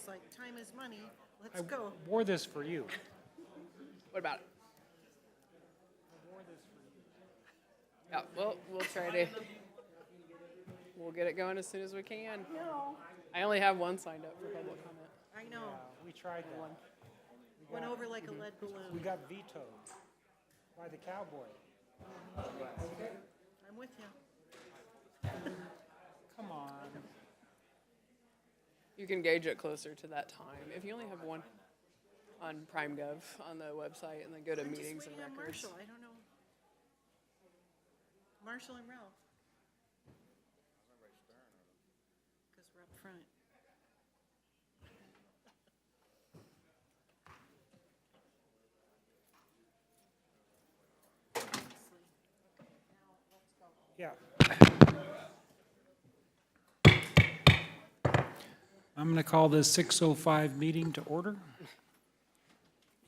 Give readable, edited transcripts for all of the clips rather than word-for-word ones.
It's like, time is money, let's go. I wore this for you. What about it? Yeah, well, we'll try to. We'll get it going as soon as we can. No, I only have one signed up for public comment. I know. We tried that. Went over like a lead We balloon. got vetoed by the cowboy. I'm with you. Come on. You can gauge it closer to that time. If you only have one on PrimeGov on the website and then go to I'm just meetings and waiting on records. Marshall, I don't know. Marshall and Ralph. Because we're up front. Yeah. I'm going to call this 6:05 meeting to order.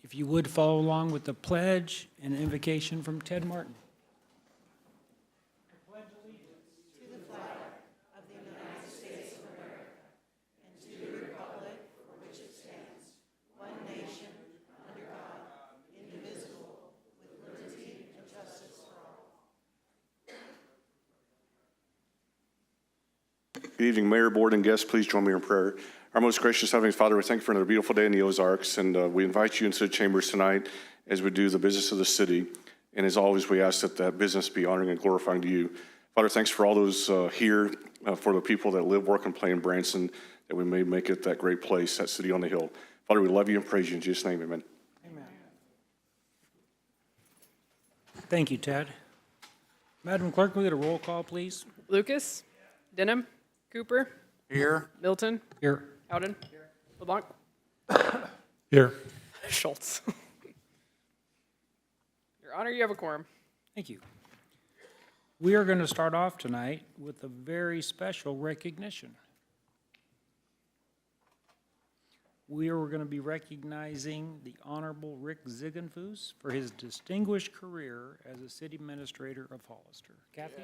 If you would follow along with the pledge and invocation from Ted Martin. Good evening, Mayor, Board, and guests. Please join me in prayer. Our most gracious Heavenly Father, we thank you for another beautiful day in the Ozarks, and we invite you into the chambers tonight as we do the business of the city. And as always, we ask that that business be honoring and glorifying to you. Father, thanks for all those here, for the people that live, work, and play in Branson, that we may make it that great place, that city on the hill. Father, we love you and praise you in Jesus' name, amen. Amen. Thank you, Ted. Madam Clerk, can we get a roll call, please? Lucas, Denham, Cooper, Here. Milton, Here. Howden, LeBlanc, Here. Schultz. Your Honor, you have a quorum. Thank you. We are going to start off tonight with a very special recognition. We are going to be recognizing the Honorable Rick Ziggfus for his distinguished career as a city administrator of Hollister. Kathy?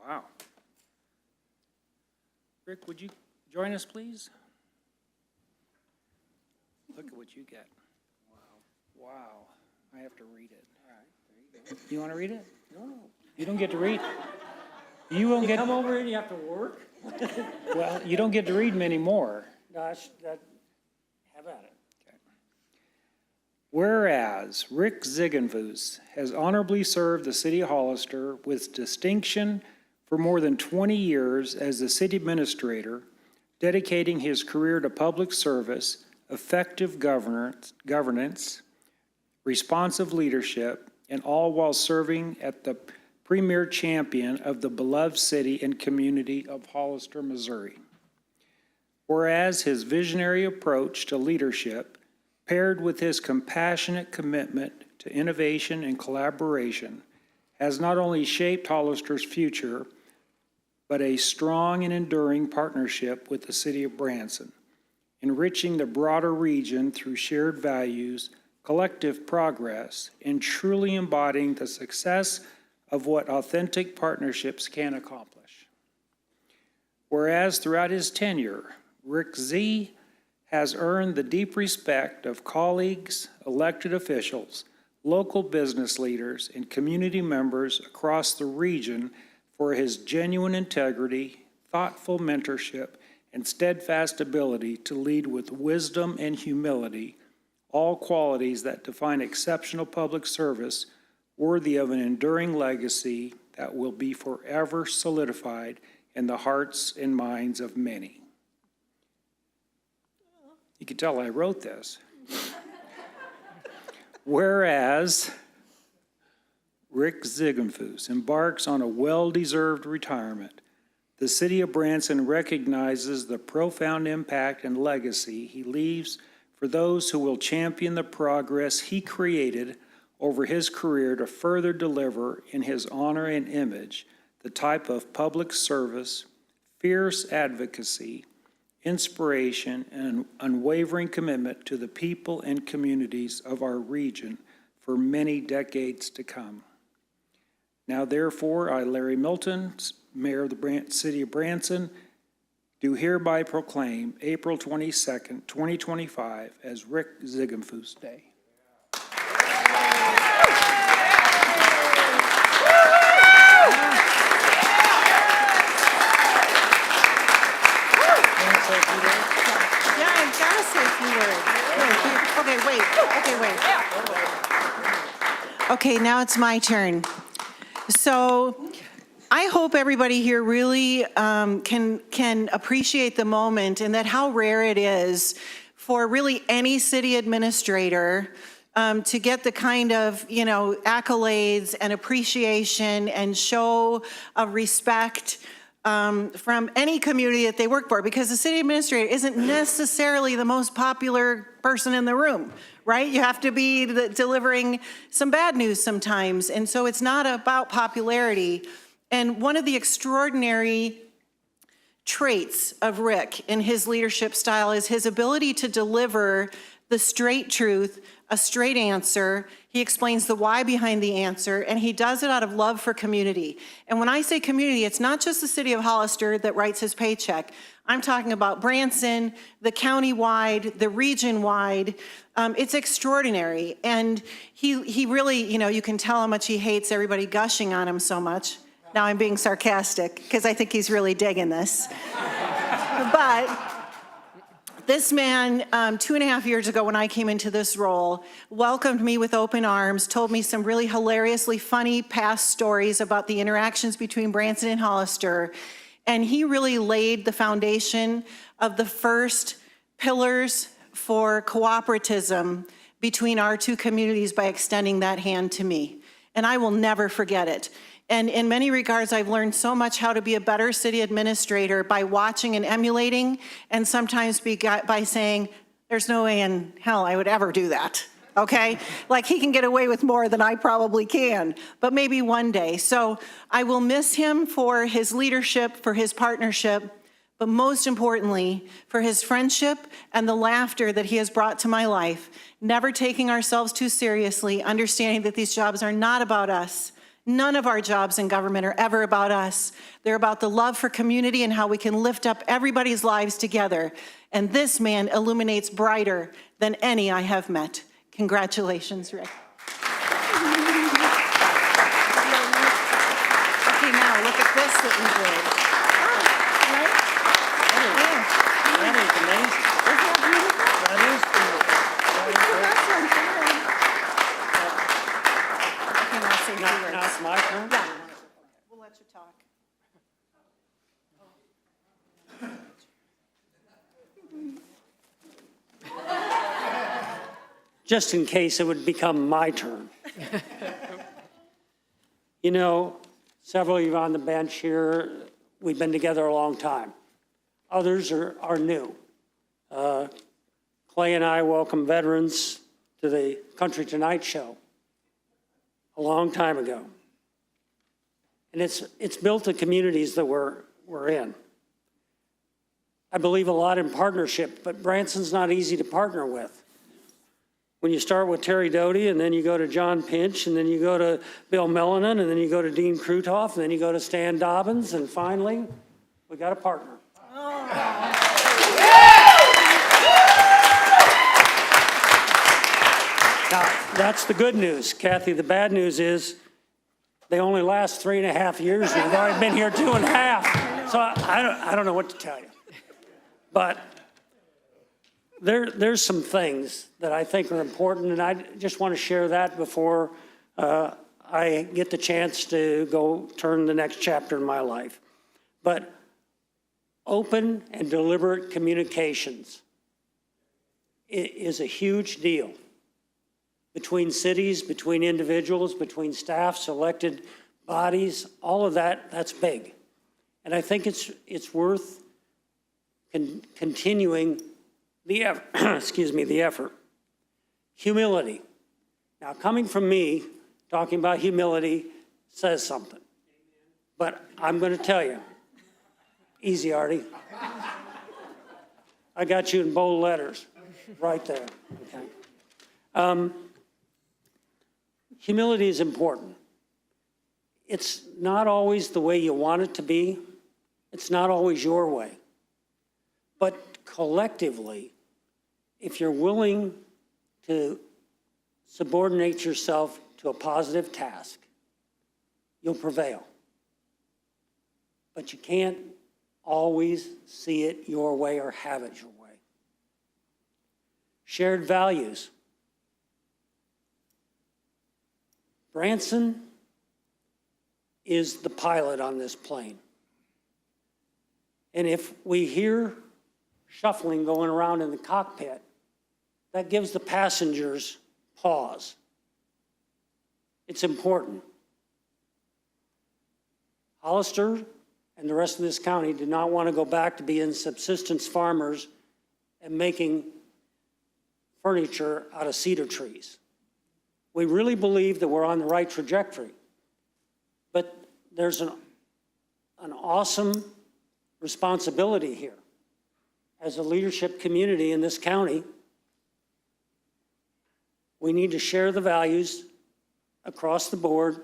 Wow. Rick, would you join us, please? Look at what you get. Wow. Wow. I have to read it. All right, there you go. You want to read it? No. You don't get to read. You won't get. Come over and you have to work? Well, you don't get to read many more. Gosh, have at it. Whereas Rick Ziggfus has honorably served the city of Hollister with distinction for more than 20 years as the city administrator, dedicating his career to public service, effective governance, responsive leadership, and all while serving at the premier champion of the beloved city and community of Hollister, Missouri. Whereas his visionary approach to leadership, paired with his compassionate commitment to innovation and collaboration, has not only shaped Hollister's future, but a strong and enduring partnership with the city of Branson, enriching the broader region through shared values, collective progress, and truly embodying the success of what authentic partnerships can accomplish. Whereas throughout his tenure, Rick Z has earned the deep respect of colleagues, elected officials, local business leaders, and community members across the region for his genuine integrity, thoughtful mentorship, and steadfast ability to lead with wisdom and humility, all qualities that define exceptional public service worthy of an enduring legacy that will be forever solidified in the hearts and minds of many. You can tell I wrote this. Whereas Rick Ziggfus embarks on a well-deserved retirement, the city of Branson recognizes the profound impact and legacy he leaves for those who will champion the progress he created over his career to further deliver in his honor and image the type of public service, fierce advocacy, inspiration, and unwavering commitment to the people and communities of our region for many decades to come. Now therefore, I, Larry Milton, Mayor of the City of Branson, do hereby proclaim April 22nd, 2025 as Rick Ziggfus Day. Yeah, I gotta say a few words. Okay, now it's my turn. So I hope everybody here really can appreciate the moment and that how rare it is for really any city administrator to get the kind of, accolades and appreciation and show of respect from any community that they work for, because the city administrator isn't necessarily the most popular person in the room, right? You have to be delivering some bad news sometimes, and so it's not about popularity. And one of the extraordinary traits of Rick in his leadership style is his ability to deliver the straight truth, a straight answer. He explains the why behind the answer, and he does it out of love for community. And when I say community, it's not just the city of Hollister that writes his paycheck. I'm talking about Branson, the county-wide, the region-wide. It's extraordinary. And he really, you can tell how much he hates everybody gushing on him so much. Now I'm being sarcastic because I think he's really digging this. But this man, 2.5 years ago when I came into this role, welcomed me with open arms, told me some really hilariously funny past stories about the interactions between Branson and Hollister, and he really laid the foundation of the first pillars for cooperatism between our two communities by extending that hand to me. And I will never forget it. And in many regards, I've learned so much how to be a better city administrator by watching and emulating, and sometimes by saying, there's no way in hell I would ever do that, okay? Like he can get away with more than I probably can, but maybe one day. So I will miss him for his leadership, for his partnership, but most importantly, for his friendship and the laughter that he has brought to my life, never taking ourselves too seriously, understanding that these jobs are not about us. None of our jobs in government are ever about us. They're about the love for community and how we can lift up everybody's lives together. And this man illuminates brighter than any I have met. Congratulations, Rick. Okay, now look at this that we did. That is amazing. That is beautiful. Okay, now say a few words. Now it's my turn? Yeah, we'll let you talk. Just in case it would become my turn. Several of you on the bench here, we've been together a long time. Others are new. Clay and I welcome veterans to the Country Tonight show a long time ago. And it's built the communities that we're in. I believe a lot in partnership, but Branson's not easy to partner with. When you start with Terry Doty, and then you go to John Pinch, and then you go to Bill Melanen, and then you go to Dean Krutoff, and then you go to Stan Dobbins, and finally, we got a partner. Now, that's the good news. Kathy, the bad news is they only last 3.5 years, and we've already been here 2.5. So I don't know what to tell you. But there's some things that I think are important, and I just want to share that before I get the chance to go turn the next chapter in my life. But open and deliberate communications is a huge deal between cities, between individuals, between staffs, elected bodies, all of that's big. And I think it's worth continuing the effort. Humility. Now, coming from me, talking about humility says something. But I'm going to tell you, easy, Artie. I got you in bold letters, right there, okay? Humility is important. It's not always the way you want it to be. It's not always your way. But collectively, if you're willing to subordinate yourself to a positive task, you'll prevail. But you can't always see it your way or have it your way. Shared values. Branson is the pilot on this plane. And if we hear shuffling going around in the cockpit, that gives the passengers pause. It's important. Hollister and the rest of this county did not want to go back to being subsistence farmers and making furniture out of cedar trees. We really believe that we're on the right trajectory. But there's an awesome responsibility here. As a leadership community in this county, we need to share the values across the board.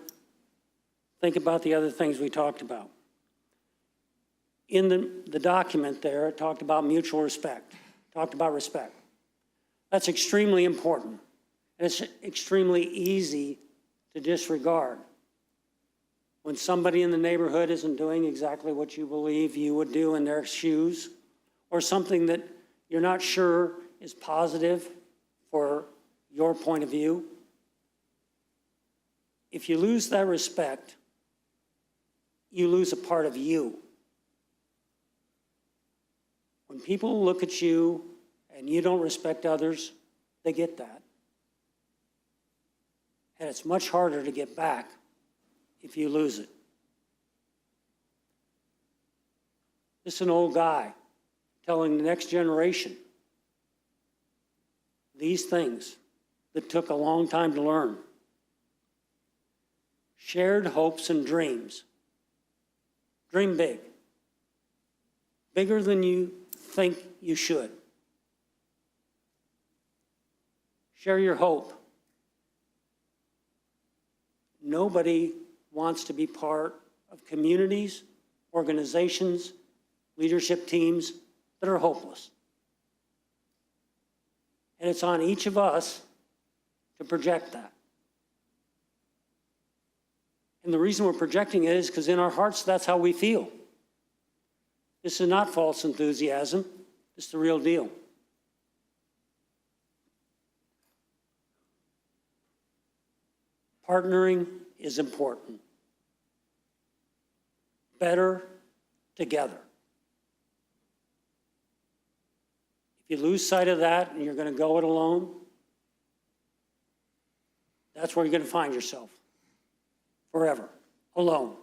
Think about the other things we talked about. In the document there, it talked about mutual respect, talked about respect. That's extremely important. And it's extremely easy to disregard. When somebody in the neighborhood isn't doing exactly what you believe you would do in their shoes, or something that you're not sure is positive for your point of view, if you lose that respect, you lose a part of you. When people look at you and you don't respect others, they get that. And it's much harder to get back if you lose it. This is an old guy telling the next generation these things that took a long time to learn. Shared hopes and dreams. Dream big. Bigger than you think you should. Share your hope. Nobody wants to be part of communities, organizations, leadership teams that are hopeless. And it's on each of us to project that. And the reason we're projecting it is because in our hearts, that's how we feel. This is not false enthusiasm. It's the real deal. Partnering is important. Better together. If you lose sight of that and you're going to go it alone, that's where you're going to find yourself. Forever. Alone.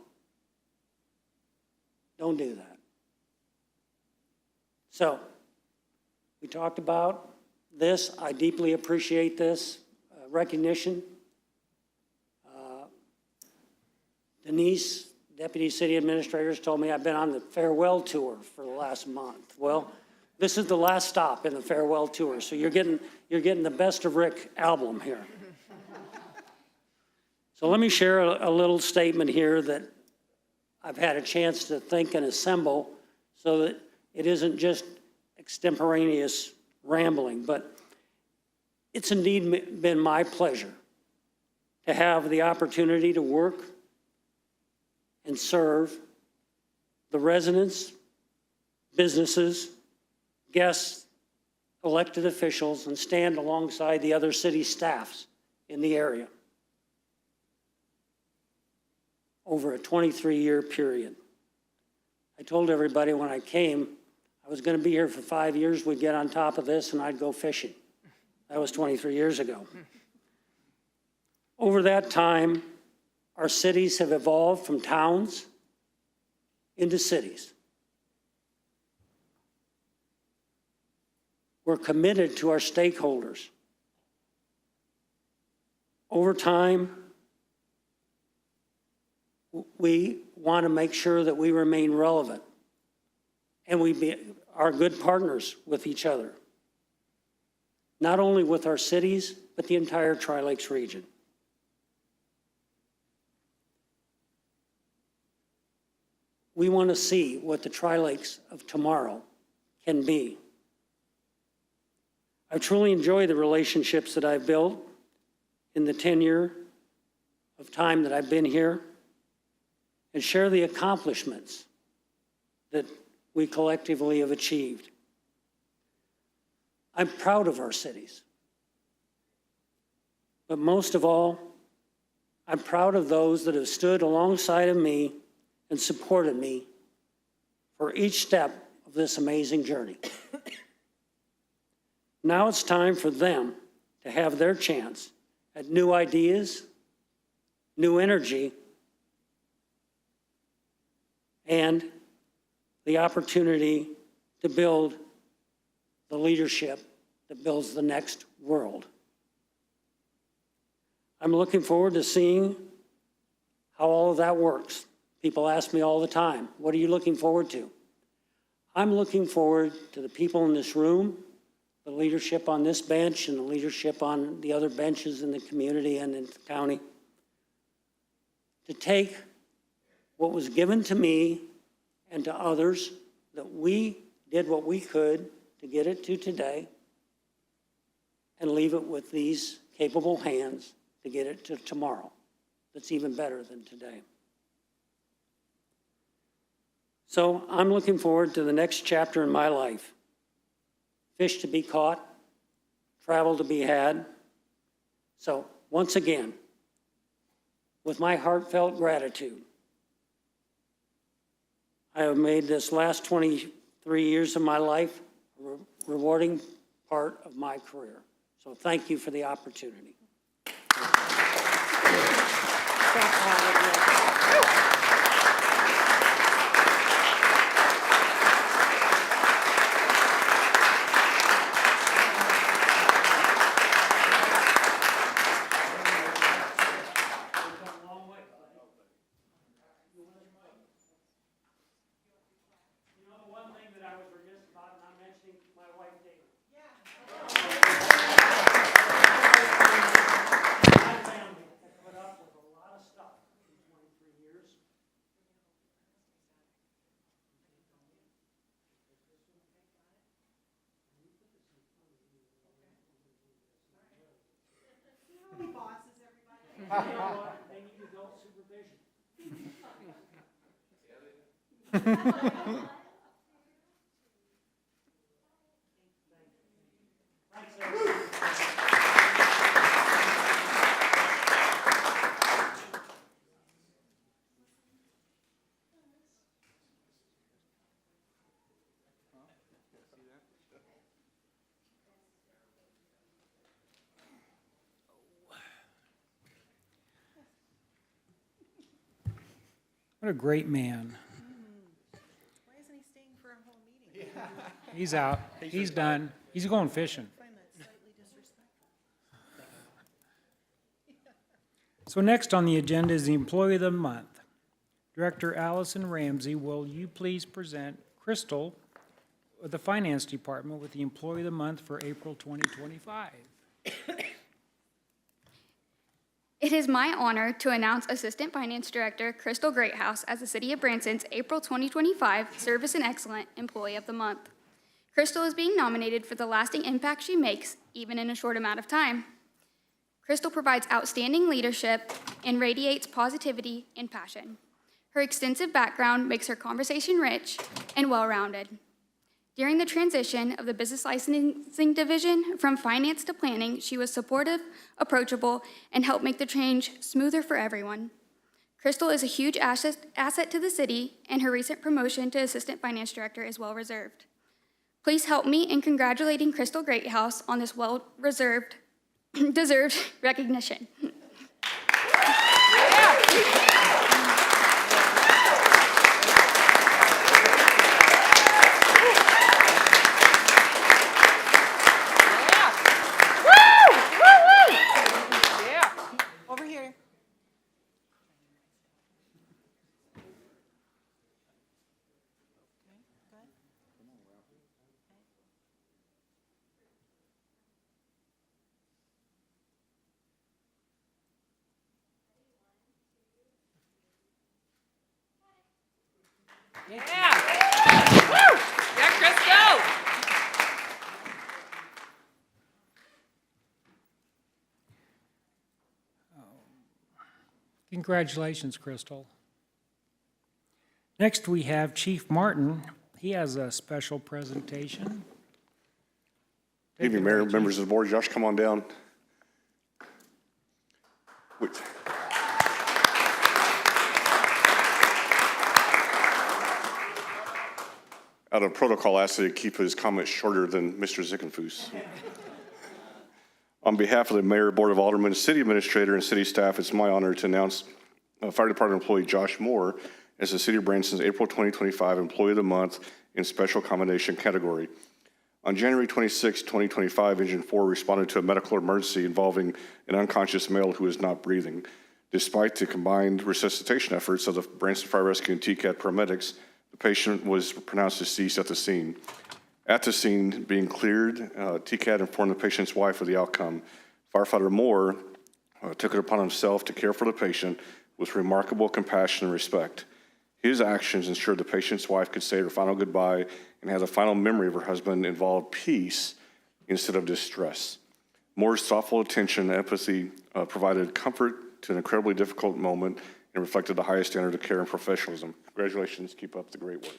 Don't do that. So, we talked about this. I deeply appreciate this recognition. Denise, Deputy City Administrators, told me I've been on the farewell tour for the last month. Well, this is the last stop in the farewell tour, so you're getting the Best of Rick album here. So let me share a little statement here that I've had a chance to think and assemble so that it isn't just extemporaneous rambling, but it's indeed been my pleasure to have the opportunity to work and serve the residents, businesses, guests, elected officials, and stand alongside the other city staffs in the area over a 23-year period. I told everybody when I came, I was going to be here for 5 years, we'd get on top of this and I'd go fishing. That was 23 years ago. Over that time, our cities have evolved from towns into cities. We're committed to our stakeholders. Over time, we want to make sure that we remain relevant and we are good partners with each other, not only with our cities, but the entire Tri-Lakes region. We want to see what the Tri-Lakes of tomorrow can be. I truly enjoy the relationships that I've built in the tenure of time that I've been here, and share the accomplishments that we collectively have achieved. I'm proud of our cities. But most of all, I'm proud of those that have stood alongside of me and supported me for each step of this amazing journey. Now it's time for them to have their chance at new ideas, new energy, and the opportunity to build the leadership that builds the next world. I'm looking forward to seeing how all of that works. People ask me all the time, what are you looking forward to? I'm looking forward to the people in this room, the leadership on this bench, and the leadership on the other benches in the community and in the county, to take what was given to me and to others, that we did what we could to get it to today, and leave it with these capable hands to get it to tomorrow that's even better than today. So I'm looking forward to the next chapter in my life. Fish to be caught, travel to be had. So once again, with my heartfelt gratitude, I have made this last 23 years of my life a rewarding part of my career. So thank you for the opportunity. They need adult supervision. What a great man. Why isn't he staying for a whole meeting? He's out. He's done. He's going fishing. I find that slightly disrespectful. So next on the agenda is the Employee of the Month. Director Allison Ramsey, will you please present Crystal of the Finance Department with the Employee of the Month for April 2025? It is my honor to announce Assistant Finance Director Crystal Greathouse as the City of Branson's April 2025 Service and Excellent Employee of the Month. Crystal is being nominated for the lasting impact she makes, even in a short amount of time. Crystal provides outstanding leadership and radiates positivity and passion. Her extensive background makes her conversation rich and well-rounded. During the transition of the Business Licensing Division from finance to planning, she was supportive, approachable, and helped make the change smoother for everyone. Crystal is a huge asset to the city, and her recent promotion to Assistant Finance Director is well-reserved. Please help me in congratulating Crystal Greathouse on this well-deserved recognition. Over here. Yeah. Woo! Yeah, Crystal! Congratulations, Crystal. Next, we have Chief Martin. He has a special presentation. Evening, Mayor, members of the board. Josh, come on down. Wait. Out of protocol, I asked that he keep his comments shorter than Mr. Ziggfus. On behalf of the Mayor, Board of Aldermen, City Administrator, and City staff, it's my honor to announce Fire Department employee Josh Moore as the City of Branson's April 2025 Employee of the Month in Special Commendation category. On January 26, 2025, Engine 4 responded to a medical emergency involving an unconscious male who is not breathing. Despite the combined resuscitation efforts of the Branson Fire Rescue and TCAT paramedics, the patient was pronounced deceased at the scene. At the scene, being cleared, TCAT informed the patient's wife of the outcome. Firefighter Moore took it upon himself to care for the patient with remarkable compassion and respect. His actions ensured the patient's wife could say her final goodbye and have the final memory of her husband involved peace instead of distress. Moore's thoughtful attention and empathy provided comfort to an incredibly difficult moment and reflected the highest standard of care and professionalism. Congratulations, keep up the great work.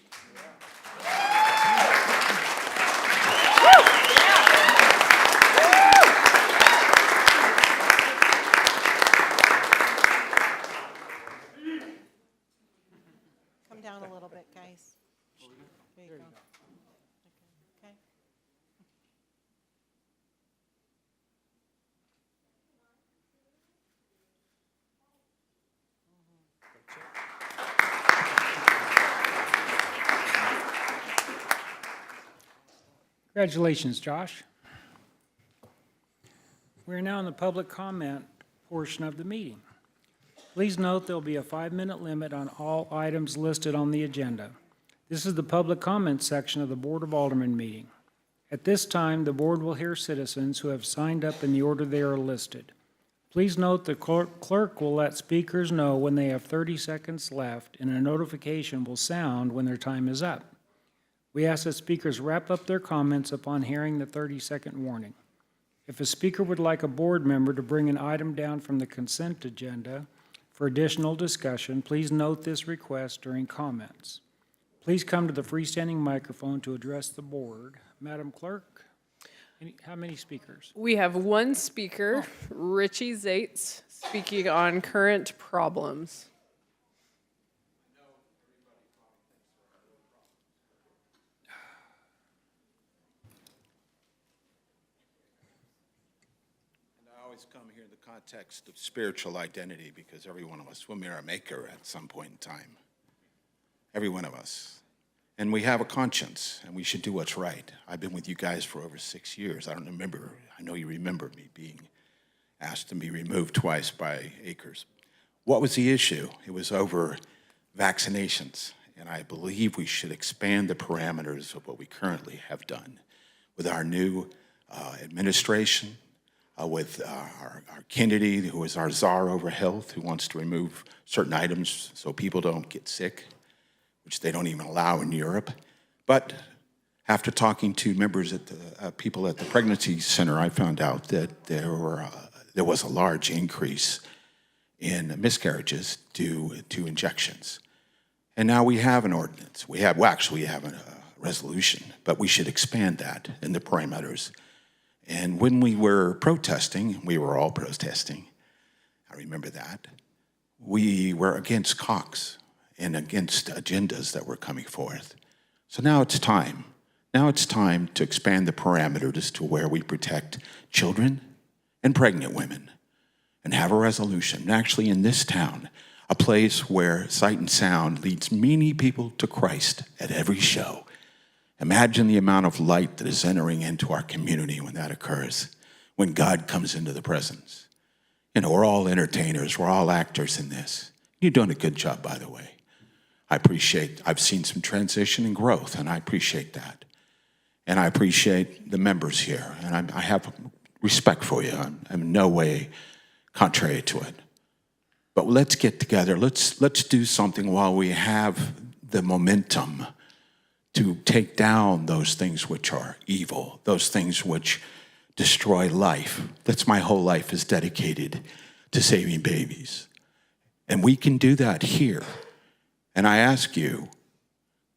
Come down a little bit, guys. There you go. Okay. Congratulations, Josh. We're now in the public comment portion of the meeting. Please note there'll be a 5-minute limit on all items listed on the agenda. This is the public comment section of the Board of Aldermen meeting. At this time, the board will hear citizens who have signed up in the order they are listed. Please note the clerk will let speakers know when they have 30 seconds left, and a notification will sound when their time is up. We ask that speakers wrap up their comments upon hearing the 30-second warning. If a speaker would like a board member to bring an item down from the consent agenda for additional discussion, please note this request during comments. Please come to the freestanding microphone to address the board. Madam Clerk, how many speakers? We have one speaker, Richie Zates, speaking on current problems. I always come here in the context of spiritual identity because every one of us will meet our maker at some point in time. Every one of us. And we have a conscience, and we should do what's right. I've been with you guys for over 6 years. I know you remember me being asked to be removed twice by Acres. What was the issue? It was over vaccinations, and I believe we should expand the parameters of what we currently have done with our new administration, with our Kennedy, who is our czar over health, who wants to remove certain items so people don't get sick, which they don't even allow in Europe. But after talking to members at the people at the pregnancy center, I found out that there was a large increase in miscarriages due to injections. And now we have an ordinance. We have a resolution, but we should expand that in the parameters. And when we were protesting, we were all protesting, I remember that, we were against Cox and against agendas that were coming forth. So now it's time. Now it's time to expand the parameters to where we protect children and pregnant women and have a resolution. And actually in this town, a place where sight and sound leads many people to Christ at every show. Imagine the amount of light that is entering into our community when that occurs, when God comes into the presence. You know, we're all entertainers, we're all actors in this. You're doing a good job, by the way. I've seen some transition and growth, and I appreciate that. And I appreciate the members here, and I have respect for you. I'm in no way contrary to it. But let's get together. Let's do something while we have the momentum to take down those things which are evil, those things which destroy life. That's my whole life is dedicated to saving babies. And we can do that here. And I ask you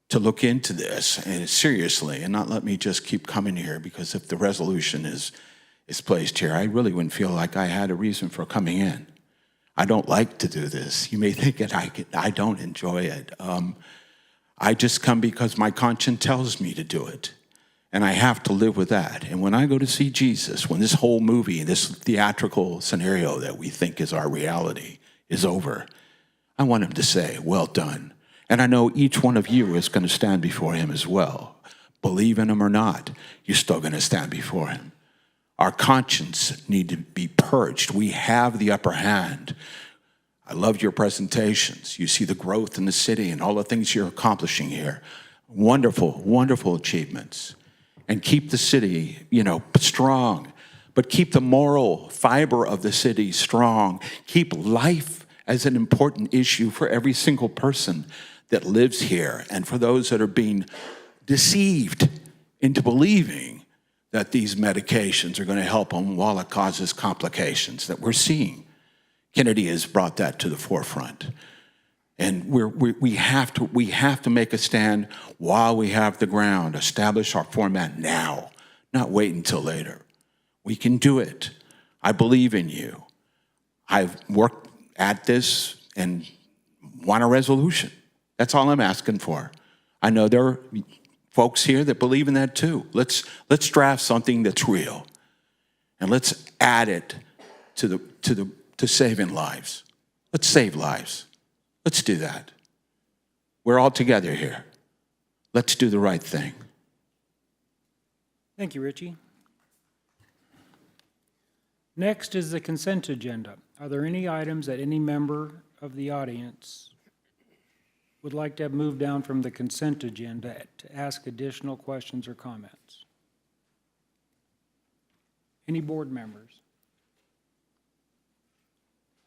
to look into this and seriously and not let me just keep coming here, because if the resolution is placed here, I really wouldn't feel like I had a reason for coming in. I don't like to do this. You may think that I don't enjoy it. I just come because my conscience tells me to do it. And I have to live with that. And when I go to see Jesus, when this whole movie, this theatrical scenario that we think is our reality is over, I want him to say, well done. And I know each one of you is going to stand before him as well. Believe in him or not, you're still going to stand before him. Our conscience need to be purged. We have the upper hand. I loved your presentations. You see the growth in the city and all the things you're accomplishing here. Wonderful, wonderful achievements. And keep the city, strong, but keep the moral fiber of the city strong. Keep life as an important issue for every single person that lives here and for those that are being deceived into believing that these medications are going to help them while it causes complications that we're seeing. Kennedy has brought that to the forefront. And we have to make a stand while we have the ground, establish our format now, not wait until later. We can do it. I believe in you. I've worked at this and want a resolution. That's all I'm asking for. I know there are folks here that believe in that too. Let's draft something that's real, and let's add it to saving lives. Let's save lives. Let's do that. We're all together here. Let's do the right thing. Thank you, Richie. Next is the consent agenda. Are there any items that any member of the audience would like to have moved down from the consent agenda to ask additional questions or comments? Any board members?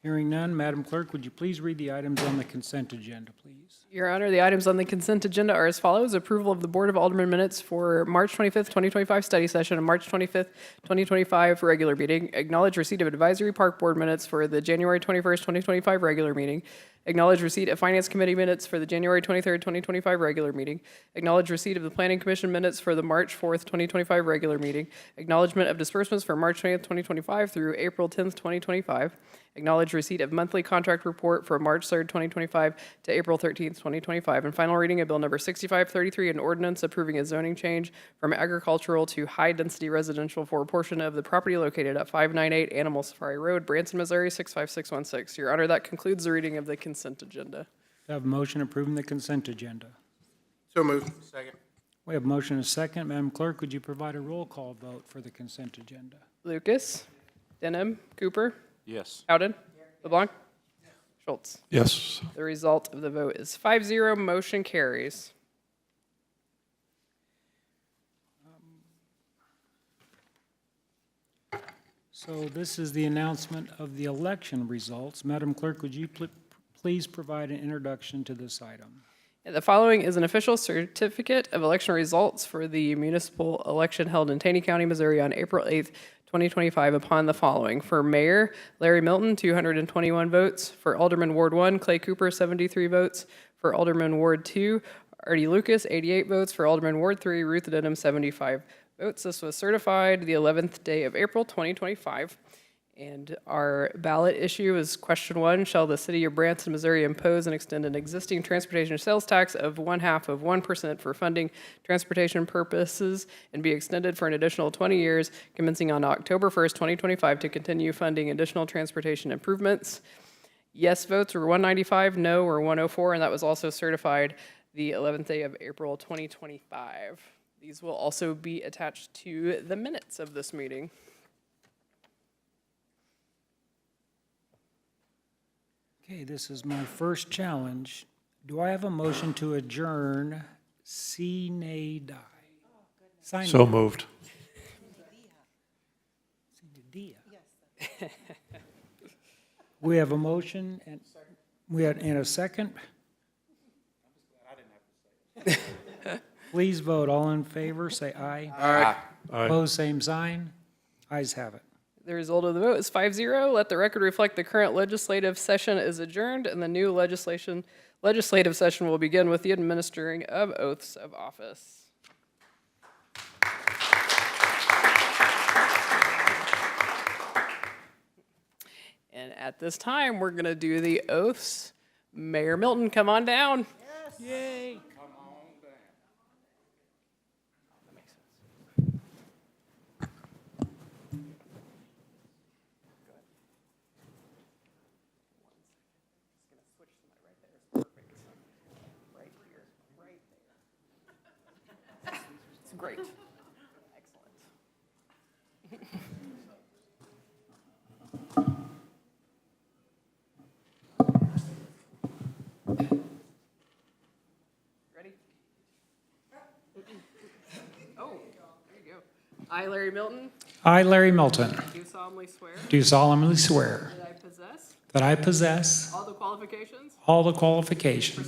Hearing none, Madam Clerk, would you please read the items on the consent agenda, please? Your Honor, the items on the consent agenda are as follows. Approval of the Board of Aldermen minutes for March 25th, 2025 study session and March 25th, 2025 regular meeting. Acknowledge receipt of Advisory Park Board minutes for the January 21st, 2025 regular meeting. Acknowledge receipt of Finance Committee minutes for the January 23rd, 2025 regular meeting. Acknowledge receipt of the Planning Commission minutes for the March 4th, 2025 regular meeting. Acknowledgement of disbursements for March 20th, 2025 through April 10th, 2025. Acknowledge receipt of monthly contract report for March 3rd, 2025 to April 13th, 2025. And final reading of Bill number 6533, an ordinance approving a zoning change from agricultural to high-density residential for a portion of the property located at 598 Animal Safari Road, Branson, Missouri, 65616. Your Honor, that concludes the reading of the consent agenda. I have a motion approving the consent agenda. So moved. Second. We have a motion and a second. Madam Clerk, would you provide a roll call vote for the consent agenda? Lucas, Denham, Cooper, Yes. Howden, LeBlanc, Schultz. Yes. The result of the vote is 5-0. Motion carries. So this is the announcement of the election results. Madam Clerk, would you please provide an introduction to this item? The following is an official certificate of election results for the municipal election held in Taney County, Missouri on April 8th, 2025 upon the following. For Mayor, Larry Milton, 221 votes. For Alderman Ward 1, Clay Cooper, 73 votes. For Alderman Ward 2, Artie Lucas, 88 votes. For Alderman Ward 3, Ruth Denham, 75 votes. This was certified the 11th day of April, 2025. And our ballot issue is question 1. Shall the city of Branson, Missouri impose and extend an existing transportation sales tax of 0.5% for funding transportation purposes and be extended for an additional 20 years commencing on October 1st, 2025 to continue funding additional transportation improvements? Yes votes were 195, no were 104, and that was also certified the 11th day of April, 2025. These will also be attached to the minutes of this meeting. Okay, this is my first challenge. Do I have a motion to adjourn sine die? So moved. We have a motion and we had in a second. Please vote. All in favor, say aye. Aye. Opposed, same sign. Ayes have it. The result of the vote is 5-0. Let the record reflect the current legislative session is adjourned, and the new legislative session will begin with the administering of oaths of office. And at this time, we're going to do the oaths. Mayor Milton, come on down. Yay. Great. Excellent. Ready? Oh, there you go. I, Larry Milton, I, Larry Milton, do solemnly swear do solemnly swear that I possess that I possess all the qualifications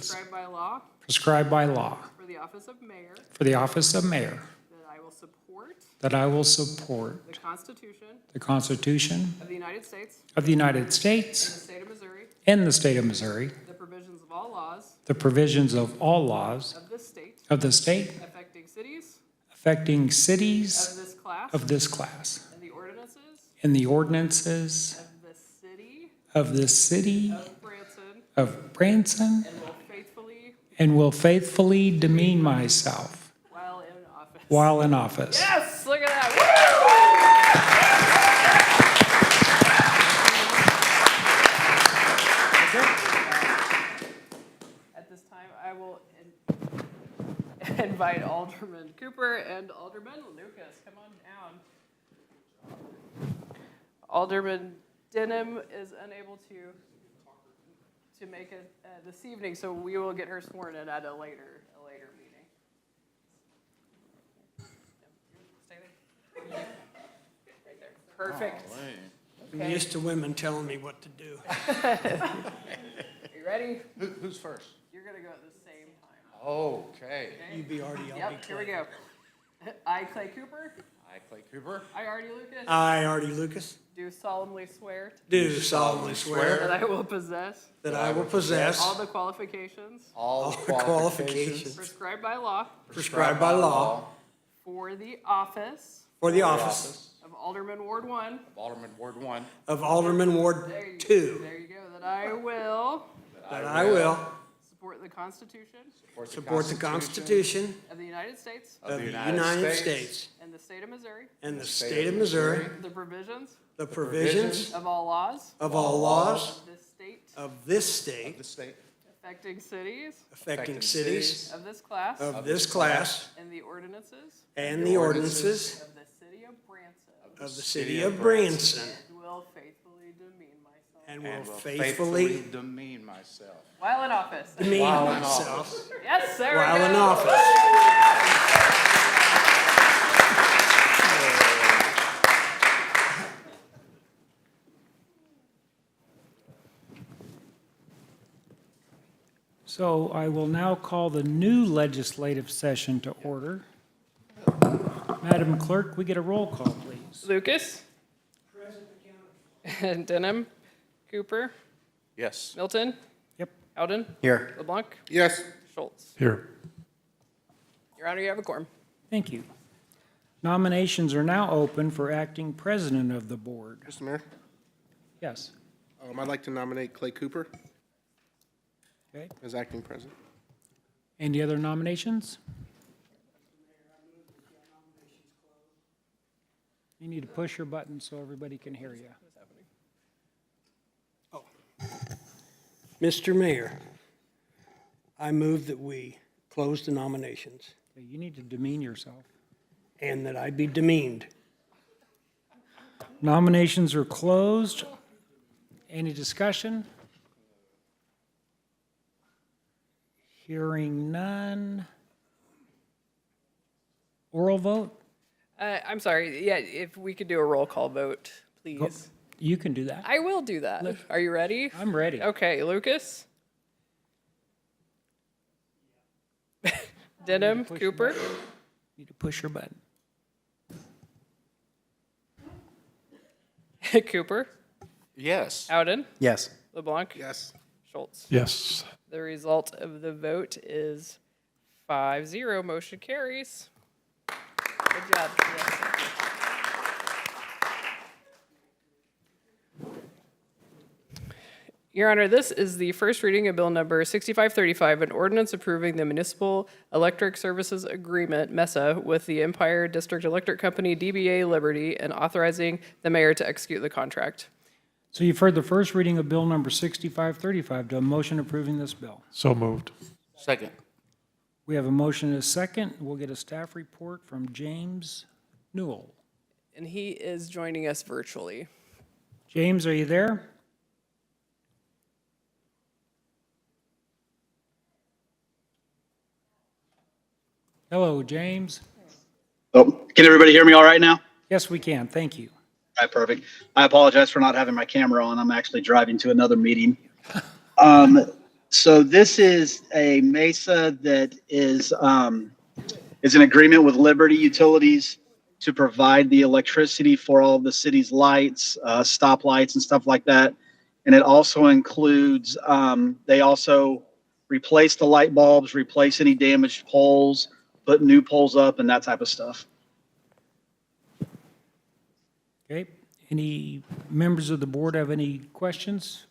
prescribed by law for the office of mayor, for the office of mayor, that I will support the the Constitution of the United States of the United and the States state of Missouri, and the state of Missouri, the provisions of all laws the provisions of all laws of this state of the state affecting cities affecting cities of this class of this class, and the ordinances of the city of Branson, of Branson, and will faithfully demean myself while in office. while in office. Yes, look at that. At this time, I will invite Alderman Cooper and Alderman Lucas. Come on down. Alderman Denham is unable to make it this evening, so we will get her sworn in at a later meeting. Stay there. Right there. Perfect. I'm used to women telling me what to do. Are you ready? Who's first? You're gonna go at the same time. Okay. You be Artie, I'll be Yep, here we Clay. go. I, Clay Cooper, I, Clay Cooper. I, Artie Lucas, I, Artie Lucas, do solemnly swear do solemnly that swear I will possess that I will possess all the qualifications All the qualifications prescribed by law prescribed by law for the office for the office of Alderman Ward 1. Alderman Ward 1. of Alderman Ward There you 2, There you go. That I will that I will support the Constitution support the Constitution of the United States of the United States and the state of Missouri, and the state of Missouri, the provisions the provisions of all laws of all laws of this state of this state The state. affecting cities affecting cities of this class of this class and the ordinances and the ordinances of the city of Branson, of the city of Branson, and will faithfully demean myself and will faithfully demean myself. while in office. demean While in myself Yes, there while we go. in office. So I will now call the new legislative session to order. Madam Clerk, we get a roll call, please. Lucas. And Denham. Cooper. Yes. Milton. Yep. Howden. Here. LeBlanc. Yes. Schultz. Here. Your Honor, you have a quorum. Thank you. Nominations are now open for acting president of the board. Mr. Mayor, Yes. I'd like to nominate Clay Cooper Okay. as acting president. Any other nominations? You need to push your button so everybody can hear you. Mr. Mayor, I move that we close the nominations Okay, you need to demean yourself. and that I be demeaned. Nominations are closed. Any discussion? Hearing none. Oral vote? I'm sorry. Yeah, if we could do a roll call vote, please. You can do that. I will do that. Are you ready? I'm ready. Okay, Lucas. Denham, Cooper, Need to push your button. Cooper, Yes. Howden, Yes. LeBlanc, Yes. Schultz. Yes. The result of the vote is 5-0. Motion carries. Good job. Your Honor, this is the first reading of Bill Number 6535, an ordinance approving the Municipal Electric Services Agreement, MESA, with the Empire District Electric Company, DBA Liberty, and authorizing the mayor to execute the contract. So you've heard the first reading of bill number 6535. Do I have a motion approving this bill? So moved. Second. We have a motion and a second. We'll get a staff report from James Newell. And he is joining us virtually. James, are you there? Hello, James. Oh, can everybody hear me all right now? Yes, we can. Thank you. All right, perfect. I apologize for not having my camera on. I'm actually driving to another meeting. So this is a MESA that is an agreement with Liberty Utilities to provide the electricity for all of the city's lights, stoplights and stuff like that. And it also includes, they also replace the light bulbs, replace any damaged poles, put new poles up and that type of stuff. Okay. Any members of the board have any questions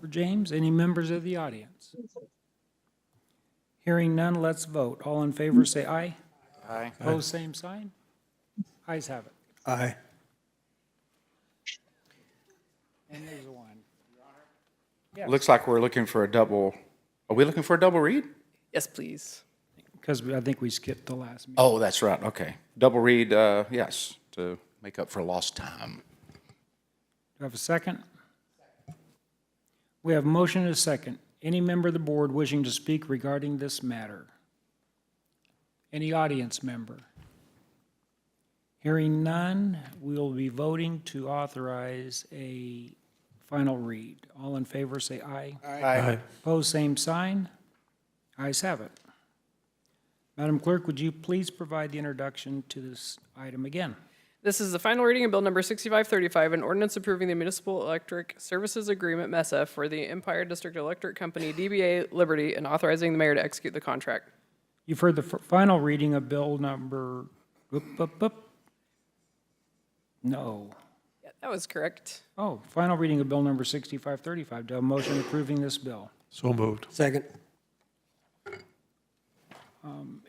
for James? Any members of the audience? Hearing none, let's vote. All in favor, say aye. Aye. Opposed, same sign. Ayes have it. Aye. And there's one. Looks like we're looking for a double. Are we looking for a double read? Yes, please. Because I think we skipped the last meeting. Oh, that's right. Okay. Double read, yes, to make up for lost time. Do I have a second? We have a motion and a second. Any member of the board wishing to speak regarding this matter? Any audience member? Hearing none, we will be voting to authorize a final read. All in favor, say aye. Aye. Opposed, same sign. Ayes have it. Madam Clerk, would you please provide the introduction to this item again? This is the final reading of Bill Number 6535, an ordinance approving the Municipal Electric Services Agreement, MESA, for the Empire District Electric Company, DBA Liberty, and authorizing the mayor to execute the contract. You've heard the final reading of bill number, no. Yeah, that was correct. Oh, final reading of bill number 6535. Do I have a motion approving this bill? So moved. Second.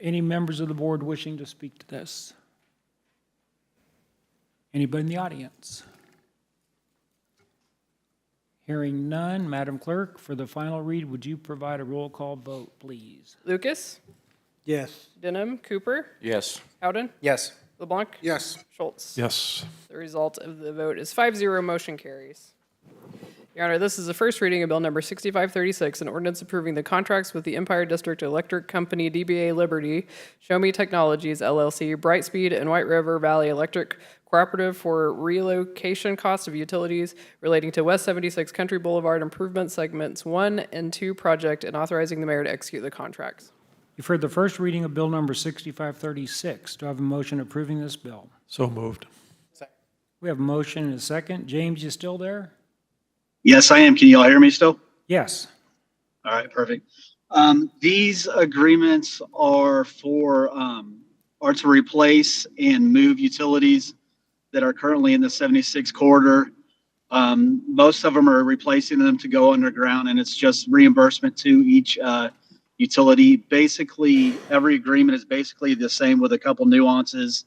Any members of the board wishing to speak to this? Anybody in the audience? Hearing none, Madam Clerk, for the final read, would you provide a roll call vote, please? Lucas, Yes. Denham, Cooper, Yes. Howden, Yes. LeBlanc, Yes. Schultz. Yes. The result of the vote is 5-0. Motion carries. Your Honor, this is the first reading of Bill Number 6536, an ordinance approving the contracts with the Empire District Electric Company, DBA Liberty, Show Me Technologies, LLC, Brightspeed, and White River Valley Electric Cooperative for relocation cost of utilities relating to West 76 Country Boulevard Improvement Segments 1 and 2 project, and authorizing the mayor to execute the contracts. You've heard the first reading of bill number 6536. Do I have a motion approving this bill? So moved. We have a motion and a second. James, you still there? Yes, I am. Can you all hear me still? Yes. All right, perfect. These agreements are are to replace and move utilities that are currently in the 76 corridor. Most of them are replacing them to go underground, and it's just reimbursement to each utility. Basically, every agreement is basically the same with a couple nuances,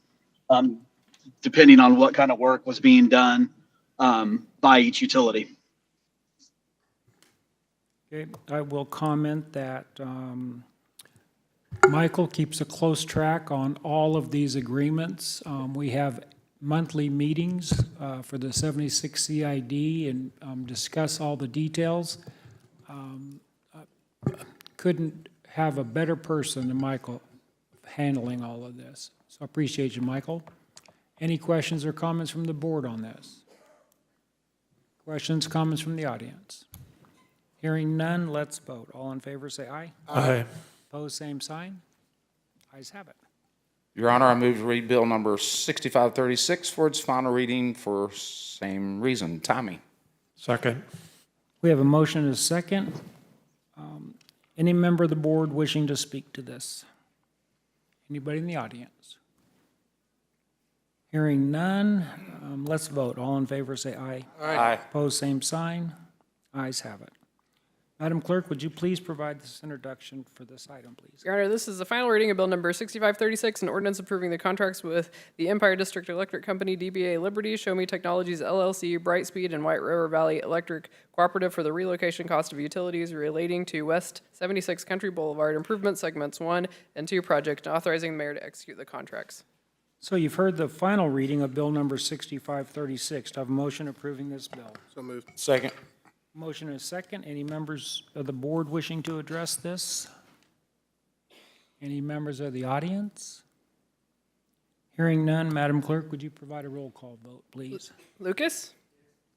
depending on what kind of work was being done by each utility. Okay, I will comment that Michael keeps a close track on all of these agreements. We have monthly meetings for the 76 CID and discuss all the details. Couldn't have a better person than Michael handling all of this. So I appreciate you, Michael. Any questions or comments from the board on this? Questions, comments from the audience? Hearing none, let's vote. All in favor, say aye. Aye. Opposed, same sign. Ayes have it. Your Honor, I move to read Bill number 6536 for its final reading for same reason, timing. Second. We have a motion and a second. Any member of the board wishing to speak to this? Anybody in the audience? Hearing none, let's vote. All in favor, say aye. Aye. Opposed, same sign. Ayes have it. Madam Clerk, would you please provide this introduction for this item, please? Your Honor, this is the final reading of Bill number 6536, an ordinance approving the contracts with the Empire District Electric Company, DBA Liberty, Show Me Technologies LLC, Brightspeed, and White River Valley Electric Cooperative for the relocation cost of utilities relating to West 76 Country Boulevard Improvement Segments 1 and 2 project, and authorizing the mayor to execute the contracts. So you've heard the final reading of Bill number 6536. Do I have a motion approving this bill? So moved. Second. Motion and a second. Any members of the board wishing to address this? Any members of the audience? Hearing none, Madam Clerk, would you provide a roll call vote, please? Lucas?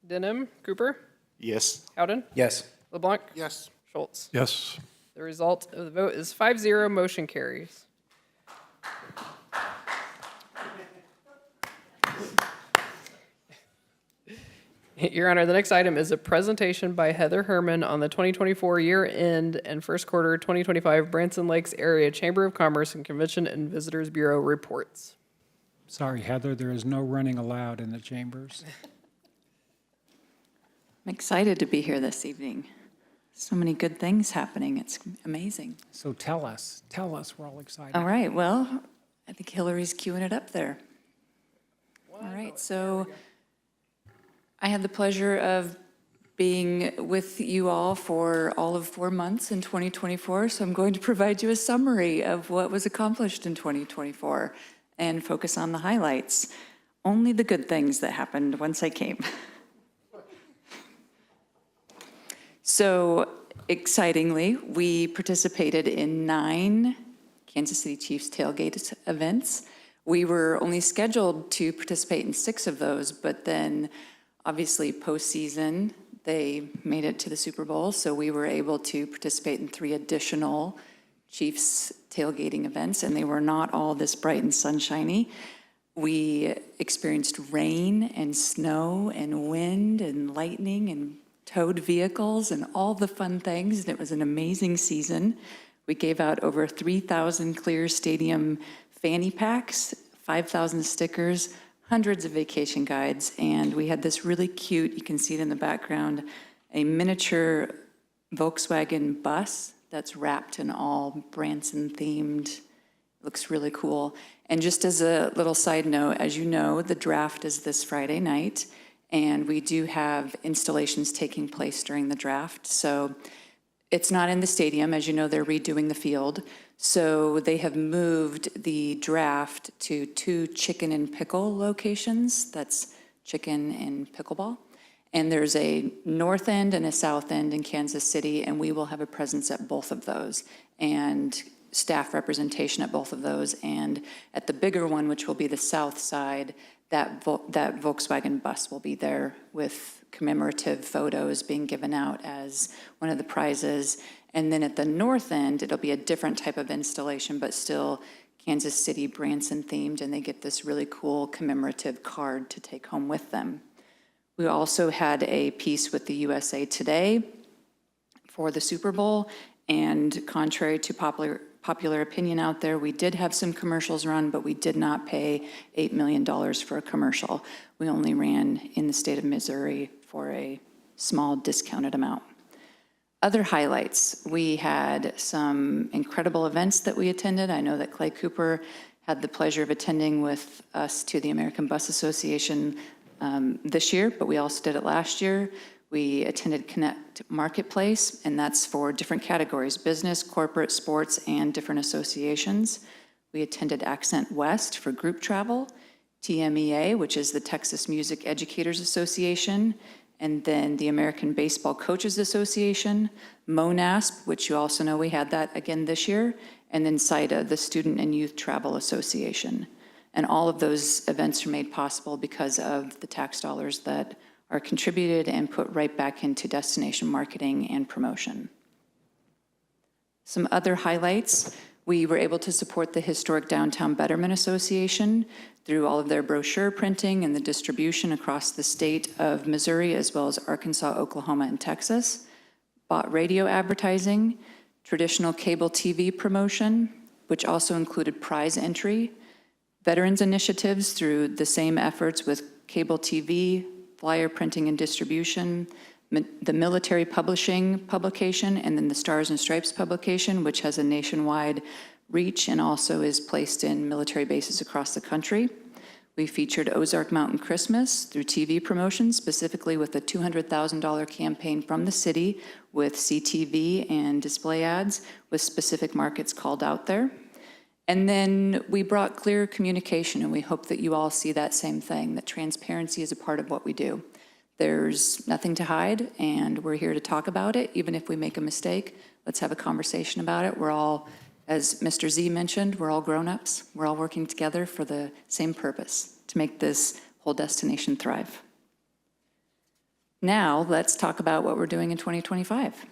Denham? Cooper? Yes. Howden? Yes. LeBlanc? Yes. Schultz? Yes. The result of the vote is 5-0, motion carries. Your Honor, the next item is a presentation by Heather Herman on the 2024 year-end and first quarter 2025 Branson Lakes Area Chamber of Commerce and Convention and Visitors Bureau reports. Sorry, Heather, there is no running allowed in the chambers. I'm excited to be here this evening. So many good things happening. It's amazing. So tell us, we're all excited. All right, well, I think Hillary's queuing it up there. All right, so I had the pleasure of being with you all for all of 4 months in 2024, so I'm going to provide you a summary of what was accomplished in 2024 and focus on the highlights. Only the good things that happened once I came. So excitingly, we participated in 9 Kansas City Chiefs tailgate events. We were only scheduled to participate in 6 of those, but then obviously postseason, they made it to the Super Bowl, so we were able to participate in 3 additional Chiefs tailgating events, and they were not all this bright and sunshiny. We experienced rain and snow and wind and lightning and towed vehicles and all the fun things, and it was an amazing season. We gave out over 3,000 clear stadium fanny packs, 5,000 stickers, hundreds of vacation guides, and we had this really cute, you can see it in the background, a miniature Volkswagen bus that's wrapped in all Branson themed. Looks really cool. And just as a little side note, as you know, the draft is this Friday night, and we do have installations taking place during the draft. So it's not in the stadium. As you know, they're redoing the field. So they have moved the draft to 2 chicken and pickle locations. That's chicken and pickleball. And there's a north end and a south end in Kansas City, and we will have a presence at both of those and staff representation at both of those. And at the bigger one, which will be the south side, that Volkswagen bus will be there with commemorative photos being given out as one of the prizes. And then at the north end, it'll be a different type of installation, but still Kansas City, Branson themed, and they get this really cool commemorative card to take home with them. We also had a piece with the USA Today for the Super Bowl, and contrary to popular opinion out there, we did have some commercials run, but we did not pay $8 million for a commercial. We only ran in the state of Missouri for a small discounted amount. Other highlights, we had some incredible events that we attended. I know that Clay Cooper had the pleasure of attending with us to the American Bus Association this year, but we also did it last year. We attended Connect Marketplace, and that's for different categories, business, corporate, sports, and different associations. We attended Accent West for group travel, TMEA, which is the Texas Music Educators Association, and then the American Baseball Coaches Association, MONASP, which you also know we had that again this year, and then SIDA, the Student and Youth Travel Association. And all of those events are made possible because of the tax dollars that are contributed and put right back into destination marketing and promotion. Some other highlights, we were able to support the Historic Downtown Betterment Association through all of their brochure printing and the distribution across the state of Missouri, as well as Arkansas, Oklahoma, and Texas. Bought radio advertising, traditional cable TV promotion, which also included prize entry, veterans initiatives through the same efforts with cable TV, flyer printing and distribution, the military publication, and then the Stars and Stripes publication, which has a nationwide reach and also is placed in military bases across the country. We featured Ozark Mountain Christmas through TV promotions, specifically with a $200,000 campaign from the city with CTV and display ads with specific markets called out there. And then we brought clear communication, and we hope that you all see that same thing, that transparency is a part of what we do. There's nothing to hide, and we're here to talk about it. Even if we make a mistake, let's have a conversation about it. We're all, as Mr. Z mentioned, we're all grown-ups. We're all working together for the same purpose, to make this whole destination thrive. Now, let's talk about what we're doing in 2025.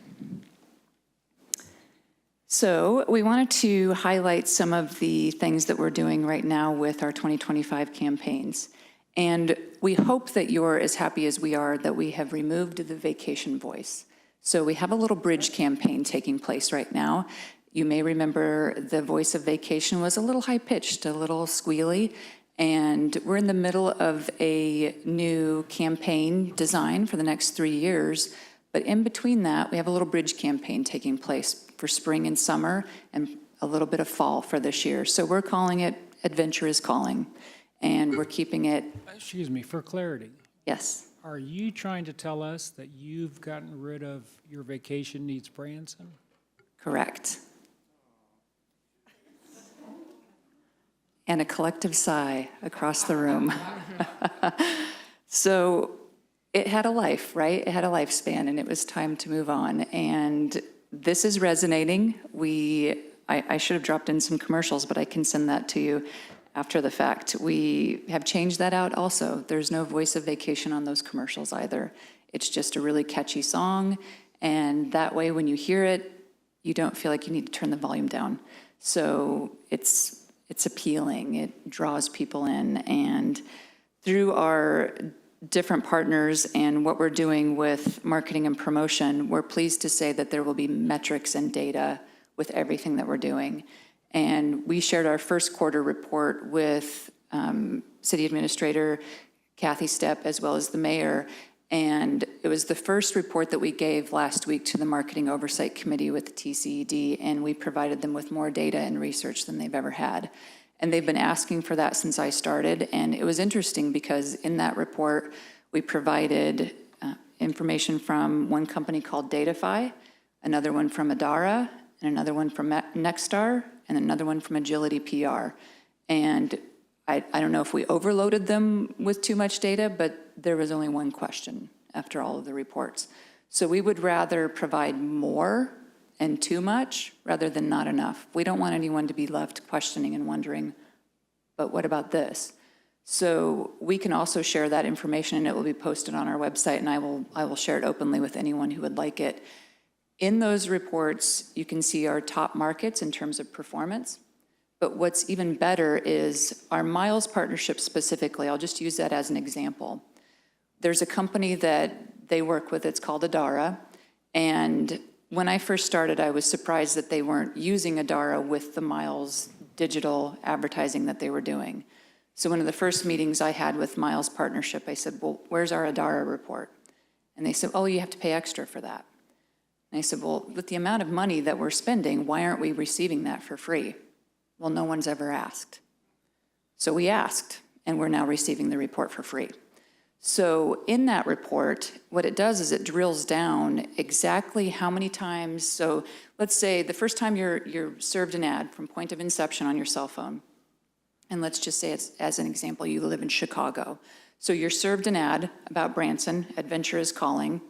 So we wanted to highlight some of the things that we're doing right now with our 2025 campaigns. And we hope that you're as happy as we are that we have removed the vacation voice. So we have a little bridge campaign taking place right now. You may remember the voice of vacation was a little high-pitched, a little squealy, and we're in the middle of a new campaign design for the next 3 years. But in between that, we have a little bridge campaign taking place for spring and summer and a little bit of fall for this year. So we're calling it Adventure is Calling, and we're keeping it. Excuse me, for clarity, Yes. are you trying to tell us that you've gotten rid of your vacation needs Branson? Correct. And a collective sigh across the room. So it had a life, right? It had a lifespan, and it was time to move on. And this is resonating. I should have dropped in some commercials, but I can send that to you after the fact. We have changed that out also. There's no voice of vacation on those commercials either. It's just a really catchy song, and that way when you hear it, you don't feel like you need to turn the volume down. So it's appealing, it draws people in, and through our different partners and what we're doing with marketing and promotion, we're pleased to say that there will be metrics and data with everything that we're doing. And we shared our first quarter report with City Administrator Kathy Stepp as well as the mayor. And it was the first report that we gave last week to the Marketing Oversight Committee with the TCED, and we provided them with more data and research than they've ever had. And they've been asking for that since I started, and it was interesting because in that report, we provided information from one company called Datafy, another one from Adara, and another one from Nexstar, and another one from Agility PR. And I don't know if we overloaded them with too much data, but there was only one question after all of the reports. So we would rather provide more and too much rather than not enough. We don't want anyone to be left questioning and wondering, but what about this? So we can also share that information, and it will be posted on our website, and I will share it openly with anyone who would like it. In those reports, you can see our top markets in terms of performance. But what's even better is our Miles partnership specifically. I'll just use that as an example. There's a company that they work with, it's called Adara. And when I first started, I was surprised that they weren't using Adara with the Miles digital advertising that they were doing. So one of the first meetings I had with Miles Partnership, I said, well, where's our Adara report? And they said, oh, you have to pay extra for that. And I said, well, with the amount of money that we're spending, why aren't we receiving that for free? Well, no one's ever asked. So we asked, and we're now receiving the report for free. So in that report, what it does is it drills down exactly how many times. So let's say the first time you're served an ad from point of inception on your cell phone, and let's just say it's, as an example, you live in Chicago. So you're served an ad about Branson, Adventure is Calling,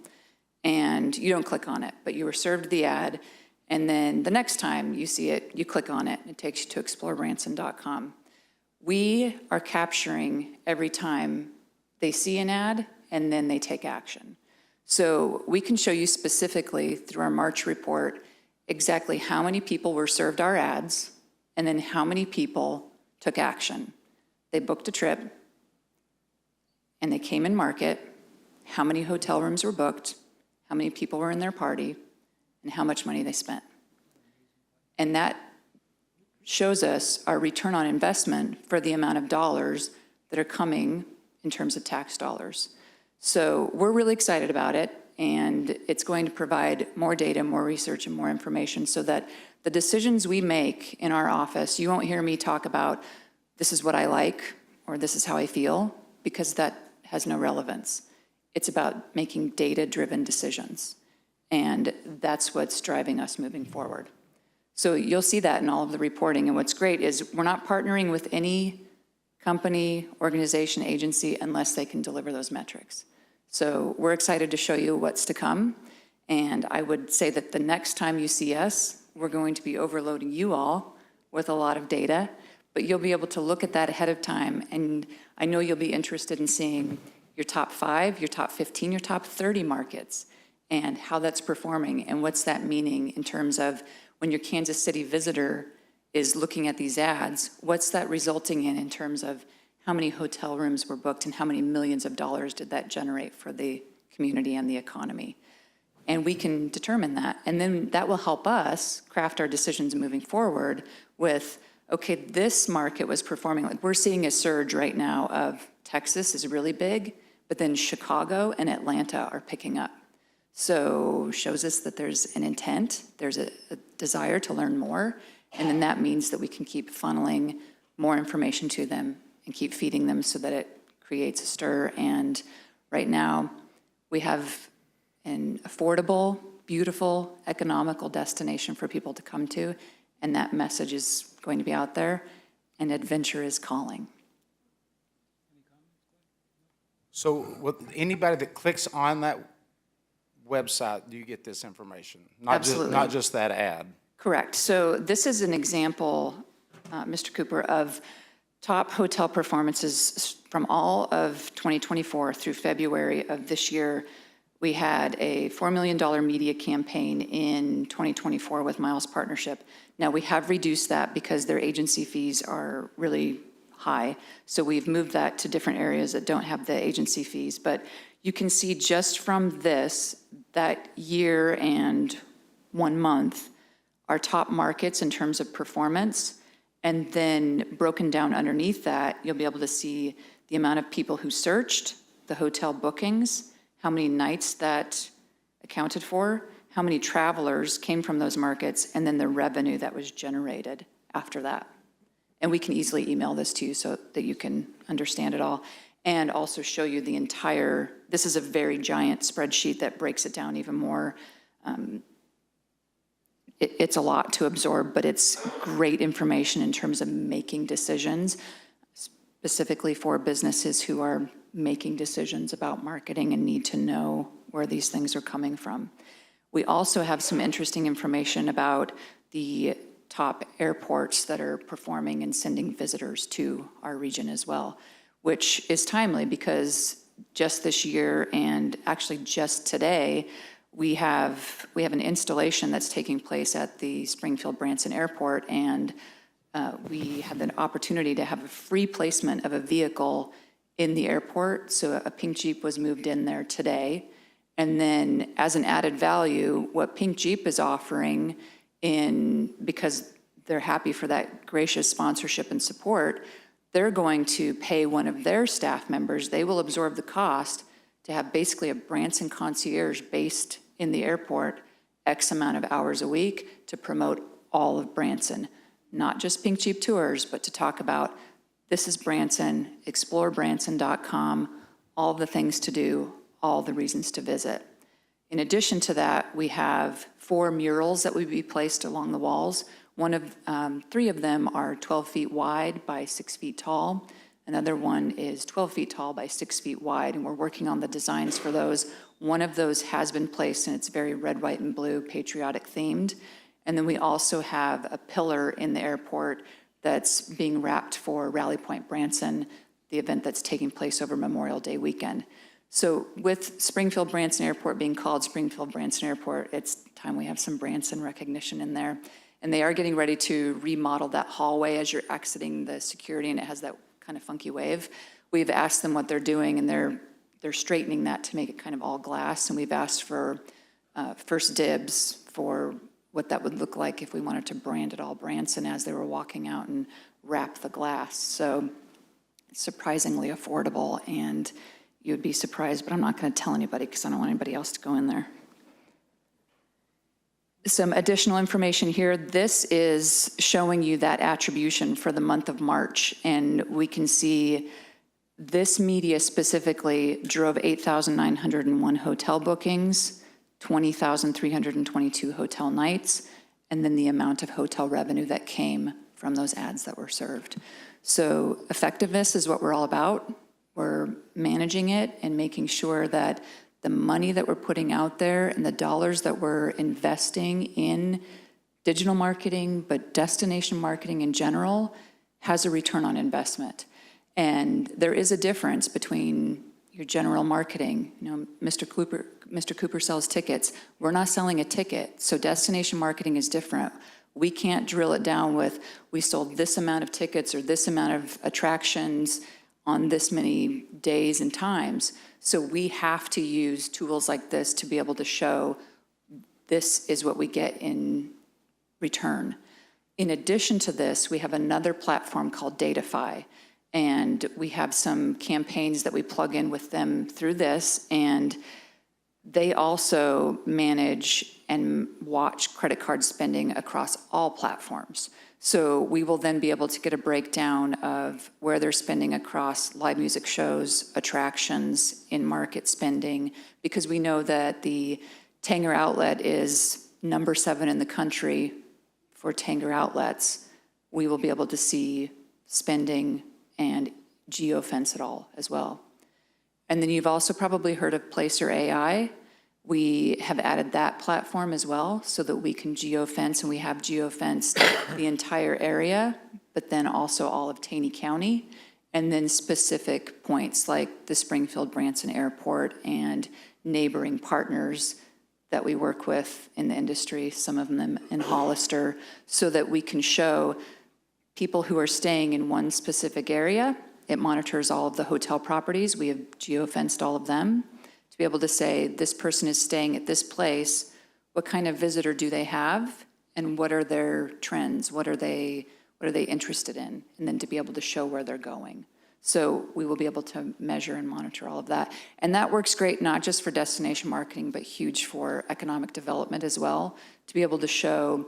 and you don't click on it, but you were served the ad, and then the next time you see it, you click on it, and it takes you to explorebranson.com. We are capturing every time they see an ad, and then they take action. So we can show you specifically through our March report exactly how many people were served our ads, and then how many people took action. They booked a trip, and they came in market, how many hotel rooms were booked, how many people were in their party, and how much money they spent. And that shows us our return on investment for the amount of dollars that are coming in terms of tax dollars. So we're really excited about it, and it's going to provide more data, more research, and more information so that the decisions we make in our office, you won't hear me talk about this is what I like or this is how I feel, because that has no relevance. It's about making data-driven decisions, and that's what's driving us moving forward. So you'll see that in all of the reporting, and what's great is we're not partnering with any company, organization, agency unless they can deliver those metrics. So we're excited to show you what's to come, and I would say that the next time you see us, we're going to be overloading you all with a lot of data, but you'll be able to look at that ahead of time, and I know you'll be interested in seeing your top 5, your top 15, your top 30 markets, and how that's performing, and what's that meaning in terms of when your Kansas City visitor is looking at these ads, what's that resulting in terms of how many hotel rooms were booked and how many millions of dollars did that generate for the community and the economy? And we can determine that. And then that will help us craft our decisions moving forward with, okay, this market was performing, like we're seeing a surge right now of Texas is really big, but then Chicago and Atlanta are picking up. So shows us that there's an intent, there's a desire to learn more, and then that means that we can keep funneling more information to them and keep feeding them so that it creates a stir. And right now, we have an affordable, beautiful, economical destination for people to come to, and that message is going to be out there, and adventure is calling. So anybody that clicks on that website, do you get this information? Absolutely. Not just that ad? Correct. So this is an example, Mr. Cooper, of top hotel performances from all of 2024 through February of this year. We had a $4 million media campaign in 2024 with Miles Partnership. Now, we have reduced that because their agency fees are really high. So we've moved that to different areas that don't have the agency fees. But you can see just from this, that year and 1 month, our top markets in terms of performance, and then broken down underneath that, you'll be able to see the amount of people who searched, the hotel bookings, how many nights that accounted for, how many travelers came from those markets, and then the revenue that was generated after that. And we can easily email this to you so that you can understand it all, and also show you the entire, this is a very giant spreadsheet that breaks it down even more. It's a lot to absorb, but it's great information in terms of making decisions, specifically for businesses who are making decisions about marketing and need to know where these things are coming from. We also have some interesting information about the top airports that are performing and sending visitors to our region as well, which is timely because just this year and actually just today, we have an installation that's taking place at the Springfield Branson Airport, and we had the opportunity to have a free placement of a vehicle in the airport. So a pink Jeep was moved in there today. And then as an added value, what Pink Jeep is offering because they're happy for that gracious sponsorship and support, they're going to pay one of their staff members. They will absorb the cost to have basically a Branson concierge based in the airport X amount of hours a week to promote all of Branson, not just Pink Jeep Tours, but to talk about this is Branson, explorebranson.com, all the things to do, all the reasons to visit. In addition to that, we have 4 murals that will be placed along the walls. 3 of them are 12 feet wide by 6 feet tall. Another one is 12 feet tall by 6 feet wide, and we're working on the designs for those. One of those has been placed, and it's very red, white, and blue, patriotic themed. And then we also have a pillar in the airport that's being wrapped for Rally Point Branson, the event that's taking place over Memorial Day weekend. So with Springfield Branson Airport being called Springfield Branson Airport, it's time we have some Branson recognition in there. And they are getting ready to remodel that hallway as you're exiting the security, and it has that kind of funky wave. We've asked them what they're doing, and they're straightening that to make it kind of all glass. And we've asked for first dibs for what that would look like if we wanted to brand it all Branson as they were walking out and wrap the glass. So it's surprisingly affordable, and you'd be surprised, but I'm not going to tell anybody because I don't want anybody else to go in there. Some additional information here. This is showing you that attribution for the month of March, and we can see this media specifically drove 8,901 hotel bookings, 20,322 hotel nights, and then the amount of hotel revenue that came from those ads that were served. So effectiveness is what we're all about. We're managing it and making sure that the money that we're putting out there and the dollars that we're investing in digital marketing, but destination marketing in general, has a return on investment. And there is a difference between your general marketing. You know, Mr. Cooper sells tickets. We're not selling a ticket, so destination marketing is different. We can't drill it down with, we sold this amount of tickets or this amount of attractions on this many days and times. So we have to use tools like this to be able to show this is what we get in return. In addition to this, we have another platform called Datafy, and we have some campaigns that we plug in with them through this, and they also manage and watch credit card spending across all platforms. So we will then be able to get a breakdown of where they're spending across live music shows, attractions, in-market spending, because we know that the Tanger outlet is number 7 in the country for Tanger outlets. We will be able to see spending and geofence it all as well. And then you've also probably heard of Placer AI. We have added that platform as well so that we can geofence, and we have geofenced the entire area, but then also all of Taney County, and then specific points like the Springfield Branson Airport and neighboring partners that we work with in the industry, some of them in Hollister, so that we can show people who are staying in one specific area. It monitors all of the hotel properties. We have geofenced all of them to be able to say, this person is staying at this place. What kind of visitor do they have? And what are their trends? What are they interested in? And then to be able to show where they're going. So we will be able to measure and monitor all of that. And that works great, not just for destination marketing, but huge for economic development as well, to be able to show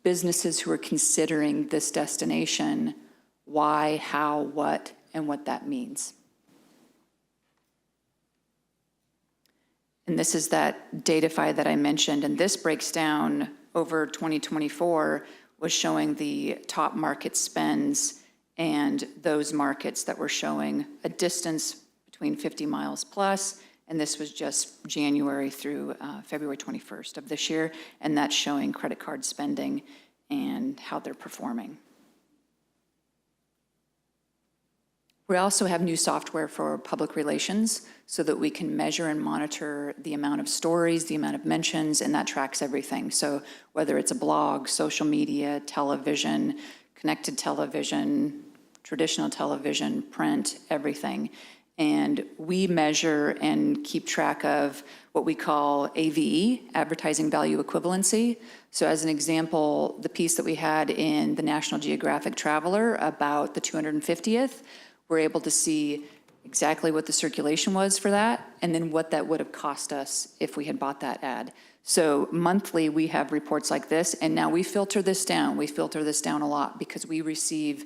businesses who are considering this destination why, how, what, and what that means. And this is that Datafy that I mentioned, and this breaks down over 2024, was showing the top market spends and those markets that were showing a distance between 50 miles plus, and this was just January through February 21st of this year, and that's showing credit card spending and how they're performing. We also have new software for public relations so that we can measure and monitor the amount of stories, the amount of mentions, and that tracks everything. So whether it's a blog, social media, television, connected television, traditional television, print, everything. And we measure and keep track of what we call AVE, advertising value equivalency. So as an example, the piece that we had in the National Geographic Traveler about the 250th, we're able to see exactly what the circulation was for that, and then what that would have cost us if we had bought that ad. So monthly, we have reports like this, and now we filter this down. We filter this down a lot because we receive,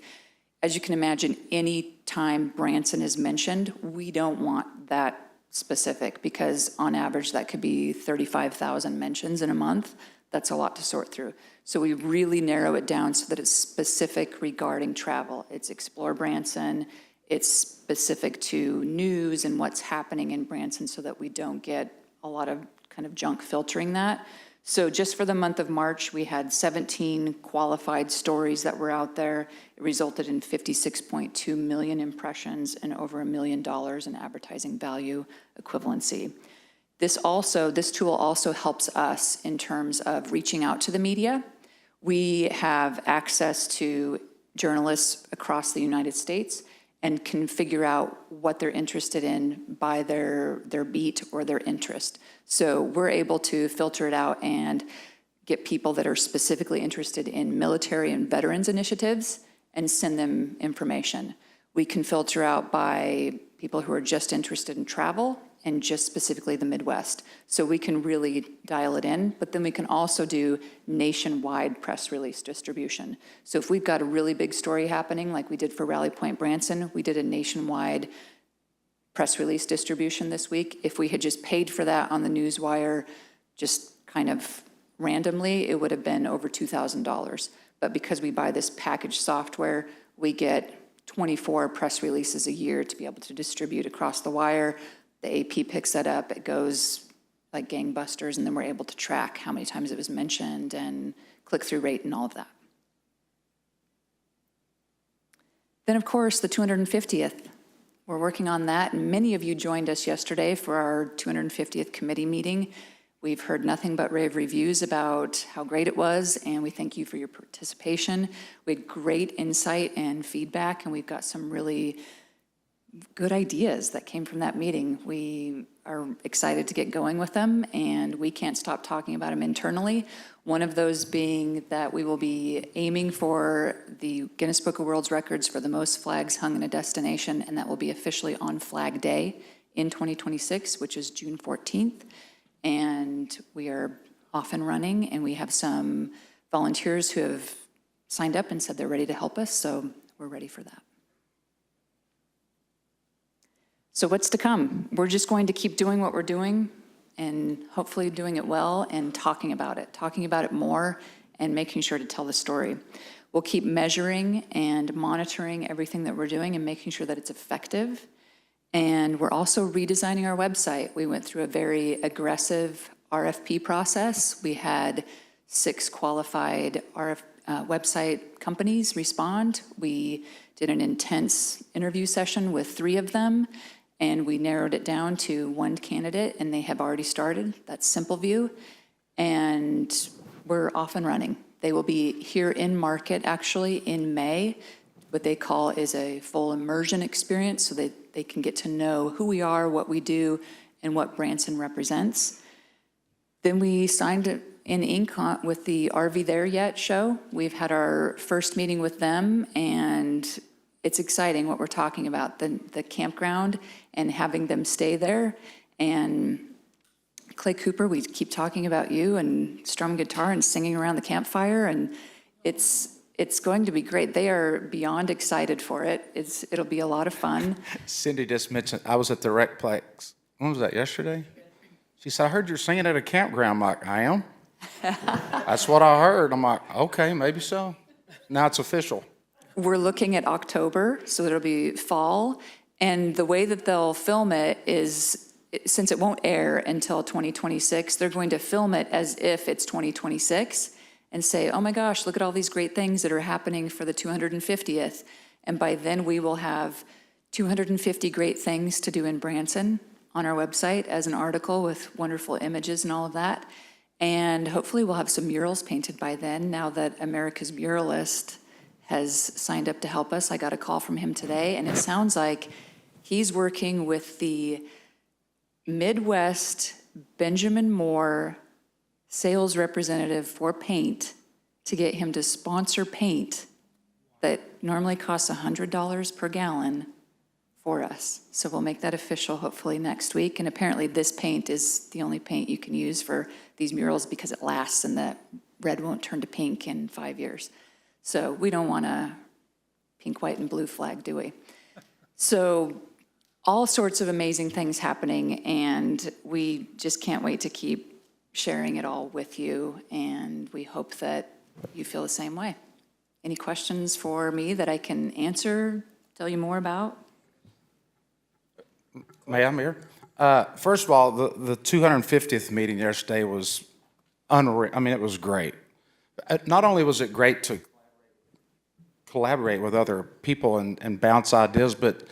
as you can imagine, any time Branson is mentioned, we don't want that specific, because on average, that could be 35,000 mentions in a month. That's a lot to sort through. So we really narrow it down so that it's specific regarding travel. It's Explore Branson. It's specific to news and what's happening in Branson so that we don't get a lot of kind of junk filtering that. So just for the month of March, we had 17 qualified stories that were out there. It resulted in 56.2 million impressions and over $1 million in advertising value equivalency. This tool also helps us in terms of reaching out to the media. We have access to journalists across the United States and can figure out what they're interested in by their beat or their interest. So we're able to filter it out and get people that are specifically interested in military and veterans initiatives and send them information. We can filter out by people who are just interested in travel and just specifically the Midwest. So we can really dial it in, but then we can also do nationwide press release distribution. So if we've got a really big story happening, like we did for Rally Point Branson, we did a nationwide press release distribution this week. If we had just paid for that on the newswire, just kind of randomly, it would have been over $2,000. But because we buy this packaged software, we get 24 press releases a year to be able to distribute across the wire. The AP picks that up, it goes like gangbusters, and then we're able to track how many times it was mentioned and click-through rate and all of that. Then, of course, the 250th. We're working on that, and many of you joined us yesterday for our 250th committee meeting. We've heard nothing but rave reviews about how great it was, and we thank you for your participation. We had great insight and feedback, and we've got some really good ideas that came from that meeting. We are excited to get going with them, and we can't stop talking about them internally. One of those being that we will be aiming for the Guinness Book of World Records for the most flags hung in a destination, and that will be officially on Flag Day in 2026, which is June 14th. And we are off and running, and we have some volunteers who have signed up and said they're ready to help us, so we're ready for that. So what's to come? We're just going to keep doing what we're doing and hopefully doing it well and talking about it more and making sure to tell the story. We'll keep measuring and monitoring everything that we're doing and making sure that it's effective. And we're also redesigning our website. We went through a very aggressive RFP process. We had 6 qualified website companies respond. We did an intense interview session with 3 of them, and we narrowed it down to 1 candidate, and they have already started. That's Simpleview, and we're off and running. They will be here in market actually in May. What they call is a full immersion experience, so they can get to know who we are, what we do, and what Branson represents. Then we signed in ink with the Are We There Yet show. We've had our first meeting with them, and it's exciting what we're talking about, the campground and having them stay there. And Clay Cooper, we keep talking about you and strum guitar and singing around the campfire, and it's going to be great. They are beyond excited for it. It'll be a lot of fun. Cindy just mentioned, I was at the Recplex. When was that, yesterday? She said, I heard you're singing at a campground. I'm like, I am? That's what I heard. I'm like, okay, maybe so. Now it's official. We're looking at October, so it'll be fall. And the way that they'll film it is, since it won't air until 2026, they're going to film it as if it's 2026 and say, oh my gosh, look at all these great things that are happening for the 250th. And by then we will have 250 great things to do in Branson on our website as an article with wonderful images and all of that. And hopefully we'll have some murals painted by then, now that America's Muralist has signed up to help us. I got a call from him today, and it sounds like he's working with the Midwest Benjamin Moore sales representative for paint to get him to sponsor paint that normally costs $100 per gallon for us. So we'll make that official hopefully next week. And apparently this paint is the only paint you can use for these murals because it lasts and the red won't turn to pink in 5 years. So we don't want a pink, white, and blue flag, do we? So all sorts of amazing things happening, and we just can't wait to keep sharing it all with you, and we hope that you feel the same way. Any questions for me that I can answer, tell you more about? May I, Mayor? First of all, the 250th meeting yesterday was unreal. I mean, it was great. Not only was it great to collaborate with other people and bounce ideas, but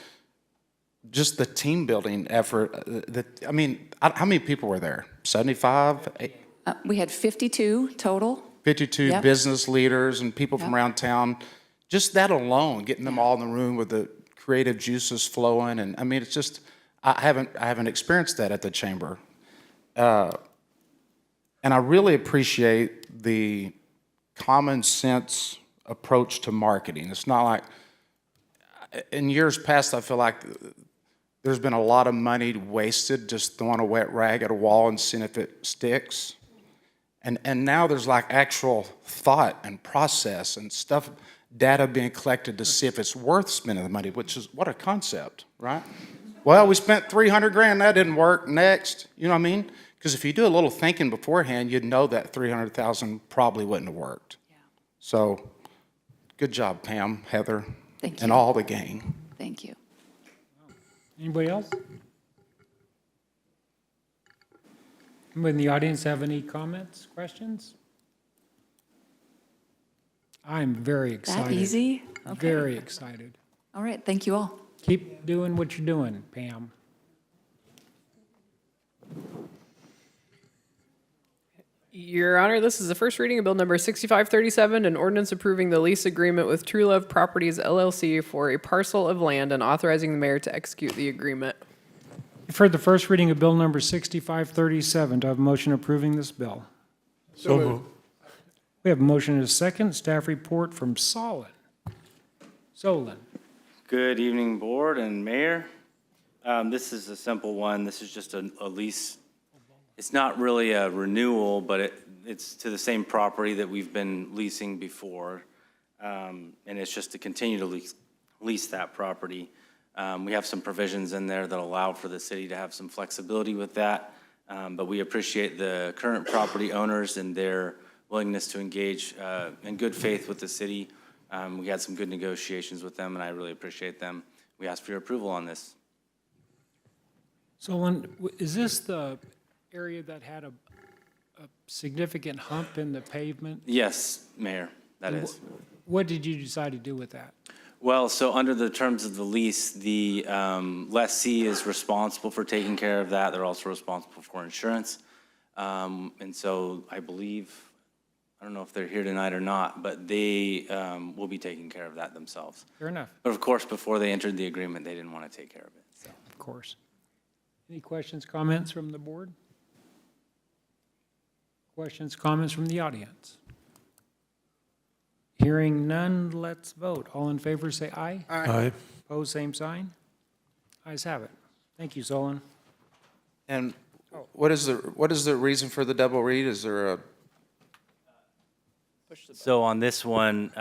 just the team building effort. I mean, how many people were there? 75? We had 52 total. 52 Yep. business leaders and people from Yep. around town. Just that alone, getting them all in the room with the creative juices flowing. And I mean, it's just, I haven't experienced that at the chamber. And I really appreciate the common sense approach to marketing. It's not like, in years past, I feel like there's been a lot of money wasted just throwing a wet rag at a wall and seeing if it sticks. And now there's like actual thought and process and stuff, data being collected to see if it's worth spending the money, which is what a concept, right? Well, we spent 300 grand, that didn't work, next, you know what I mean? Because if you do a little thinking beforehand, you'd know that 300,000 probably wouldn't have worked. Yeah. So, good job, Pam, Heather, Thank and you. all the gang. Thank you. Anybody else? Anybody in the audience have any comments, questions? I'm very excited. That easy? Okay. Very excited. All right, thank you all. Keep doing what you're doing, Pam. Your Honor, this is the first reading of Bill Number 6537, an ordinance approving the lease agreement with True Love Properties LLC for a parcel of land and authorizing the mayor to execute the agreement. You've heard the first reading of Bill Number 6537. Do I have a motion approving this bill? So moved. We have a motion and a second. Staff report from Solon. Good evening, Board and Mayor. This is a simple one. This is just a lease. It's not really a renewal, but it's to the same property that we've been leasing before. And it's just to continue to lease that property. We have some provisions in there that allow for the city to have some flexibility with that. But we appreciate the current property owners and their willingness to engage in good faith with the city. We had some good negotiations with them, and I really appreciate them. We ask for your approval on this. Solon, is this the area that had a significant hump in the pavement? Yes, Mayor, that is. What did you decide to do with that? Well, so under the terms of the lease, the lessee is responsible for taking care of that. They're also responsible for insurance. And so I believe, I don't know if they're here tonight or not, but they will be taking care of that themselves. Fair enough, But of course, before they entered the agreement, they didn't want to take care of it. So. of course. Any questions, comments from the board? Questions, comments from the audience? Hearing none, let's vote. All in favor, say aye. Aye. Opposed, same sign. Ayes have it. Thank you, Solon. And what is the reason for the double read? Is there a, So on this one,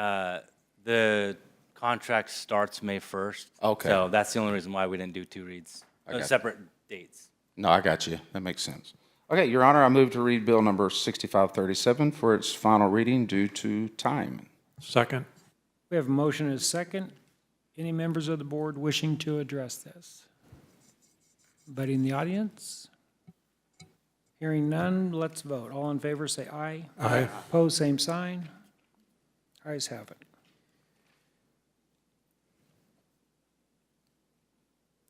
the contract starts May 1st. Okay. So that's the only reason why we didn't do two reads, got separate dates. no, I got you. That makes sense. Okay, Your Honor, I move to read Bill Number 6537 for its final reading due to time. Second. We have a motion and a second. Any members of the board wishing to address this? Anybody in the audience? Hearing none, let's vote. All in favor, say aye. Aye. Opposed, same sign. Ayes have it.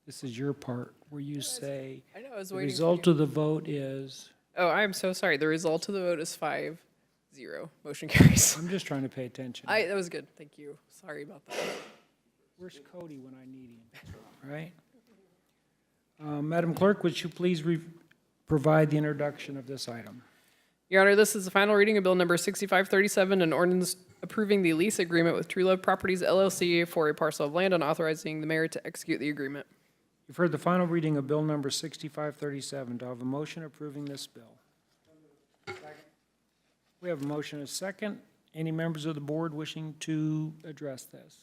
This is your part where you say I know, I was the waiting for result you. of the vote is, Oh, I'm so sorry. The result of the vote is 5-0. Motion carries. I'm just trying to pay attention. That was good. Thank you. Sorry about that. Where's Cody when I need him? Right? Madam Clerk, would you please provide the introduction of this item? Your Honor, this is the final reading of Bill Number 6537, an ordinance approving the lease agreement with True Love Properties LLC for a parcel of land and authorizing the mayor to execute the agreement. You've heard the final reading of Bill Number 6537. Do I have a motion approving this bill? We have a motion and a second. Any members of the board wishing to address this?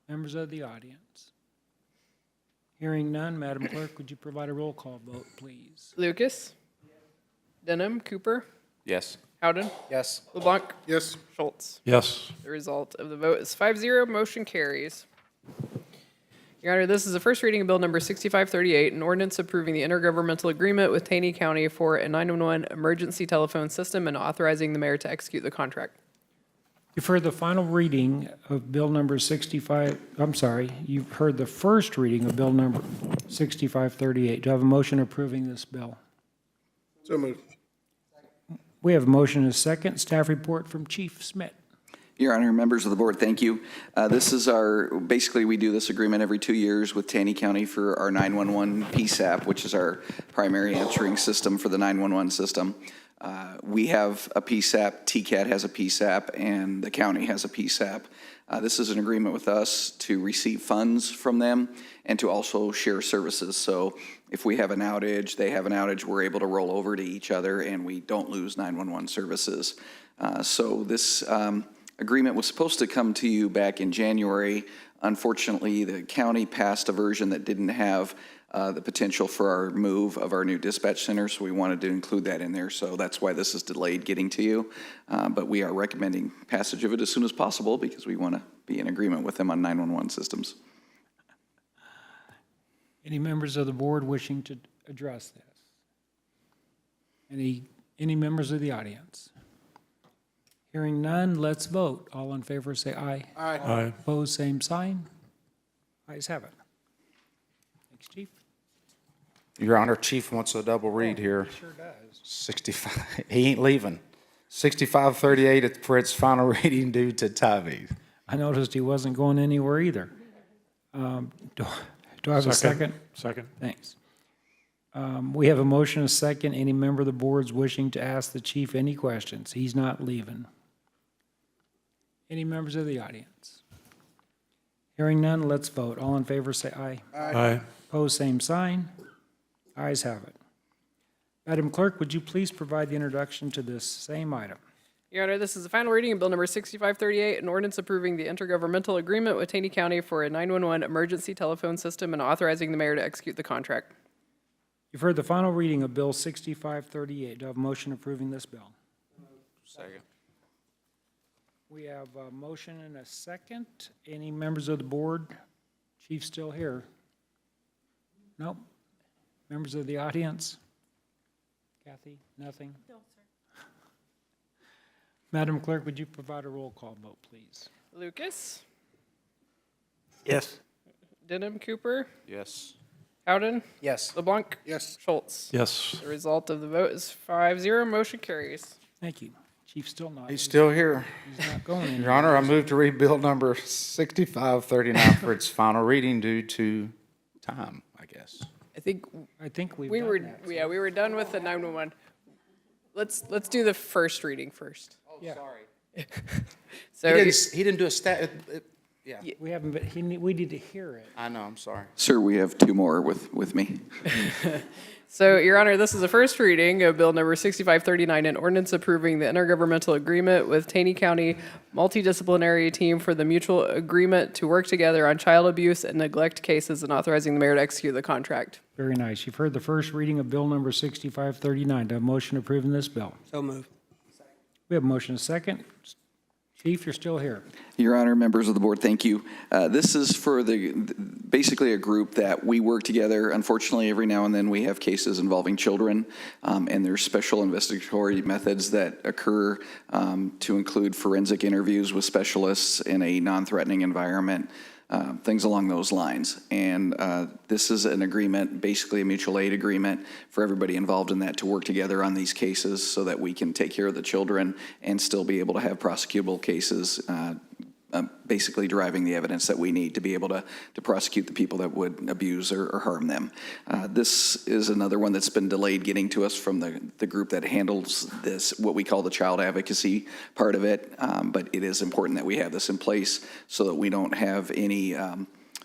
Members of the audience? Hearing none, Madam Clerk, would you provide a roll call vote, please? Lucas? Denham? Cooper? Yes. Howden? Yes. LeBlanc? Yes. Schultz? Yes. The result of the vote is 5-0. Motion carries. Your Honor, this is the first reading of Bill number 6538, an ordinance approving the intergovernmental agreement with Taney County for a 911 emergency telephone system and authorizing the mayor to execute the contract. You've heard the final reading of Bill number 65, I'm sorry, you've heard the first reading of Bill number 6538. Do I have a motion approving this bill? So moved. We have a motion and a second. Staff report from Chief Smith. Your Honor, members of the board, thank you. This is basically we do this agreement every 2 years with Taney County for our 911 PSAP, which is our primary answering system for the 911 system. We have a PSAP, TCAT has a PSAP, and the county has a PSAP. This is an agreement with us to receive funds from them and to also share services. So if we have an outage, they have an outage, we're able to roll over to each other and we don't lose 911 services. So this agreement was supposed to come to you back in January. Unfortunately, the county passed a version that didn't have the potential for our move of our new dispatch center, so we wanted to include that in there. So that's why this is delayed getting to you. But we are recommending passage of it as soon as possible because we want to be in agreement with them on 911 systems. Any members of the board wishing to address this? Any members of the audience? Hearing none, let's vote. All in favor say aye. Aye. Opposed, same sign. Ayes have it. Thanks, Chief. Your Honor, Chief wants a double read here. He sure does. 65, he ain't leaving. 6538 for its final reading due to Tybee. I noticed he wasn't going anywhere either. Do I have a second? Second. Thanks. We have a motion and a second. Any member of the board's wishing to ask the chief any questions? He's not leaving. Any members of the audience? Hearing none, let's vote. All in favor say aye. Aye. Opposed, same sign. Ayes have it. Madam Clerk, would you please provide the introduction to this same item? Your Honor, this is the final reading of Bill number 6538, an ordinance approving the intergovernmental agreement with Taney County for a 911 emergency telephone system and authorizing the mayor to execute the contract. You've heard the final reading of Bill 6538. Do I have a motion approving this bill? Second. We have a motion and a second. Any members of the board? Chief's still here. Nope. Members of the audience? Kathy, nothing? No, sir. Madam Clerk, would you provide a roll call vote, please? Lucas, Yes. Denham, Cooper, Yes. Howden, Yes. LeBlanc, Yes. Schultz. Yes. The result of the vote is 5-0, motion carries. Thank you. Chief's still not. He's still here. He's not going anywhere. Your Honor, I move to read Bill number 6539 for its final reading due to time, I guess. I think I think we've we done were, that. yeah, we were done with the 911. Let's do the first reading first. Yeah. So He didn't do a stat, yeah, We haven't, but we need to hear it. I know, I'm sorry. Sir, we have two more with me. So, Your Honor, this is the first reading of Bill number 6539, an ordinance approving the intergovernmental agreement with Taney County Multidisciplinary Team for the mutual agreement to work together on child abuse and neglect cases and authorizing the mayor to execute the contract. Very nice. You've heard the first reading of Bill number 6539. Do I have a motion approving this bill? So moved. We have a motion and a second. Chief, you're still here. Your Honor, members of the board, thank you. This is for basically a group that we work together. Unfortunately, every now and then we have cases involving children, and there's special investigatory methods that occur to include forensic interviews with specialists in a non-threatening environment, things along those lines. And this is an agreement, basically a mutual aid agreement for everybody involved in that to work together on these cases so that we can take care of the children and still be able to have prosecutable cases, basically deriving the evidence that we need to be able to prosecute the people that would abuse or harm them. This is another one that's been delayed getting to us from the group that handles this, what we call the child advocacy part of it, but it is important that we have this in place so that we don't have any,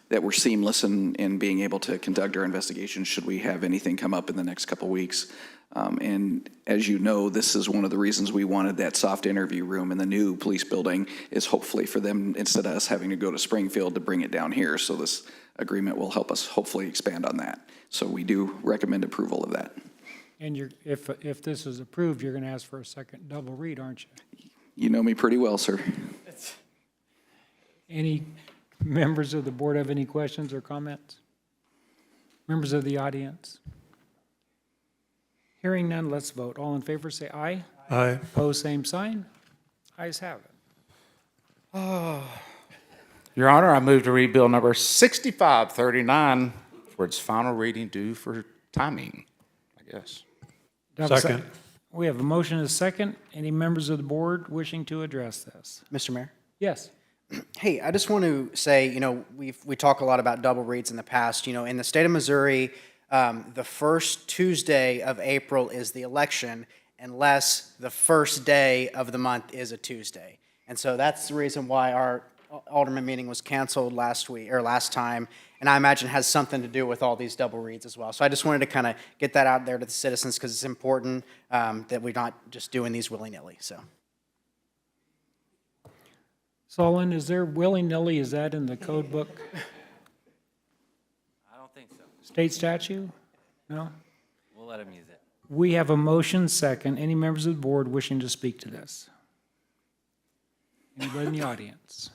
that we're seamless in being able to conduct our investigation should we have anything come up in the next couple weeks. And as you know, this is one of the reasons we wanted that soft interview room in the new police building is hopefully for them, instead of us having to go to Springfield, to bring it down here. So this agreement will help us hopefully expand on that. So we do recommend approval of that. And if this is approved, you're going to ask for a second double read, aren't you? You know me pretty well, sir. Any Members of the board have any questions or comments? Members of the audience? Hearing none, let's vote. All in favor, say aye. Aye. Opposed, same sign. Ayes have it. Your Honor, I move to read Bill number 6539 for its final reading due for timing, I guess. Do I have a Second. We have a motion and a second. Any members of the board wishing to address this? Mr. Mayor? Yes. Hey, I just want to say, we talk a lot about double reads in the past. In the state of Missouri, the first Tuesday of April is the election unless the first day of the month is a Tuesday. And so that's the reason why our Alderman meeting was canceled last time, and I imagine has something to do with all these double reads as well. So I just wanted to kind of get that out there to the citizens because it's important that we're not just doing these willy-nilly, so. Solon, is there willy-nilly, is that in the code book? I don't think so. State statute? No? We'll let him use it. We have a motion second. Any members of the board wishing to speak to this? Anybody in the audience?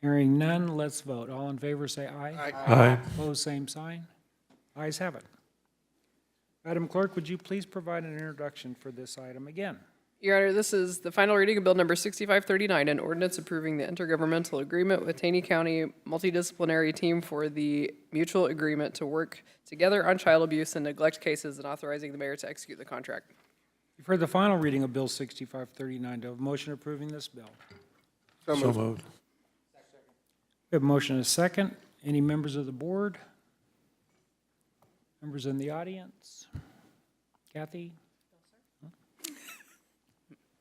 Hearing none, let's vote. All in favor, say aye. Aye. Opposed, same sign. Ayes have it. Madam Clerk, would you please provide an introduction for this item again? Your Honor, this is the final reading of Bill number 6539, an ordinance approving the intergovernmental agreement with Taney County Multidisciplinary Team for the mutual agreement to work together on child abuse and neglect cases and authorizing the mayor to execute the contract. You've heard the final reading of Bill 6539. Do I have a motion approving this bill? So moved. We have a motion and a second. Any members of the board? Members in the audience? Kathy?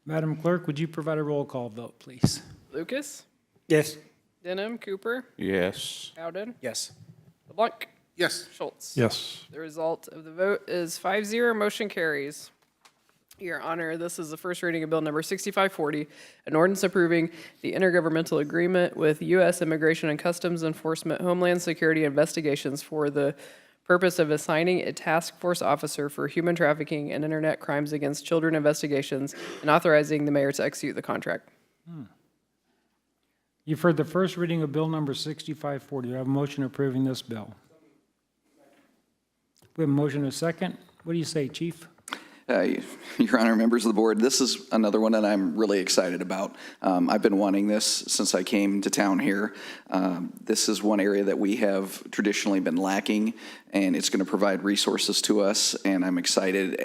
Madam Clerk, would you provide a roll call vote, please? Lucas, Yes. Denham, Cooper, Yes. Bowden, Yes. LeBlanc, Yes. Schultz. Yes. The result of the vote is 5-0, motion carries. Your Honor, this is the first reading of Bill number 6540, an ordinance approving the intergovernmental agreement with U.S. Immigration and Customs Enforcement Homeland Security Investigations for the purpose of assigning a task force officer for human trafficking and internet crimes against children investigations and authorizing the mayor to execute the contract. You've heard the first reading of Bill number 6540. Do I have a motion approving this bill? We have a motion and a second. What do you say, Chief? Your Honor, members of the board, this is another one that I'm really excited about. I've been wanting this since I came to town here. This is one area that we have traditionally been lacking, and it's going to provide resources to us, and I'm excited.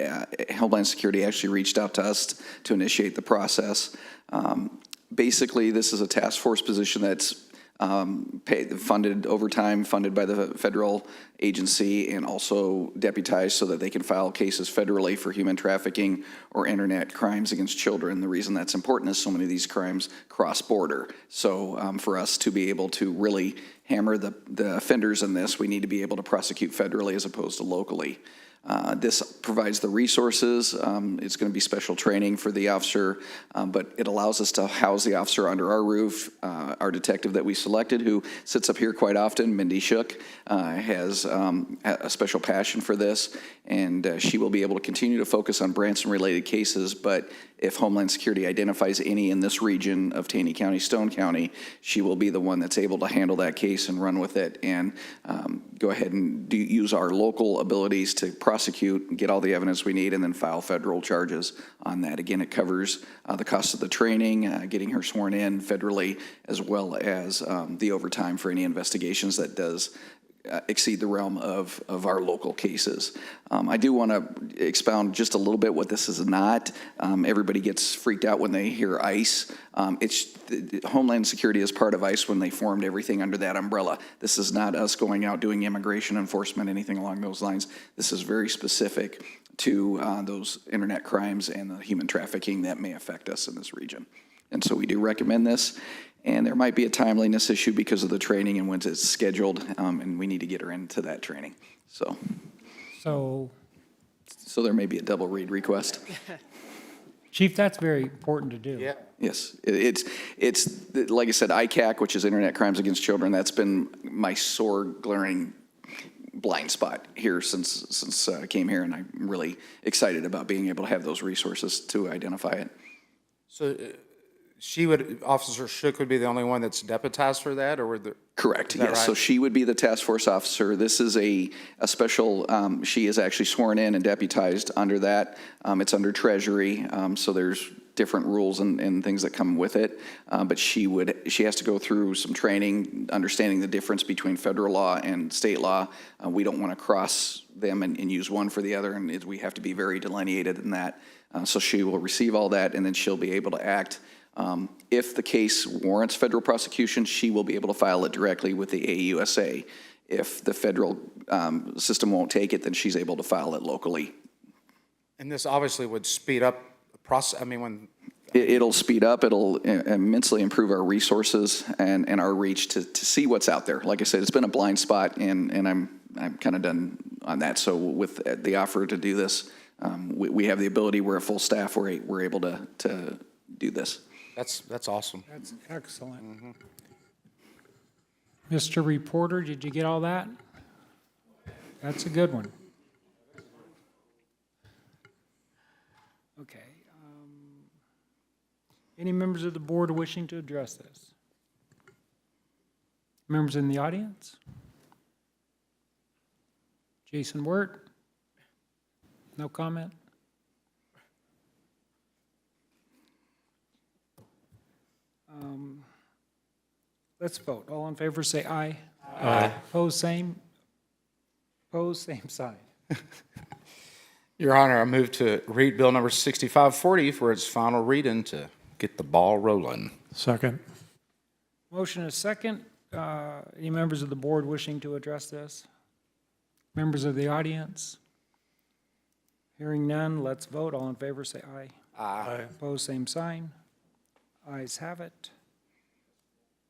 Homeland Security actually reached out to us to initiate the process. Basically, this is a task force position that's funded overtime, funded by the federal agency, and also deputized so that they can file cases federally for human trafficking or internet crimes against children. The reason that's important is so many of these crimes cross border. So for us to be able to really hammer the offenders in this, we need to be able to prosecute federally as opposed to locally. This provides the resources. It's going to be special training for the officer, but it allows us to house the officer under our roof. Our detective that we selected, who sits up here quite often, Mindy Shook, has a special passion for this, and she will be able to continue to focus on Branson-related cases, but if Homeland Security identifies any in this region of Taney County, Stone County, she will be the one that's able to handle that case and run with it and go ahead and use our local abilities to prosecute and get all the evidence we need and then file federal charges on that. Again, it covers the cost of the training, getting her sworn in federally, as well as the overtime for any investigations that does exceed the realm of our local cases. I do want to expound just a little bit what this is not. Everybody gets freaked out when they hear ICE. Homeland Security is part of ICE when they formed everything under that umbrella. This is not us going out doing immigration enforcement, anything along those lines. This is very specific to those internet crimes and the human trafficking that may affect us in this region. And so we do recommend this. And there might be a timeliness issue because of the training and when it's scheduled, and we need to get her into that training. So there may be a double read request. Chief, that's very important to do. Yeah. Yes, it's like I said, ICAC, which is Internet Crimes Against Children. That's been my sore, glaring blind spot here since I came here, and I'm really excited about being able to have those resources to identify it. So, Officer Shook would be the only one that's deputized for that, or would there? Correct, Is that yes. right? So she would be the task force officer. This is a special, she is actually sworn in and deputized under that. It's under Treasury, so there's different rules and things that come with it. But she has to go through some training, understanding the difference between federal law and state law. We don't want to cross them and use one for the other, and we have to be very delineated in that. So she will receive all that, and then she'll be able to act. If the case warrants federal prosecution, she will be able to file it directly with the AUSA. If the federal system won't take it, then she's able to file it locally. And this obviously would speed up the process, I mean, when. It'll speed up, it'll immensely improve our resources and our reach to see what's out there. Like I said, it's been a blind spot, and I'm kind of done on that. So with the offer to do this, we have the ability, we're a full staff, we're able to do this. That's awesome. That's excellent. Mr. Reporter, did you get all that? That's a good one. Okay. Any members of the board wishing to address this? Members in the audience? Jason Wirt? No comment? Let's vote. All in favor, say aye. Aye. Opposed, same. Opposed, same sign. Your Honor, I move to read Bill number 6540 for its final reading to get the ball rolling. Second. Motion is second. Any members of the board wishing to address this? Members of the audience? Hearing none, let's vote. All in favor, say aye. Aye. Opposed, same sign. Ayes have it.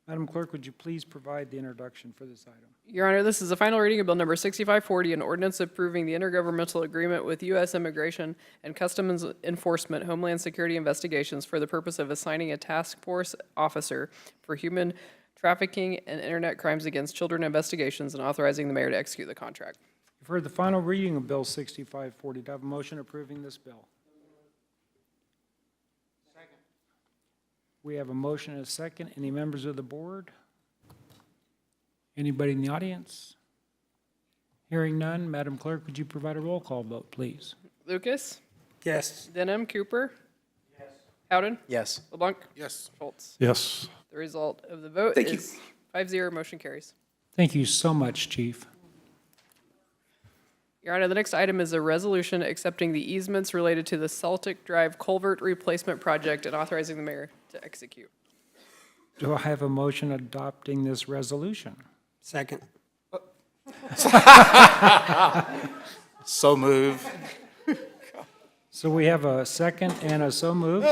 Madam Clerk, would you please provide the introduction for this item? Your Honor, this is the final reading of Bill number 6540, an ordinance approving the intergovernmental agreement with U.S. Immigration and Customs Enforcement Homeland Security Investigations for the purpose of assigning a task force officer for human trafficking and internet crimes against children investigations and authorizing the mayor to execute the contract. You've heard the final reading of Bill 6540. Do I have a motion approving this bill? Second. We have a motion and a second. Any members of the board? Anybody in the audience? Hearing none, Madam Clerk, would you provide a roll call vote, please? Lucas? Yes. Denham? Cooper? Yes. Howden? Yes. LeBlanc? Yes. Schultz? Yes. The result of the vote Thank you. is 5-0, motion carries. Thank you so much, Chief. Your Honor, the next item is a resolution accepting the easements related to the Celtic Drive culvert replacement project and authorizing the mayor to execute. Do I have a motion adopting this resolution? Second. So move. So we have a second and a so moved.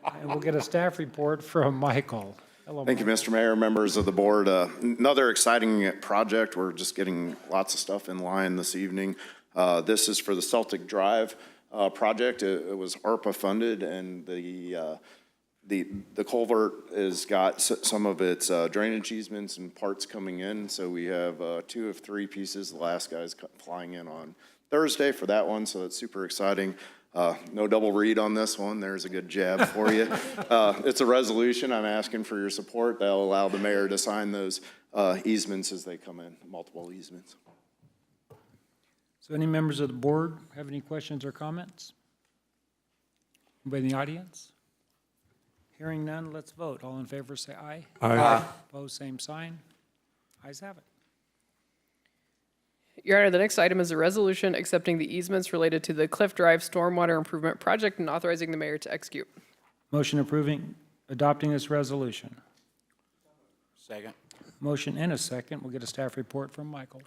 And we'll get a staff report from Michael. Hello, Thank you, Mr. Mayor, members of the board. Another exciting project. We're just getting lots of stuff in line this evening. This is for the Celtic Drive project. It was ARPA funded, and the culvert has got some of its drainage easements and parts coming in. So we have 2 of 3 pieces. The last guy's flying in on Thursday for that one, so that's super exciting. No double read on this one. There's a good jab for you. It's a resolution. I'm asking for your support. That'll allow the mayor to sign those easements as they come in, multiple easements. So any members of the board have any questions or comments? Anybody in the audience? Hearing none, let's vote. All in favor, say aye. Aye. Opposed, same sign. Ayes have it. Your Honor, the next item is a resolution accepting the easements related to the Cliff Drive Stormwater Improvement Project and authorizing the mayor to execute. Motion adopting this resolution. Second. Motion and a second. We'll get a staff report from Michael.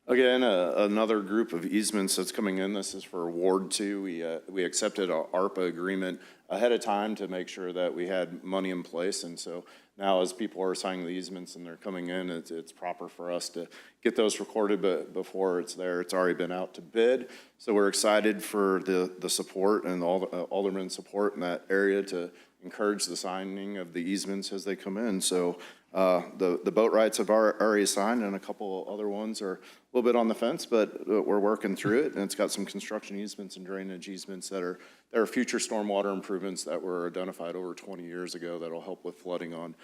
Again, another group of easements that's coming in. This is for Ward 2. We accepted our ARPA agreement ahead of time to make sure that we had money in place. And so now as people are signing the easements and they're coming in, it's proper for us to get those recorded, but before it's there, it's already been out to bid. So we're excited for the support and all the Aldermen support in that area to encourage the signing of the easements as they come in. So the boat rights have already signed, and a couple other ones are a little bit on the fence, but we're working through it, and it's got some construction easements and drainage easements that are future stormwater improvements that were identified over 20 years ago that'll help with flooding on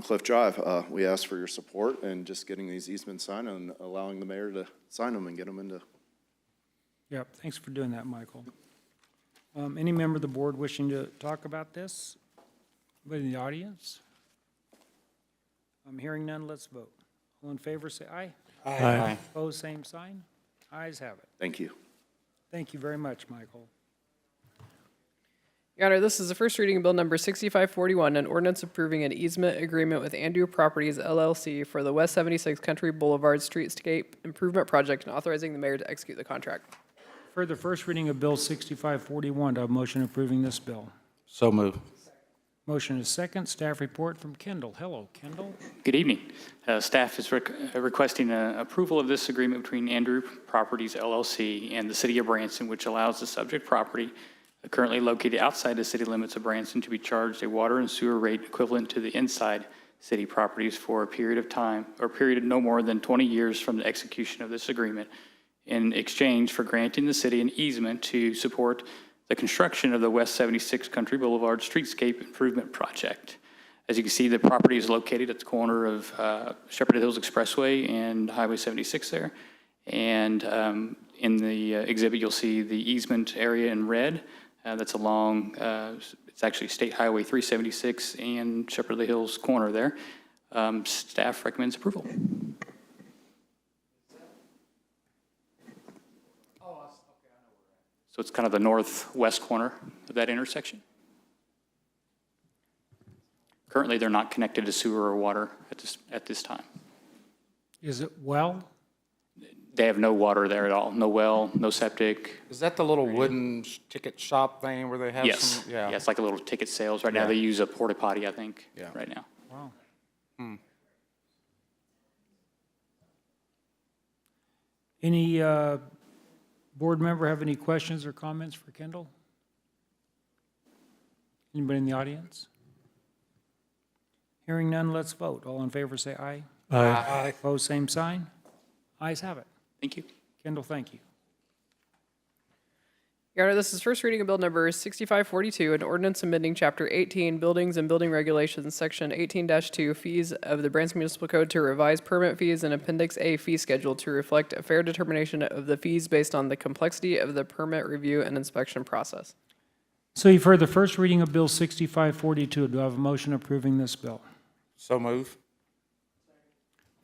Cliff Drive. We ask for your support and just getting these easements signed and allowing the mayor to sign them and get them into. Yep, thanks for doing that, Michael. Any member of the board wishing to talk about this? Anybody in the audience? I'm hearing none, let's vote. All in favor, say aye. Aye. Opposed, same sign. Ayes have it. Thank you. Thank you very much, Michael. Your Honor, this is the first reading of Bill Number 6541, an ordinance approving an easement agreement with Andrew Properties LLC for the West 76 Country Boulevard Streetscape Improvement Project and authorizing the mayor to execute the contract. For the first reading of Bill 6541, do I have a motion approving this bill? So move. Motion is second. Staff report from Kendall. Hello, Kendall. Good evening. Staff is requesting approval of this agreement between Andrew Properties LLC and the City of Branson, which allows the subject property currently located outside the city limits of Branson to be charged a water and sewer rate equivalent to the inside city properties for a period of time, or period of no more than 20 years from the execution of this agreement, in exchange for granting the city an easement to support the construction of the West 76 Country Boulevard Streetscape Improvement Project. As you can see, the property is located at the corner of Shepherd Hills Expressway and Highway 76 there. And in the exhibit, you'll see the easement area in red. That's along, it's actually State Highway 376 and Shepherd Hills corner there. Staff recommends approval. So it's kind of the northwest corner of that intersection. Currently, they're not connected to sewer or water at this time. Is it well? They have no water there at all. No well, no septic. Is that the little wooden ticket shop thing where they have Yes. some? Yeah, it's like a little ticket sales. Right now, they use a porta potty, I think, Yeah. right now. Wow. Any board member have any questions or comments for Kendall? Anybody in the audience? Hearing none, let's vote. All in favor, say aye. Aye. Opposed, same sign. Ayes have it. Thank you. Kendall, thank you. Your Honor, this is first reading of Bill Number 6542, an ordinance amending Chapter 18, Buildings and Building Regulations, Section 18-2, Fees of the Branson Municipal Code to revise permit fees and Appendix A fee schedule to reflect a fair determination of the fees based on the complexity of the permit review and inspection process. So you've heard the first reading of Bill 6542. Do I have a motion approving this bill? So move.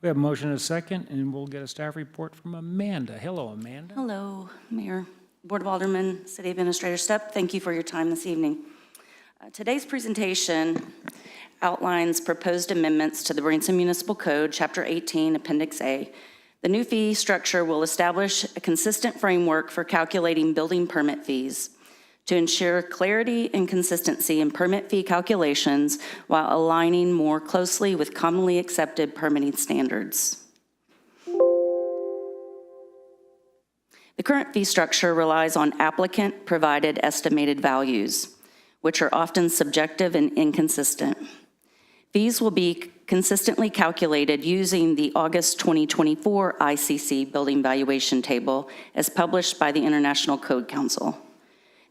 We have a motion and a second, and we'll get a staff report from Amanda. Hello, Amanda. Hello, Mayor, Board of Aldermen, City Administrator Stepp. Thank you for your time this evening. Today's presentation outlines proposed amendments to the Branson Municipal Code, Chapter 18, Appendix A. The new fee structure will establish a consistent framework for calculating building permit fees to ensure clarity and consistency in permit fee calculations while aligning more closely with commonly accepted permitting standards. The current fee structure relies on applicant-provided estimated values, which are often subjective and inconsistent. Fees will be consistently calculated using the August 2024 ICC Building Valuation Table as published by the International Code Council.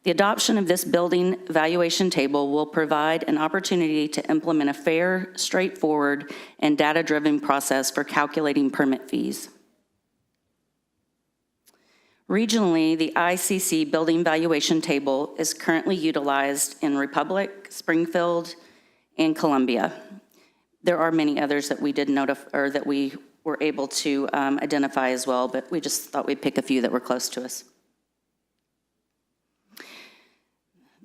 The adoption of this building valuation table will provide an opportunity to implement a fair, straightforward, and data-driven process for calculating permit fees. Regionally, the ICC Building Valuation Table is currently utilized in Republic, Springfield, and Columbia. There are many others that we did notify, or that we were able to identify as well, but we just thought we'd pick a few that were close to us.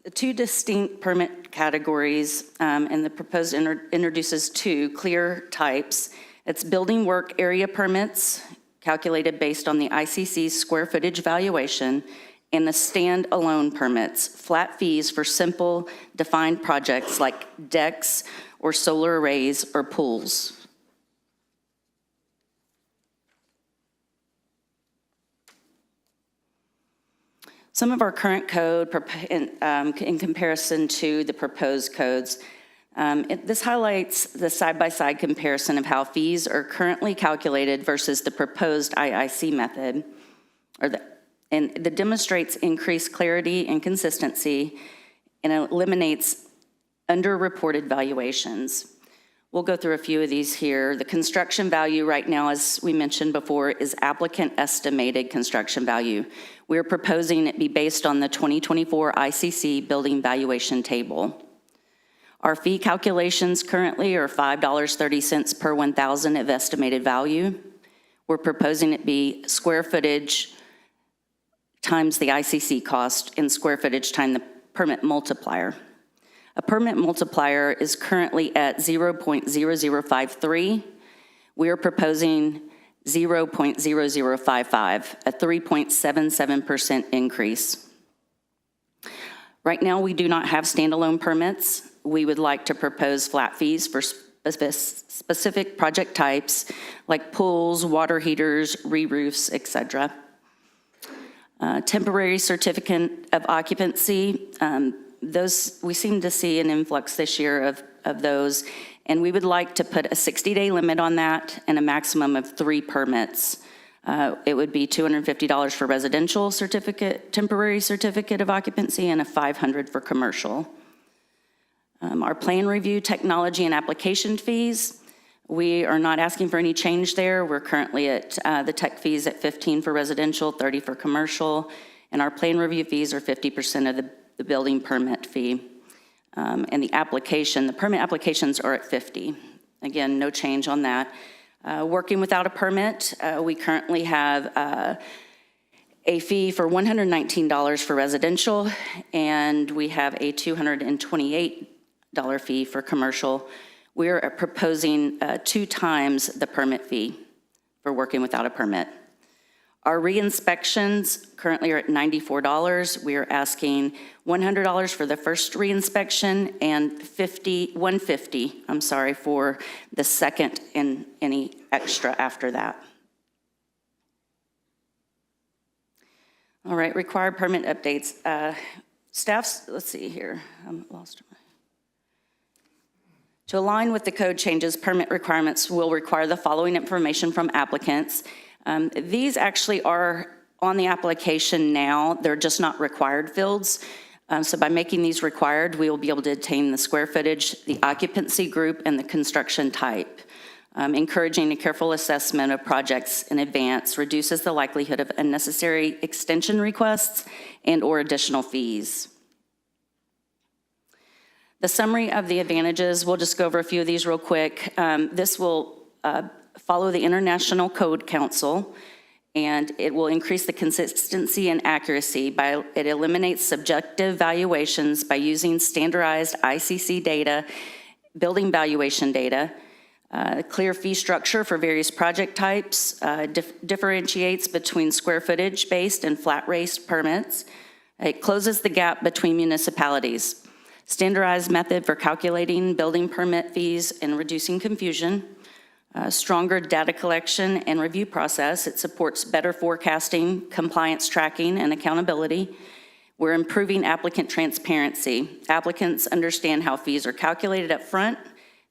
The two distinct permit categories, and the proposed introduces two clear types. It's building work area permits, calculated based on the ICC's square footage valuation, and the standalone permits, flat fees for simple defined projects like decks or solar arrays or pools. Some of our current code in comparison to the proposed codes. This highlights the side-by-side comparison of how fees are currently calculated versus the proposed IIC method, and that demonstrates increased clarity and consistency and eliminates underreported valuations. We'll go through a few of these here. The construction value right now, as we mentioned before, is applicant estimated construction value. We're proposing it be based on the 2024 ICC building valuation table. Our fee calculations currently are $5.30 per 1,000 of estimated value. We're proposing it be square footage times the ICC cost and square footage times the permit multiplier. A permit multiplier is currently at 0.0053. We are proposing 0.0055, a 3.77% increase. Right now, we do not have standalone permits. We would like to propose flat fees for specific project types like pools, water heaters, re-roofs, etc. Temporary certificate of occupancy, those we seem to see an influx this year of those, and we would like to put a 60-day limit on that and a maximum of 3 permits. It would be $250 for residential certificate, temporary certificate of occupancy, and a $500 for commercial. Our plan review, technology, and application fees, we are not asking for any change there. We're currently at the tech fees at 15 for residential, 30 for commercial, and our plan review fees are 50% of the building permit fee. And the permit applications are at 50. Again, no change on that. Working without a permit, we currently have a fee for $119 for residential, and we have a $228 fee for commercial. We are proposing 2 times the permit fee for working without a permit. Our re-inspections currently are at $94. We are asking $100 for the first re-inspection and $150 for the second and any extra after that. All right, required permit updates. Staff's, let's see here, I'm lost. To align with the code changes, permit requirements will require the following information from applicants. These actually are on the application now. They're just not required fields. So by making these required, we will be able to attain the square footage, the occupancy group, and the construction type. Encouraging a careful assessment of projects in advance reduces the likelihood of unnecessary extension requests and/or additional fees. The summary of the advantages, we'll just go over a few of these real quick. This will follow the International Code Council, and it will increase the consistency and accuracy. It eliminates subjective valuations by using standardized ICC data, building valuation data, clear fee structure for various project types, differentiates between square footage based and flat rate permits. It closes the gap between municipalities. Standardized method for calculating building permit fees and reducing confusion. Stronger data collection and review process. It supports better forecasting, compliance tracking, and accountability. We're improving applicant transparency. Applicants understand how fees are calculated up front.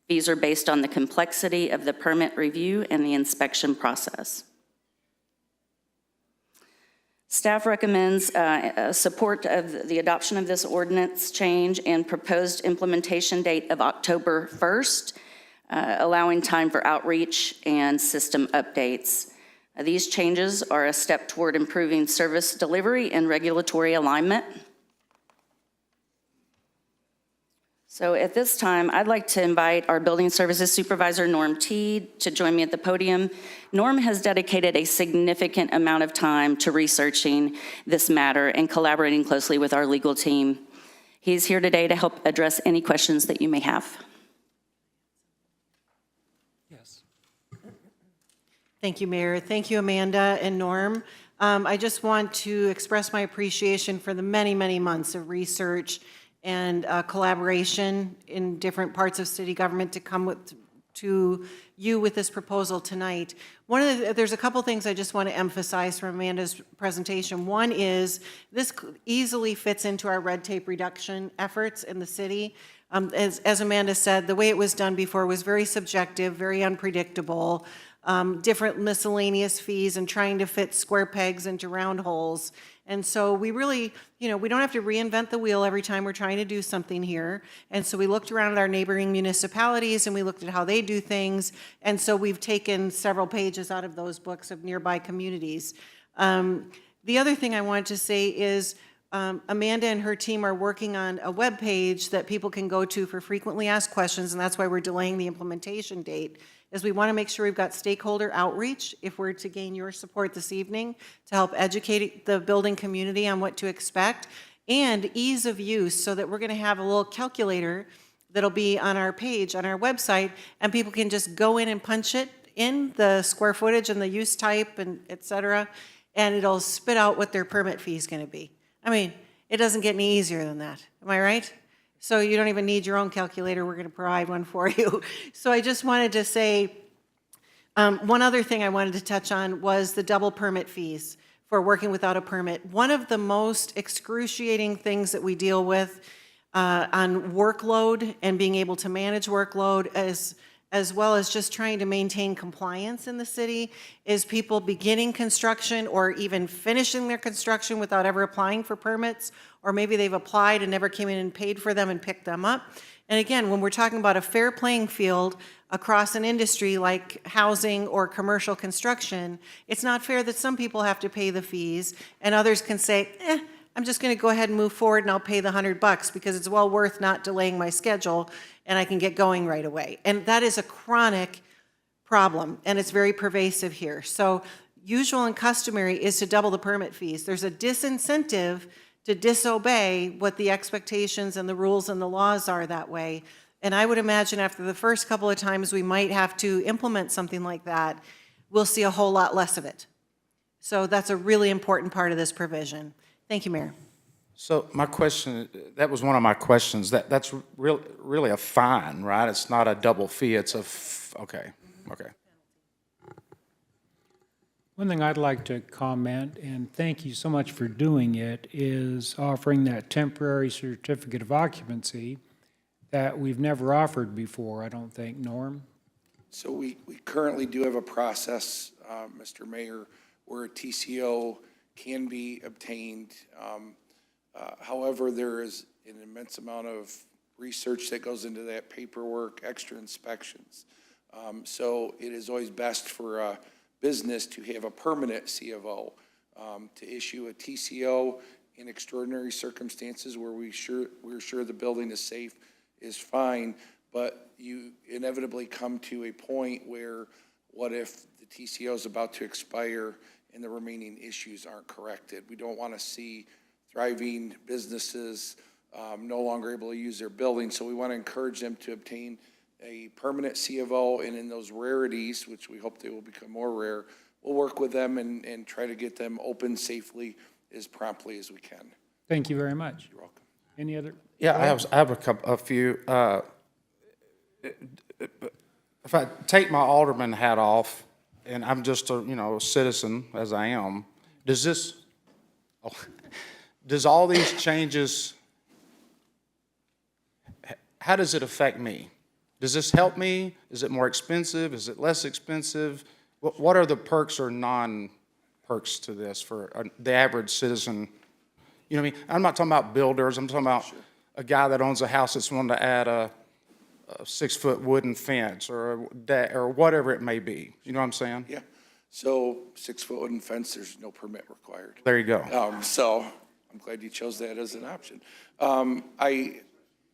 Fees are based on the complexity of the permit review and the inspection process. Staff recommends support of the adoption of this ordinance change and proposed implementation date of October 1st, allowing time for outreach and system updates. These changes are a step toward improving service delivery and regulatory alignment. So at this time, I'd like to invite our Building Services Supervisor, Norm Teed, to join me at the podium. Norm has dedicated a significant amount of time to researching this matter and collaborating closely with our legal team. He's here today to help address any questions that you may have. Yes. Thank you, Mayor. Thank you, Amanda and Norm. I just want to express my appreciation for the many, many months of research and collaboration in different parts of city government to come to you with this proposal tonight. There's a couple things I just want to emphasize from Amanda's presentation. One is this easily fits into our red tape reduction efforts in the city. As Amanda said, the way it was done before was very subjective, very unpredictable, different miscellaneous fees and trying to fit square pegs into round holes. And so we really, we don't have to reinvent the wheel every time we're trying to do something here. And so we looked around at our neighboring municipalities and we looked at how they do things. And so we've taken several pages out of those books of nearby communities. The other thing I wanted to say is Amanda and her team are working on a web page that people can go to for frequently asked questions, and that's why we're delaying the implementation date, is we want to make sure we've got stakeholder outreach if we're to gain your support this evening to help educate the building community on what to expect, and ease of use, so that we're going to have a little calculator that'll be on our page, on our website, and people can just go in and punch it in, the square footage and the use type and et cetera, and it'll spit out what their permit fee is going to be. I mean, it doesn't get any easier than that. Am I right? So you don't even need your own calculator. We're going to provide one for you. So I just wanted to say, one other thing I wanted to touch on was the double permit fees for working without a permit. One of the most excruciating things that we deal with on workload and being able to manage workload, as well as just trying to maintain compliance in the city, is people beginning construction or even finishing their construction without ever applying for permits, or maybe they've applied and never came in and paid for them and picked them up. And again, when we're talking about a fair playing field across an industry like housing or commercial construction, it's not fair that some people have to pay the fees and others can say, I'm just going to go ahead and move forward and I'll pay the $100 because it's well worth not delaying my schedule and I can get going right away. And that is a chronic problem, and it's very pervasive here. So usual and customary is to double the permit fees. There's a disincentive to disobey what the expectations and the rules and the laws are that way. And I would imagine after the first couple of times we might have to implement something like that, we'll see a whole lot less of it. So that's a really important part of this provision. Thank you, Mayor. So my question, that was one of my questions. That's really a fine, right? It's not a double fee. It's okay. One thing I'd like to comment, and thank you so much for doing it, is offering that temporary certificate of occupancy that we've never offered before, I don't think, Norm? So we currently do have a process, Mr. Mayor, where a TCO can be obtained. However, there is an immense amount of research that goes into that paperwork, extra inspections. So it is always best for a business to have a permanent C of O. To issue a TCO in extraordinary circumstances where we're sure the building is safe is fine, but you inevitably come to a point where what if the TCO is about to expire and the remaining issues aren't corrected? We don't want to see thriving businesses no longer able to use their building, so we want to encourage them to obtain a permanent C of O, and in those rarities, which we hope they will become more rare, we'll work with them and try to get them open safely as promptly as we can. Thank you very much. You're welcome. Any other? Yeah, I have a few. If I take my alderman hat off, and I'm just a citizen as I am, does all these changes, how does it affect me? Does this help me? Is it more expensive? Is it less expensive? What are the perks or non-perks to this for the average citizen? You know what I mean? I'm not talking about builders. I'm talking about a guy that owns a house that's wanting to add a 6-foot wooden fence or whatever it may be. You know what I'm saying? Yeah. So 6-foot wooden fence, there's no permit required. There you go. So I'm glad you chose that as an option.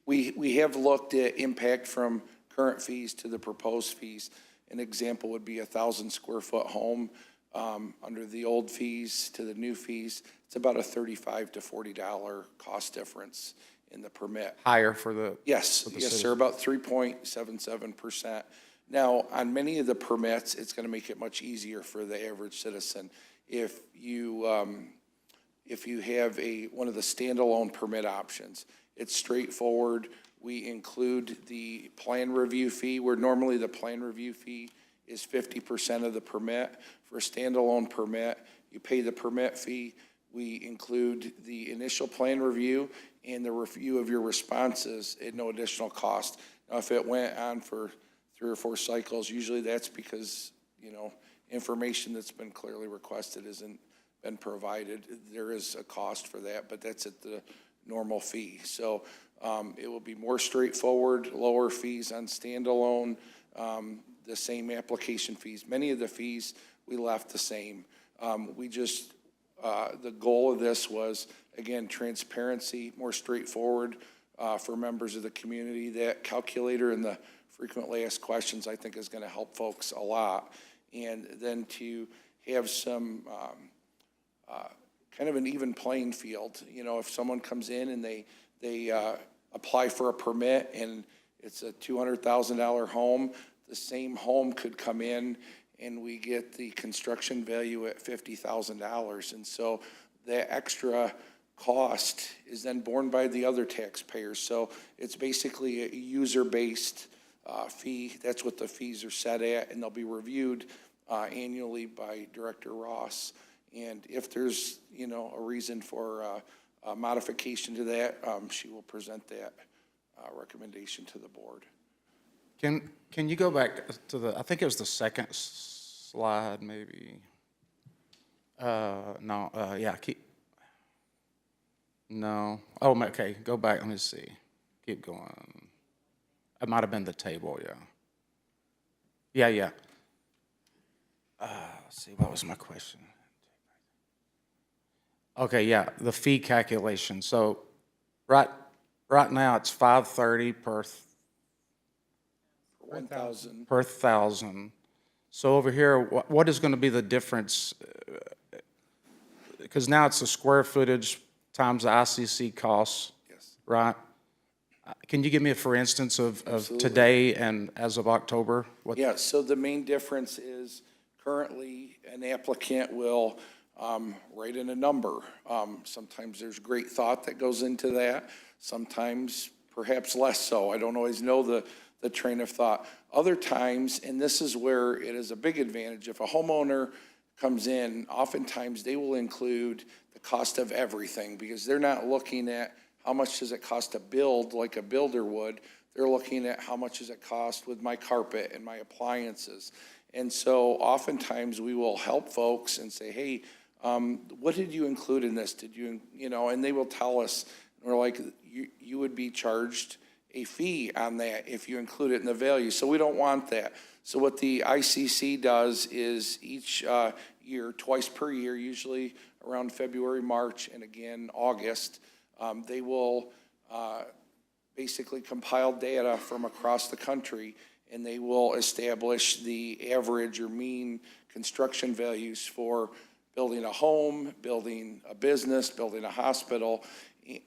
We have looked at impact from current fees to the proposed fees. An example would be 1,000 square foot home under the old fees to the new fees. It's about a $35 to $40 cost difference in the permit. Higher for the Yes, city. sir, about 3.77%. Now, on many of the permits, it's going to make it much easier for the average citizen. If you have one of the standalone permit options, it's straightforward. We include the plan review fee, where normally the plan review fee is 50% of the permit. For a standalone permit, you pay the permit fee. We include the initial plan review and the review of your responses at no additional cost. Now, if it went on for 3 or 4 cycles, usually that's because, information that's been clearly requested isn't been provided. There is a cost for that, but that's at the normal fee. So it will be more straightforward, lower fees on standalone, the same application fees. Many of the fees we left the same. The goal of this was, again, transparency, more straightforward for members of the community. That calculator and the frequently asked questions, I think, is going to help folks a lot. And then to have some kind of an even playing field. If someone comes in and they apply for a permit and it's a $200,000 home, the same home could come in and we get the construction value at $50,000. And so the extra cost is then borne by the other taxpayers. So it's basically a user-based fee. That's what the fees are set at, and they'll be reviewed annually by Director Ross. And if there's, a reason for a modification to that, she will present that recommendation to the board. Can you go back to I think it was the second slide, maybe? No, no. Oh, okay, go back, let me see. Keep going. It might have been the table, yeah. Yeah. Let's see, what was my question? Okay, yeah, the fee calculation. So right now it's $530 per 1,000. per 1,000. So over here, what is going to be the difference? Because now it's the square footage times the ICC costs, Yes. right? Can you give me a for instance of today and as of October? Yeah, so the main difference is currently an applicant will write in a number. Sometimes there's great thought that goes into that. Sometimes perhaps less so. I don't always know the train of thought. Other times, and this is where it is a big advantage, if a homeowner comes in, oftentimes they will include the cost of everything because they're not looking at how much does it cost to build like a builder would. They're looking at how much does it cost with my carpet and my appliances. And so oftentimes we will help folks and say, hey, what did you include in this? Did you, and they will tell us, and we're like, you would be charged a fee on that if you include it in the value. So we don't want that. So what the ICC does is each year, twice per year, usually around February, March, and again, August, they will basically compile data from across the country, and they will establish the average or mean construction values for building a home, building a business, building a hospital,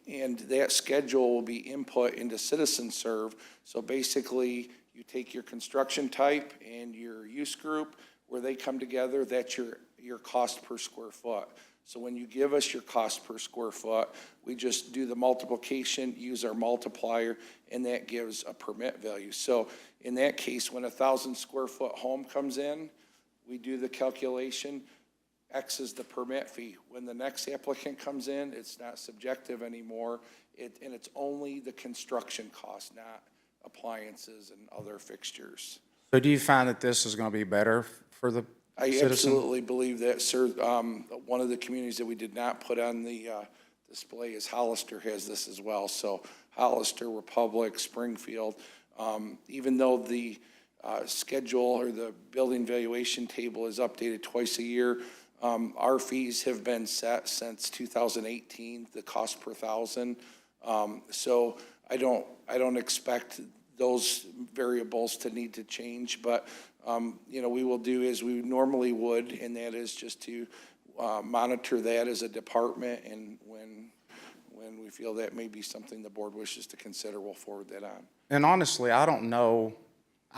and that schedule will be input into CitizenServe. So basically, you take your construction type and your use group, where they come together, that's your cost per square foot. So when you give us your cost per square foot, we just do the multiplication, use our multiplier, and that gives a permit value. So in that case, when a 1,000 square foot home comes in, we do the calculation, X is the permit fee. When the next applicant comes in, it's not subjective anymore, and it's only the construction cost, not appliances and other fixtures. So do you find that this is going to be better for the I citizen? absolutely believe that, sir. One of the communities that we did not put on the display is Hollister has this as well. So Hollister, Republic, Springfield, even though the schedule or the building valuation table is updated twice a year, our fees have been set since 2018, the cost per 1,000. So I don't expect those variables to need to change, but we will do as we normally would, and that is just to monitor that as a department, and when we feel that may be something the board wishes to consider, we'll forward that on. And honestly, I don't know.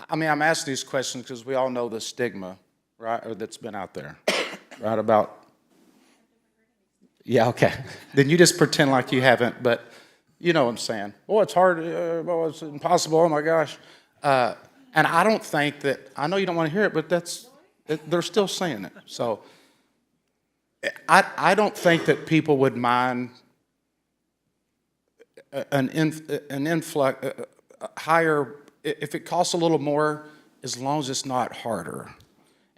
I mean, I'm asking these questions because we all know the stigma, right, or that's been out there, right, about. Yeah, okay. Then you just pretend like you haven't, but You know what I'm saying? Oh, it's hard, oh, it's impossible, oh my gosh. And I don't think that, I know you don't want to hear it, but they're still saying it. So I don't think that people would mind an influx, higher, if it costs a little more, as long as it's not harder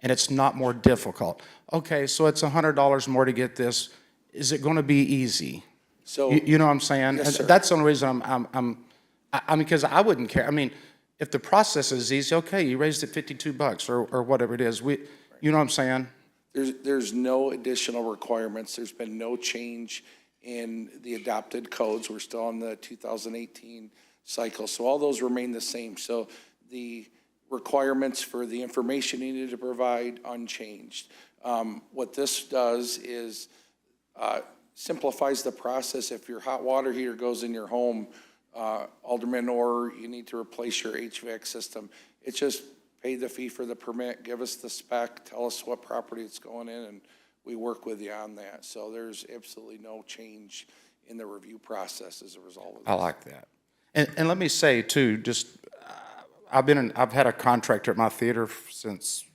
and it's not more difficult. Okay, so it's $100 more to get this. Is it going to be easy? So, You know what I'm saying? Yes, sir. That's the only reason I mean, because I wouldn't care. I mean, if the process is easy, okay, you raised it $52 or whatever it is. You know what I'm saying? There's no additional requirements. There's been no change in the adopted codes. We're still on the 2018 cycle. So all those remain the same. So the requirements for the information needed to provide unchanged. What this does is simplifies the process. If your hot water heater goes in your home, Alderman, or you need to replace your HVAC system, it's just pay the fee for the permit, give us the spec, tell us what property it's going in, and we work with you on that. So there's absolutely no change in the review process as a result of this. I like that. And let me say too, just I've had a contractor at my theater since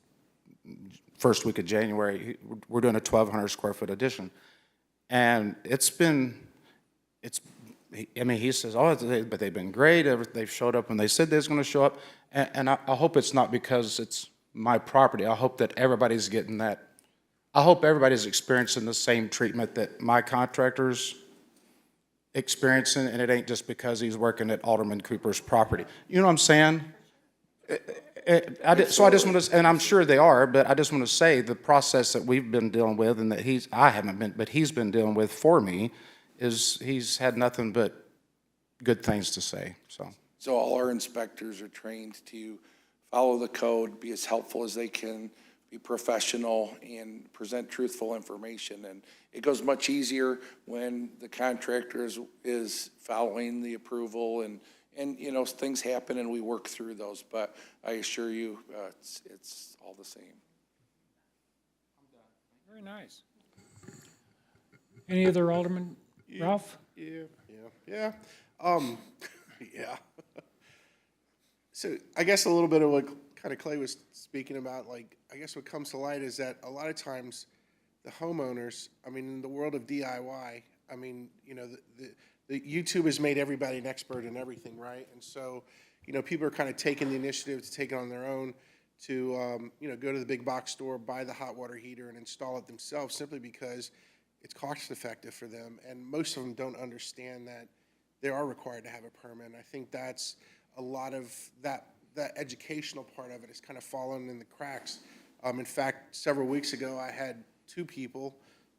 first week of January. We're doing a 1,200 square foot addition, and I mean, he says, oh, but they've been great. They've showed up when they said they was going to show up, and I hope it's not because it's my property. I hope that everybody's getting that. I hope everybody's experiencing the same treatment that my contractor's experiencing, and it ain't just because he's working at Alderman Cooper's property. You know what I'm saying? So I just want to, and I'm sure they are, but I just want to say the process that we've been dealing with, and that I haven't been, but he's been dealing with for me, is he's had nothing but good things to say. So all our inspectors are trained to follow the code, be as helpful as they can, be professional, and present truthful information. And it goes much easier when the contractor is following the approval, and you know, things happen and we work through those. But I assure you, it's all the same. Very nice. Any other Alderman? Ralph? Yeah. Yeah. So I guess a little bit of what kind of Clay was speaking about, like, I guess what comes to light is that a lot of times the homeowners, I mean, in the world of DIY, I mean, you know, the YouTube has made everybody an expert in everything, right? And so, you know, people are kind of taking the initiative to take it on their own to, you know, go to the big box store, buy the hot water heater and install it themselves simply because it's cost effective for them. And most of them don't understand that they are required to have a permit. And I think that's a lot of that educational part of it has kind of fallen in the cracks. In fact, several weeks ago, I had 2 people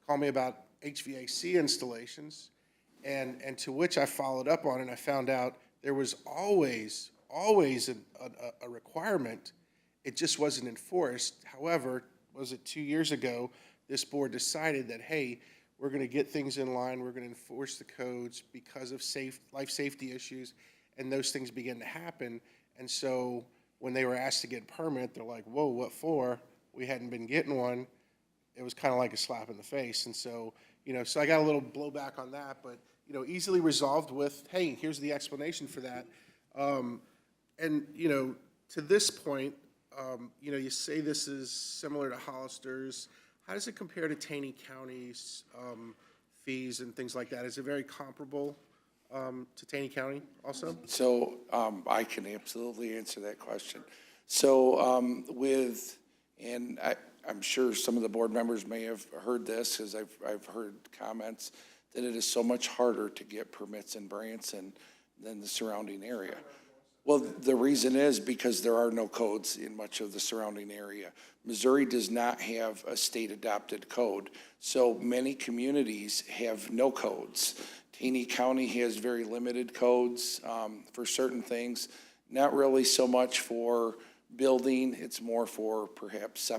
call me about HVAC installations, and to which I followed up on, and I found out there was always a requirement. It just wasn't enforced. However, was it 2 years ago, this board decided that, hey, we're going to get things in line, we're going to enforce the codes because of life safety issues, and those things began to happen. And so when they were asked to get a permit, they're like, whoa, what for? We hadn't been getting one. It was kind of like a slap in the face. And so, you know, so I got a little blowback on that, but, you know, easily resolved with, hey, here's the explanation for that. And, you know, to this point, you know, you say this is similar to Hollister's. How does it compare to Taney County's fees and things like that? Is it very comparable to Taney County also? So I can absolutely answer that question. So and I'm sure some of the board members may have heard this, because I've heard comments that it is so much harder to get permits in Branson than the surrounding area. Well, the reason is because there are no codes in much of the surrounding area. Missouri does not have a state-adopted code, so many communities have no codes. Taney County has very limited codes for certain things, not really so much for building, it's more for perhaps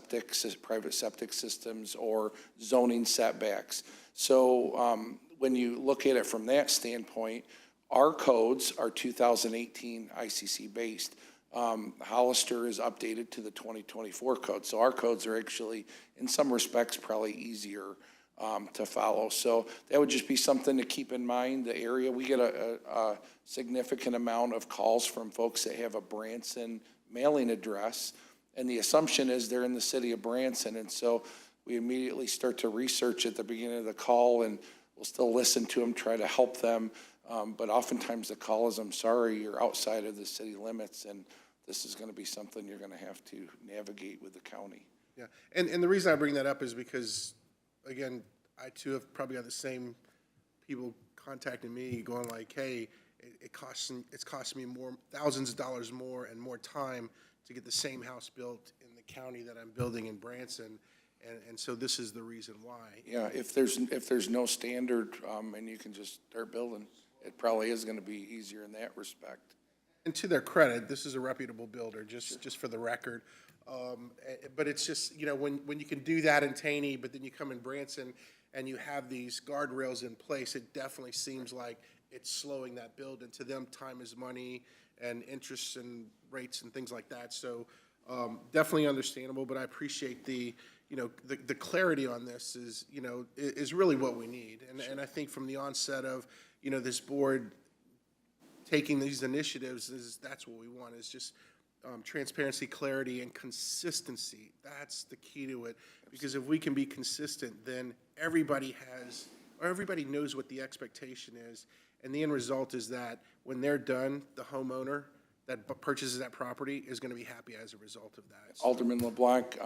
private septic systems or zoning setbacks. So when you look at it from that standpoint, our codes are 2018 ICC based. Hollister is updated to the 2024 code. So our codes are actually, in some respects, probably easier to follow. So that would just be something to keep in mind. The area, we get a significant amount of calls from folks that have a Branson mailing address, and the assumption is they're in the city of Branson, and so we immediately start to research at the beginning of the call, and we'll still listen to them, try to help them, but oftentimes the call is, I'm sorry, you're outside of the city limits, and this is going to be something you're going to have to navigate with the county. Yeah, and the reason I bring that up is because, again, I too have probably had the same people contacting me going like, hey, it's costing me more, thousands of dollars more and more time to get the same house built in the county that I'm building in Branson. And so this is the reason why. Yeah, if there's no standard, and you can just start building, it probably is going to be easier in that respect. And to their credit, this is a reputable builder, just for the record. But it's just, you know, when you can do that in Taney, but then you come in Branson and you have these guardrails in place, it definitely seems like it's slowing that build. And to them, time is money, and interest and rates and things like that. So definitely understandable, but I appreciate the clarity on this is really what we need. And I think from the onset of, this board taking these initiatives, that's what we want, is just transparency, clarity, and consistency. That's the key to it. Because if we can be consistent, then everybody knows what the expectation is. And the end result is that when they're done, the homeowner that purchases that property is going to be happy as a result of that. Alderman LeBlanc,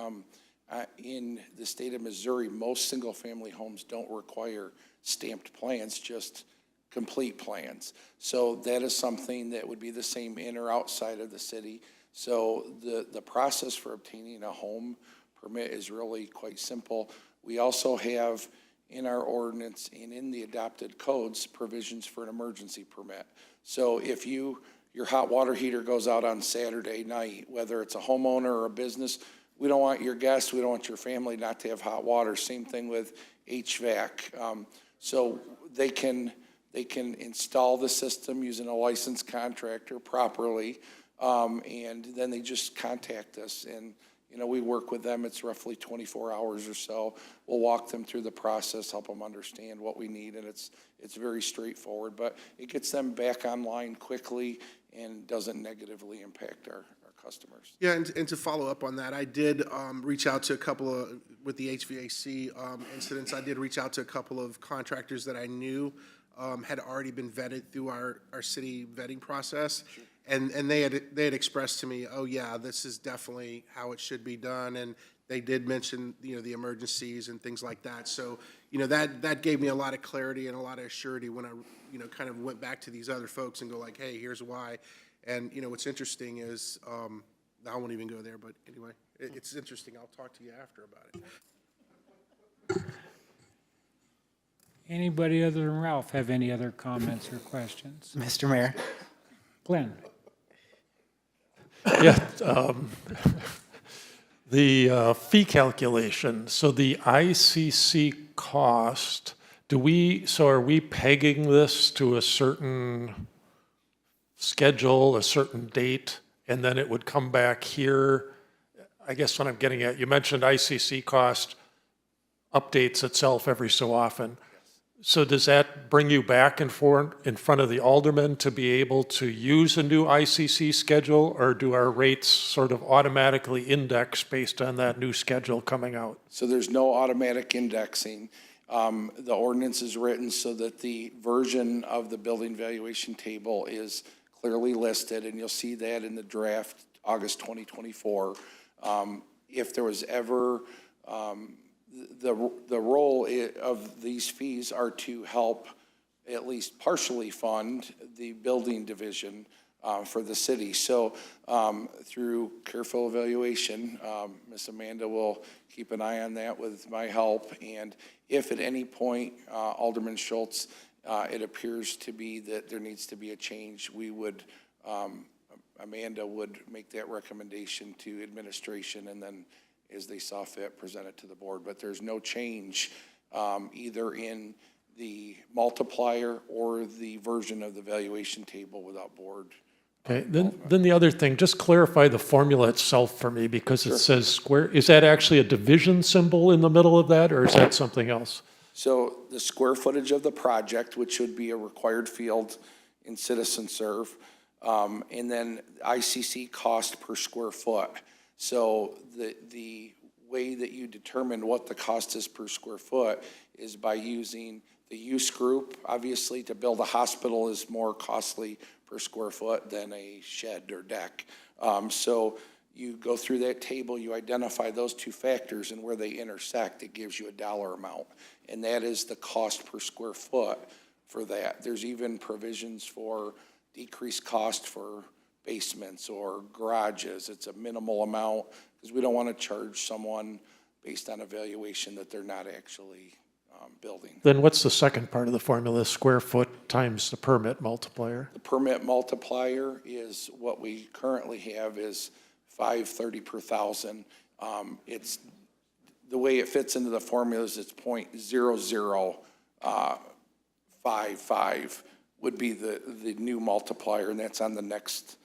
in the state of Missouri, most single-family homes don't require stamped plans, just complete plans. So that is something that would be the same in or outside of the city. So the process for obtaining a home permit is really quite simple. We also have in our ordinance and in the adopted codes provisions for an emergency permit. So if your hot water heater goes out on Saturday night, whether it's a homeowner or a business, we don't want your guests, we don't want your family not to have hot water. Same thing with HVAC. So they can install the system using a licensed contractor properly, and then they just contact us. And we work with them. It's roughly 24 hours or so. We'll walk them through the process, help them understand what we need, and it's very straightforward. But it gets them back online quickly and doesn't negatively impact our customers. Yeah, and to follow up on that, I did reach out to a couple of, with the HVAC incidents, I did reach out to a couple of contractors that I knew had already been vetted through our city vetting process. Sure. And they had expressed to me, oh yeah, this is definitely how it should be done. And they did mention, the emergencies and things like that. So, that gave me a lot of clarity and a lot of surety when I, kind of went back to these other folks and go like, hey, here's why. And, what's interesting is, I won't even go there, but anyway, it's interesting. I'll talk to you after about it. Anybody other than Ralph have any other comments or questions? Mr. Mayor. Glenn? Yeah, the fee calculation, so the ICC cost, are we pegging this to a certain schedule, a certain date, and then it would come back here? I guess what I'm getting at, you mentioned ICC cost updates itself every so often. So does that bring you back and forth in front of the aldermen to be able to use a new ICC schedule, or do our rates sort of automatically index based on that new schedule coming out? So there's no automatic indexing. The ordinance is written so that the version of the building valuation table is clearly listed, and you'll see that in the draft August 2024. If there was ever the role of these fees are to help at least partially fund the building division for the city. So through careful evaluation, Ms. Amanda will keep an eye on that with my help. And if at any point, Alderman Schultz, it appears to be that there needs to be a change, we would, Amanda would make that recommendation to administration, and then as they saw fit, present it to the board. But there's no change either in the multiplier or the version of the valuation table without board. Okay, then the other thing, just clarify the formula itself for me, because it says square. Is that actually a division symbol in the middle of that, or is that something else? So the square footage of the project, which would be a required field in citizen serve, and then ICC cost per square foot. So the way that you determine what the cost is per square foot is by using the use group. Obviously, to build a hospital is more costly per square foot than a shed or deck. So you go through that table, you identify those two factors, and where they intersect, it gives you a dollar amount. And that is the cost per square foot for that. There's even provisions for decreased cost for basements or garages. It's a minimal amount because we don't want to charge someone based on a valuation that they're not actually building. Then what's the second part of the formula, square foot times the permit multiplier? The permit multiplier is what we currently have is $530 per thousand. It's the way it fits into the formula is it's 0.0055 would be the new multiplier, and that's on the next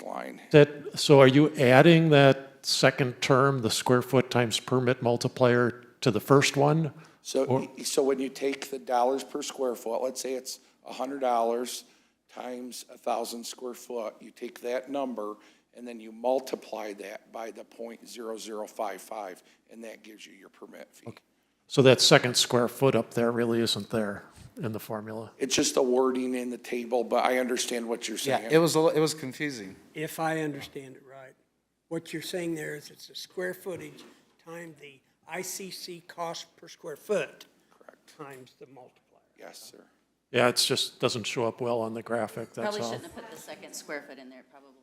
line. So are you adding that second term, the square foot times permit multiplier, to the first one? So when you take the dollars per square foot, let's say it's $100 times 1,000 square foot, you take that number and then you multiply that by the 0.0055, and that gives you your permit fee. Okay. So that second square foot up there really isn't there in the formula? It's just a wording in the table, but I understand what you're saying. Yeah, it was confusing. If I understand it right, what you're saying there is it's the square footage times the ICC cost per square foot. Correct. Times the multiplier. Yes, sir. Yeah, it just doesn't show up well on the graphic, that's Probably all. shouldn't have put the second square foot in there, probably.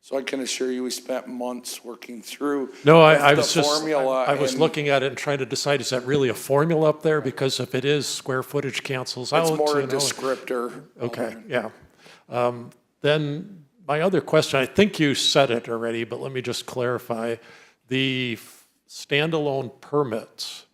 So I can assure you, we spent months working through No, the I was just, formula. I was and looking at it and trying to decide, is that really a formula up there? Because if it is, square footage cancels out. It's more a you know. descriptor. Okay, yeah. Then my other question, I think you said it already, but let me just clarify. The standalone permits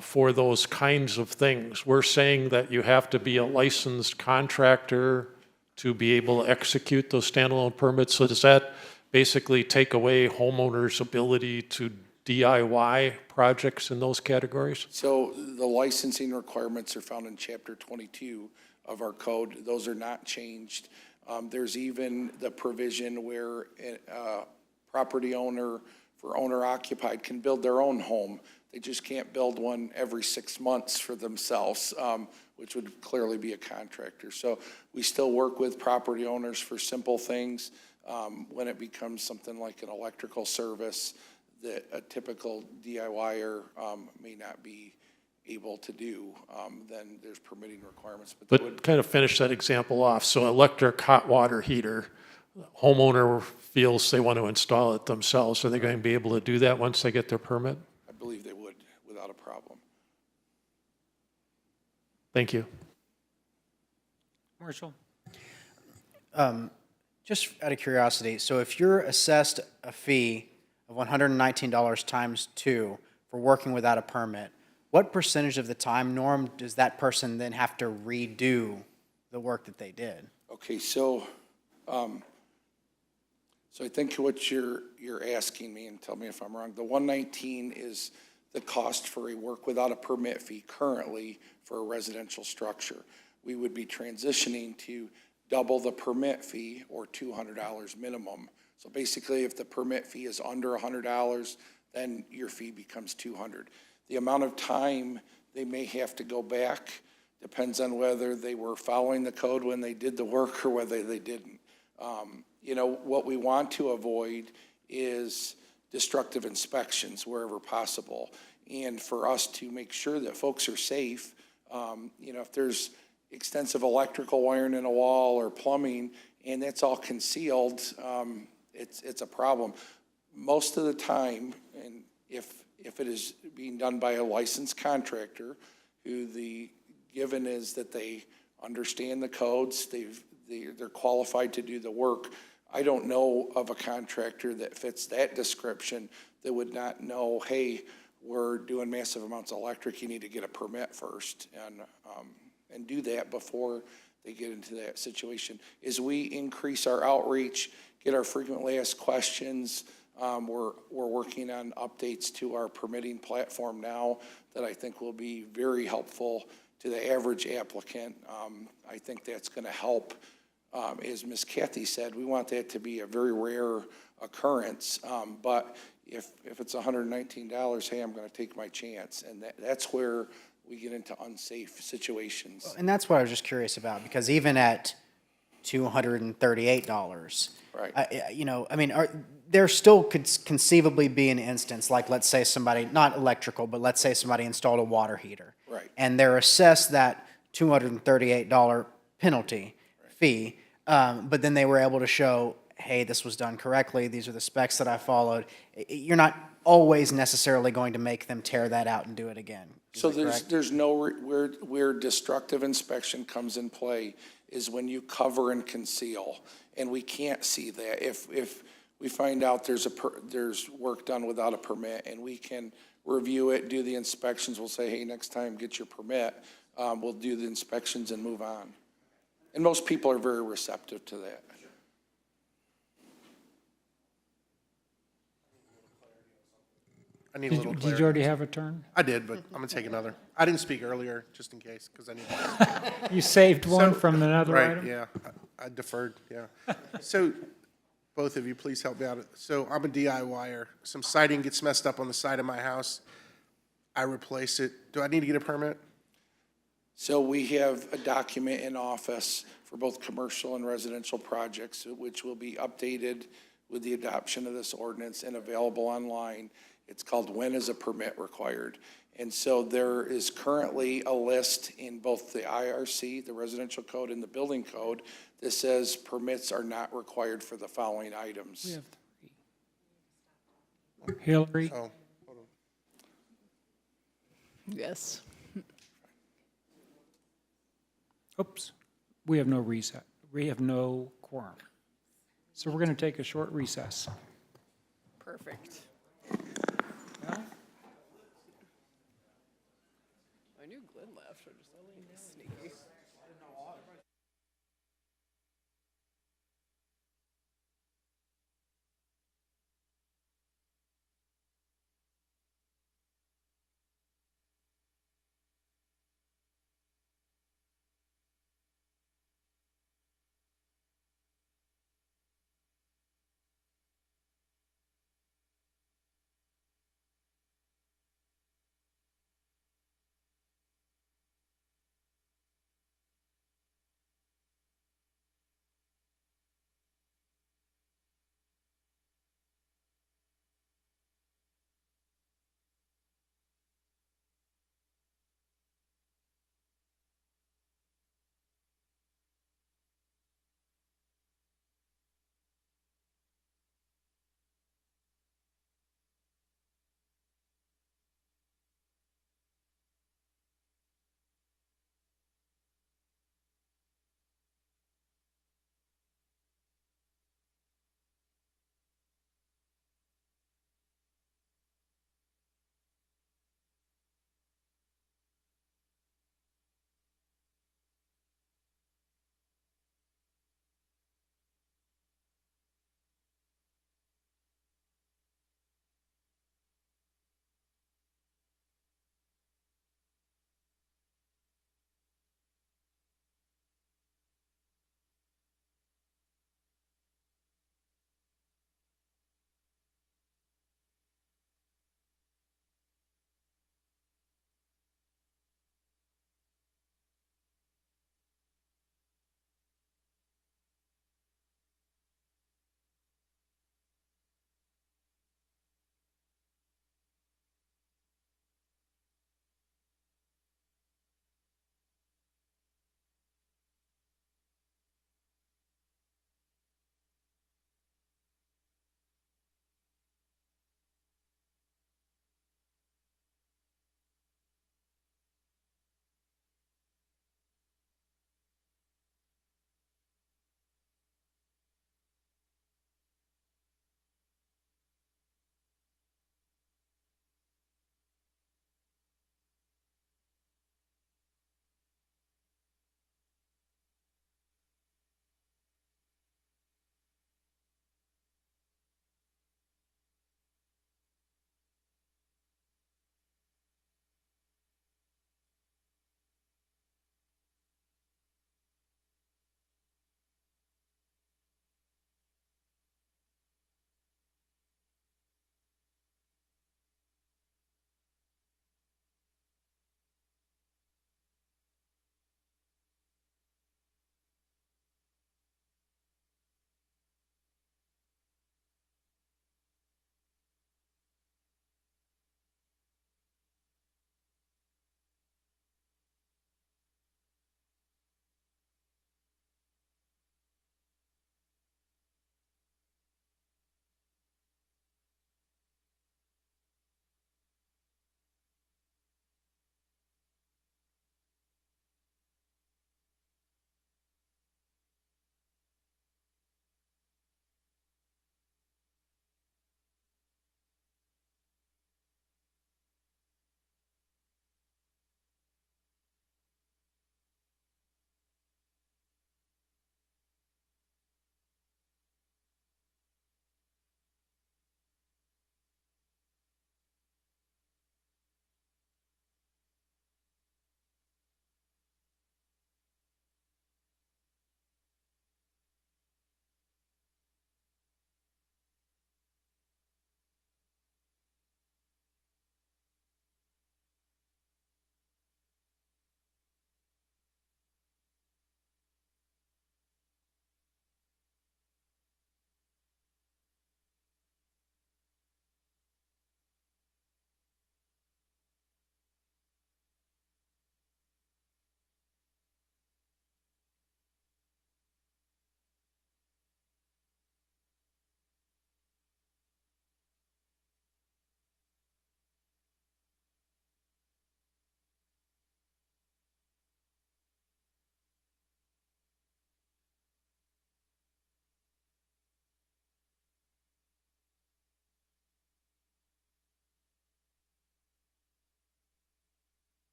for those kinds of things, we're saying that you have to be a licensed contractor to be able to execute those standalone permits. So does that basically take away homeowners' ability to DIY projects in those categories? So the licensing requirements are found in Chapter 22 of our code. Those are not changed. There's even the provision where a property owner for owner occupied can build their own home. They just can't build one every 6 months for themselves, which would clearly be a contractor. So we still work with property owners for simple things. When it becomes something like an electrical service that a typical DIYer may not be able to do, then there's permitting requirements. But kind of finish that example off. So electric hot water heater, homeowner feels they want to install it themselves. Are they going to be able to do that once they get their permit? I believe they would without a problem. Thank you. Marshall? Just out of curiosity, so if you're assessed a fee of $119 times 2 for working without a permit, what percentage of the time, Norm, does that person then have to redo the work that they did? Okay, so I think what you're asking me, and tell me if I'm wrong, the 119 is the cost for a work without a permit fee currently for a residential structure. We would be transitioning to double the permit fee, or $200 minimum. So basically, if the permit fee is under $100, then your fee becomes $200. The amount of time they may have to go back depends on whether they were following the code when they did the work or whether they didn't. You know, what we want to avoid is destructive inspections wherever possible. And for us to make sure that folks are safe, you know, if there's extensive electrical wiring in a wall or plumbing and that's all concealed, it's a problem. Most of the time, and if it is being done by a licensed contractor, who the given is that they understand the codes, they're qualified to do the work. I don't know of a contractor that fits that description that would not know, hey, we're doing massive amounts of electric, you need to get a permit first, and do that before they get into that situation. As we increase our outreach, get our frequently asked questions, We're working on updates to our permitting platform now that I think will be very helpful to the average applicant. I think that's going to help. As Ms. Kathy said, we want that to be a very rare occurrence. But if it's $119, hey, I'm going to take my chance. And that's where we get into unsafe situations. And that's what I was just curious about, because even at $238, Right. you know, I mean, there still could conceivably be an instance, like let's say somebody, not electrical, but let's say somebody installed a water heater. Right. And they're assessed that $238 penalty fee, but then they were able to show, hey, this was done correctly, these are the specs that I followed. You're not always necessarily going to make them tear that out and do it again. Is So that correct? there's no, where destructive inspection comes in play is when you cover and conceal, and we can't see that. If we find out there's work done without a permit, and we can review it, do the inspections, we'll say, hey, next time, get your permit. We'll do the inspections and move on. And most people are very receptive to that. I need a little clarity. Did you already have a turn? I did, but I'm gonna take another. I didn't speak earlier, just in case, because I need. You saved one So- from another right, item? yeah. I deferred, yeah. So, both of you, please help me out. So I'm a DIYer. Some siding gets messed up on the side of my house. I replace it. Do I need to get a permit? So we have a document in office for both commercial and residential projects, which will be updated with the adoption of this ordinance and available online. It's called When is a Permit Required? And so there is currently a list in both the IRC, the residential code, and the building code that says permits are not required for the following items. We have three. Hillary? Oh, hold on. Yes. Oops, we have no reset. We have no quorum. So we're going to take a short recess. Perfect. I knew Glenn left. I just sneaky.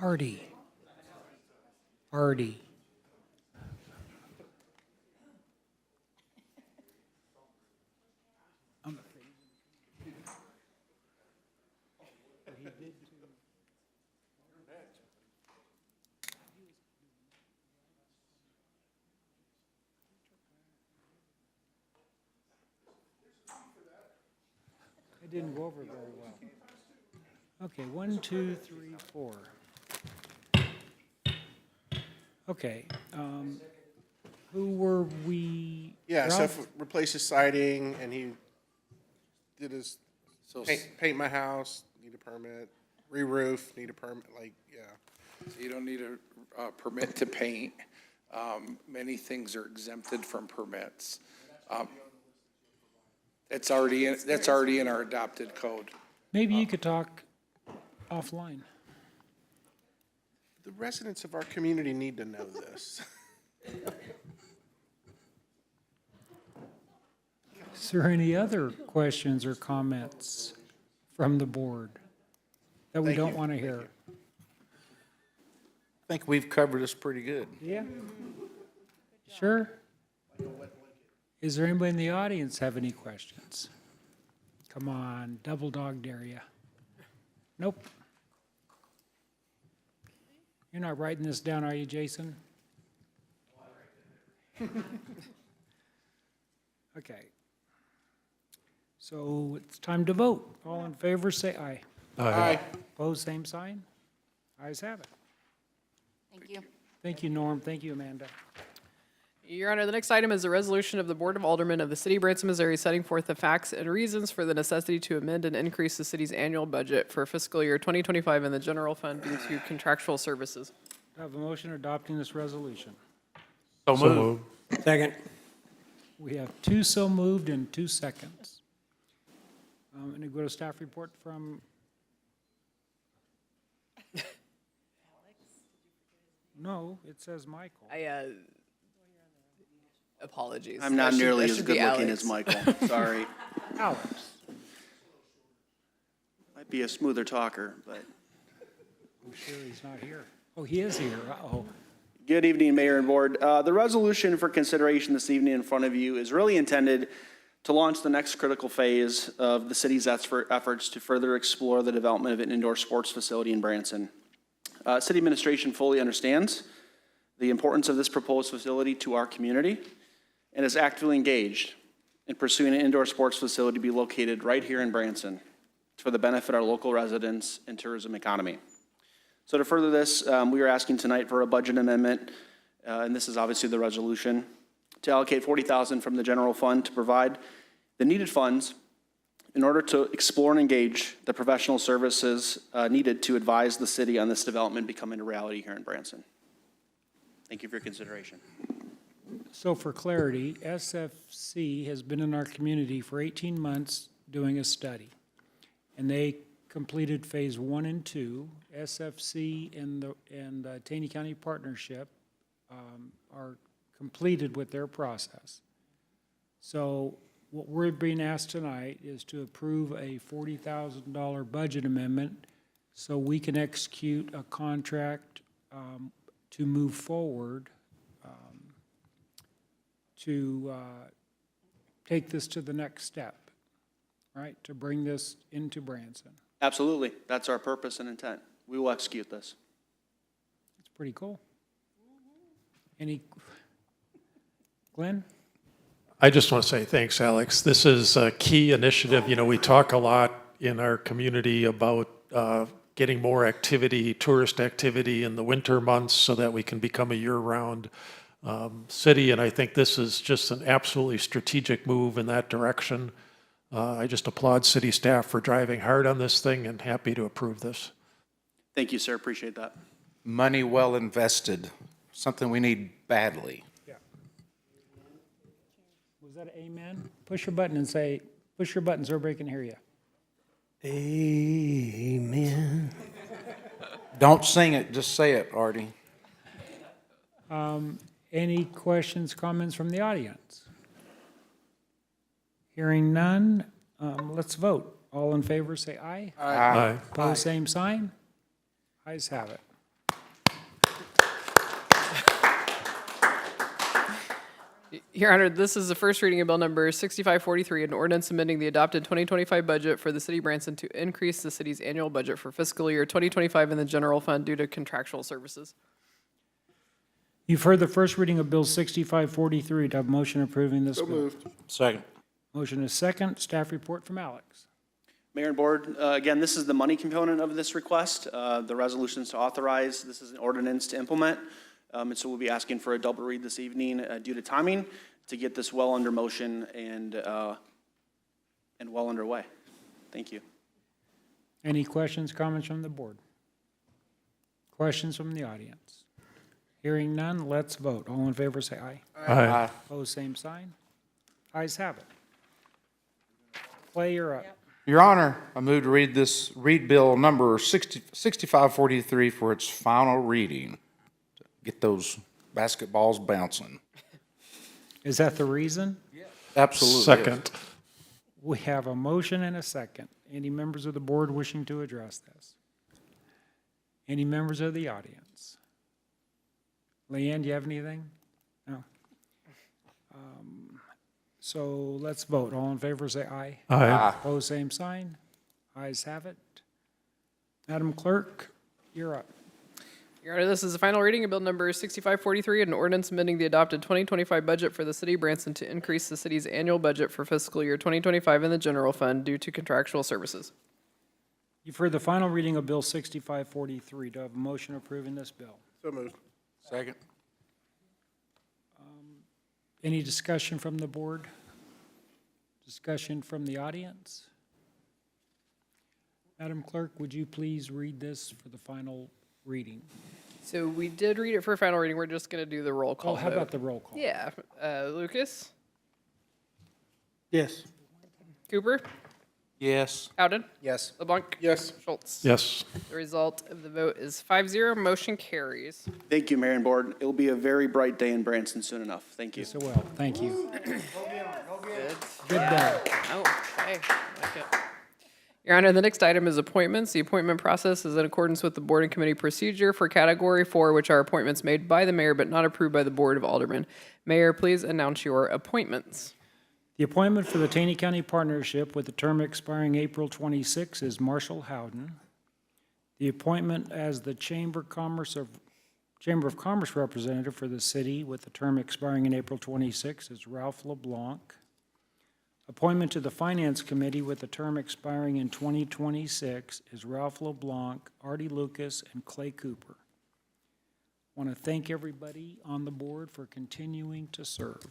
Artie. It didn't go over very well. Okay, 1, 2, 3, 4. Okay, who were we? Yeah, so Ralph? replace his siding, and he did his, paint my house, need a permit, re-roof, need a permit, like, yeah. So you don't need a permit to paint. Many things are exempted from permits. That's already in our adopted code. Maybe you could talk offline. The residents of our community need to know this. Is there any other questions or comments from the board that we Thank don't you. want to hear? I think we've covered this pretty good. Yeah. Sure? Is there anybody in the audience have any questions? Come on, double dog dare ya. Nope. You're not writing this down, are you, Jason? Okay. So it's time to vote. All in favor, say aye. Aye. Opposed, same sign. Ayes have it. Thank you. Thank you, Norm. Thank you, Amanda. Your Honor, the next item is a resolution of the Board of Aldermen of the City of Branson, Missouri, setting forth the facts and reasons for the necessity to amend and increase the city's annual budget for fiscal year 2025 in the general fund due to contractual services. Do I have a motion adopting this resolution? So moved. Second. We have 2 so moved and 2 seconds. And to go to staff report from. No, it says Michael. Apologies. I'm not That should- nearly that as should be good looking Alex. as Michael, sorry. Alex. Might be a smoother talker, but. I'm sure he's not here. Oh, he is here. Uh-oh. Good evening, Mayor and Board. The resolution for consideration this evening in front of you is really intended to launch the next critical phase of the city's efforts to further explore the development of an indoor sports facility in Branson. City administration fully understands the importance of this proposed facility to our community and is actively engaged in pursuing an indoor sports facility to be located right here in Branson for the benefit of our local residents and tourism economy. So to further this, we are asking tonight for a budget amendment, and this is obviously the resolution, to allocate $40,000 from the general fund to provide the needed funds in order to explore and engage the professional services needed to advise the city on this development becoming a reality here in Branson. Thank you for your consideration. So for clarity, SFC has been in our community for 18 months doing a study. And they completed phase 1 and 2. SFC and the Taney County Partnership are completed with their process. So what we're being asked tonight is to approve a $40,000 budget amendment so we can execute a contract to move forward to take this to the next step, right? To bring this into Branson. Absolutely. That's our purpose and intent. We will execute this. It's pretty cool. Any, Glenn? I just want to say thanks, Alex. This is a key initiative. You know, we talk a lot in our community about getting more activity, tourist activity in the winter months so that we can become a year-round city. And I think this is just an absolutely strategic move in that direction. I just applaud city staff for driving hard on this thing and happy to approve this. Thank you, sir. Appreciate that. Money well invested, something we need badly. Was that an amen? Push your button and say, push your button so everybody can hear you. Amen. Don't sing it, just say it, Artie. Any questions, comments from the audience? Hearing none, let's vote. All in favor, say aye. Aye. Opposed, same sign. Ayes have it. Your Honor, this is the first reading of Bill Number 6543, an ordinance amending the adopted 2025 budget for the City of Branson to increase the city's annual budget for fiscal year 2025 in the general fund due to contractual services. You've heard the first reading of Bill 6543. Do I have a motion approving this So bill? moved. Second. Motion is second. Staff report from Alex. Mayor and Board, again, this is the money component of this request. The resolutions to authorize, this is an ordinance to implement. And so we'll be asking for a double read this evening due to timing to get this well under motion and well underway. Thank you. Any questions, comments from the board? Questions from the audience? Hearing none, let's vote. All in favor, say aye. Aye. Opposed, same sign. Ayes have it. Clay, you're up. Your Honor, I move to read Bill number 6543 for its final reading. Get those basketballs bouncing. Is that the reason? Absolutely. Second. We have a motion and a second. Any members of the board wishing to address this? Any members of the audience? Leanne, do you have anything? No. So let's vote. All in favor, say aye. Aye. Opposed, same sign. Ayes have it. Madam Clerk, you're up. Your Honor, this is the final reading of Bill Number 6543, an ordinance amending the adopted 2025 budget for the City of Branson to increase the city's annual budget for fiscal year 2025 in the general fund due to contractual services. You've heard the final reading of Bill 6543. Do I have a motion approving this bill? So moved. Second. Any discussion from the board? Discussion from the audience? Madam Clerk, would you please read this for the final reading? So we did read it for final reading. We're just going to do the roll call. Oh, how vote. about the roll call? Yeah. Lucas? Yes. Cooper? Yes. Howden? Yes. LeBlanc? Yes. Schultz? Yes. The result of the vote is 5-0. Motion carries. Thank you, Mayor and Board. It'll be a very bright day in Branson soon enough. Thank you. Yes, it will. Thank you. Good. Good day. Oh, okay. Like it. Your Honor, the next item is appointments. The appointment process is in accordance with the Board and Committee procedure for Category 4, which are appointments made by the mayor but not approved by the Board of Aldermen. Mayor, please announce your appointments. The appointment for the Taney County Partnership with the term expiring April 26 is Marshall Howden. The appointment as the Chamber of Commerce representative for the city with the term expiring in April 26 is Ralph LeBlanc. Appointment to the Finance Committee with the term expiring in 2026 is Ralph LeBlanc, Artie Lucas, and Clay Cooper. I want to thank everybody on the board for continuing to serve.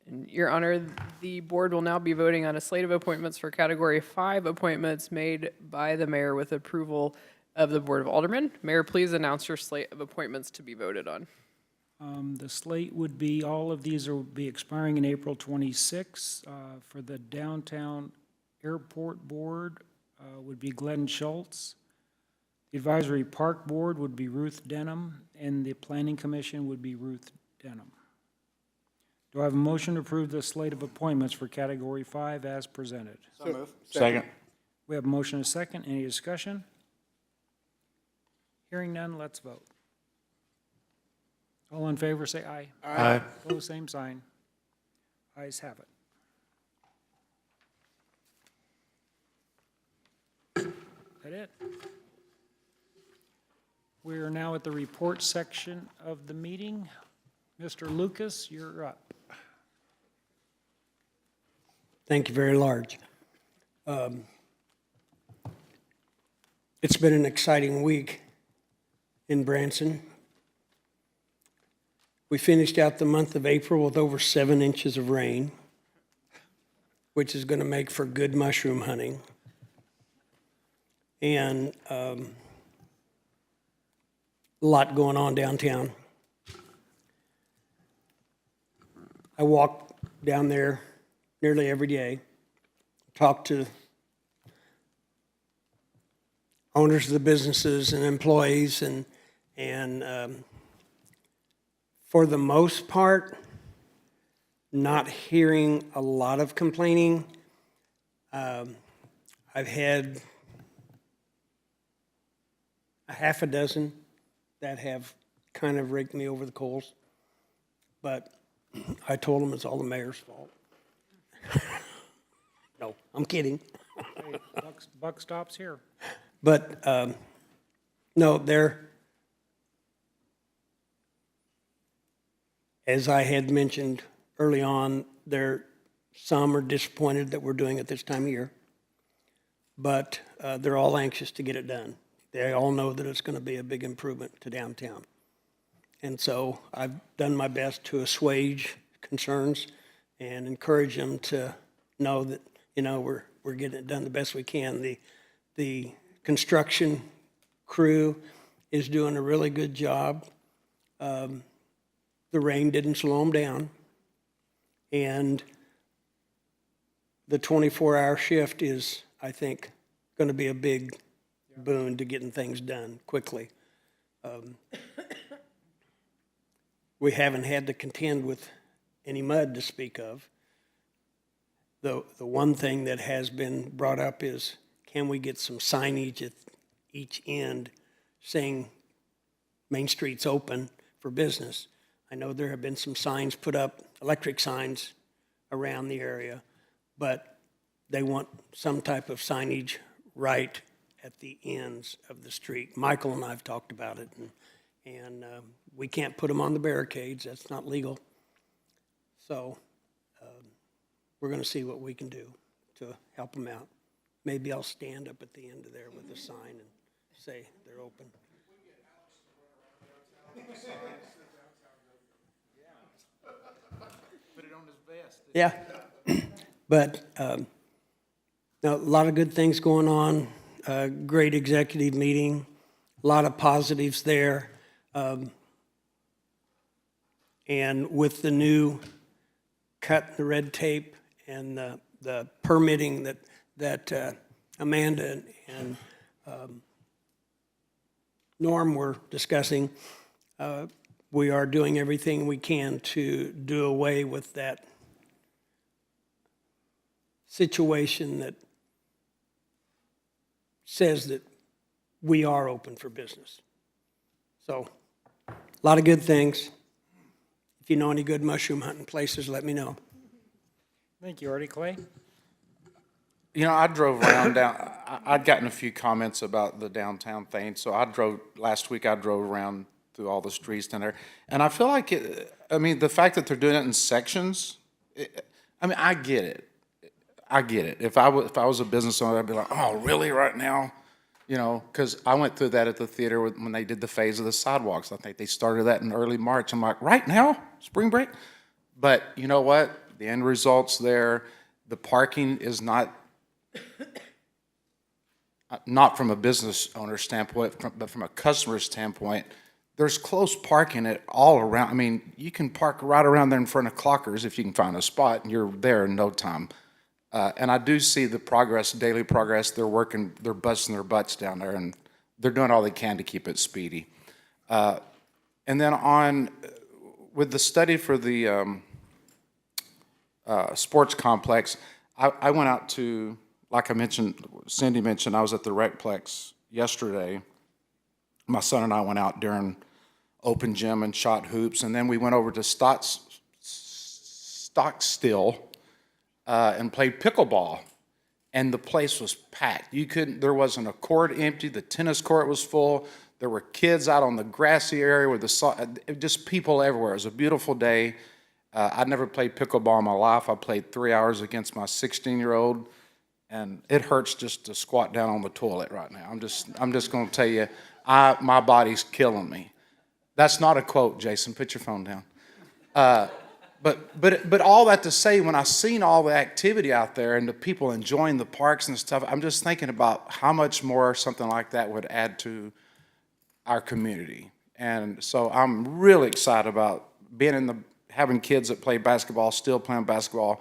And Your Honor, the board will now be voting on a slate of appointments for Category 5 appointments made by the mayor with approval of the Board of Aldermen. Mayor, please announce your slate of appointments to be voted on. The slate would be, all of these will be expiring in April 26. For the Downtown Airport Board would be Glenn Schultz. The Advisory Park Board would be Ruth Denham, and the Planning Commission would be Ruth Denham. Do I have a motion to approve the slate of appointments for Category 5 as presented? So moved. Second. We have a motion and a second. Any discussion? Hearing none, let's vote. All in favor, say aye. Aye. Opposed, same sign. Ayes have it. That it? We are now at the report section of the meeting. Mr. Lucas, you're up. Thank you very large. It's been an exciting week in Branson. We finished out the month of April with over 7 inches of rain, which is going to make for good mushroom hunting. And a lot going on downtown. I walk down there nearly every day, talk to owners of the businesses and employees, and for the most part, not hearing a lot of complaining. I've had a half a dozen that have kind of raked me over the coals. But I told them it's all the mayor's fault. No, I'm kidding. Hey, buck stops here. But, no, as I had mentioned early on, some are disappointed that we're doing it this time of year. But they're all anxious to get it done. They all know that it's going to be a big improvement to downtown. And so I've done my best to assuage concerns and encourage them to know that, we're getting it done the best we can. The construction crew is doing a really good job. The rain didn't slow them down. And the 24-hour shift is, I think, going to be a big boon to getting things done quickly. We haven't had to contend with any mud to speak of. The one thing that has been brought up is, can we get some signage at each end saying Main Street's open for business? I know there have been some signs put up, electric signs around the area, but they want some type of signage right at the ends of the street. Michael and I have talked about it, and we can't put them on the barricades. That's not legal. So we're going to see what we can do to help them out. Maybe I'll stand up at the end of there with a sign and say they're open. Put it on his vest. Yeah. But now, a lot of good things going on. Great executive meeting. A lot of positives there. And with the new cut the red tape and the permitting that Amanda and Norm were discussing, we are doing everything we can to do away with that situation that says that we are open for business. So, a lot of good things. If you know any good mushroom hunting places, let me know. Thank you, Artie. Clay? I drove around down, I'd gotten a few comments about the downtown thing, so last week I drove around through all the streets down there, and I feel like the fact that they're doing it in sections, I get it. I get it. If I was a business owner, I'd be like, oh, really, right now? Because I went through that at the theater when they did the phase of the sidewalks. I think they started that in early March. I'm like, right now? Spring break? But you know what? The end result's there. The parking is not from a business owner standpoint, but from a customer standpoint. There's close parking all around. You can park right around there in front of Clockers if you can find a spot, and you're there in no time. And I do see the progress, daily progress. They're busting their butts down there, and they're doing all they can to keep it speedy. And then with the study for the sports complex, I went out to, like I mentioned, Cindy mentioned, I was at the Recplex yesterday. My son and I went out during open gym and shot hoops, and then we went over to Stockstill and played pickleball, and the place was packed. There wasn't a court empty. The tennis court was full. There were kids out on the grassy area with just people everywhere. It was a beautiful day. I'd never played pickleball in my life. I played 3 hours against my 16-year-old, and it hurts just to squat down on the toilet right now. I'm just going to tell you, my body's killing me. That's not a quote, Jason. Put your phone down. But all that to say, when I seen all the activity out there and the people enjoying the parks and stuff, I'm just thinking about how much more something like that would add to our community. And so I'm really excited about having kids that play basketball, still playing basketball,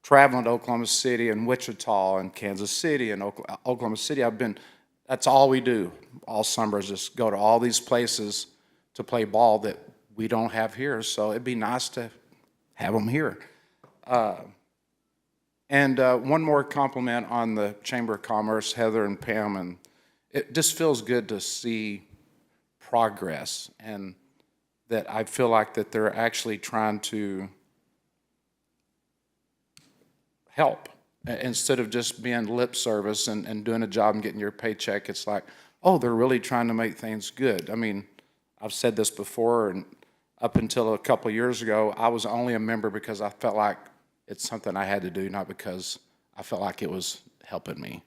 traveling to Oklahoma City and Wichita and Kansas City and Oklahoma City. That's all we do all summer is just go to all these places to play ball that we don't have here. So it'd be nice to have them here. And one more compliment on the Chamber of Commerce, Heather and Pam, and it just feels good to see progress. And that I feel like that they're actually trying to help. Instead of just being lip service and doing a job and getting your paycheck, it's like, oh, they're really trying to make things good. I mean, I've said this before, and up until a couple of years ago, I was only a member because I felt like it's something I had to do, not because I felt like it was helping me.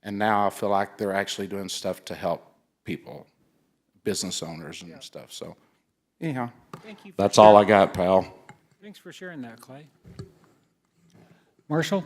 And now I feel like they're actually doing stuff to help people, business owners and stuff. So anyhow, that's all I got, pal. Thanks for sharing that, Clay. Marshall?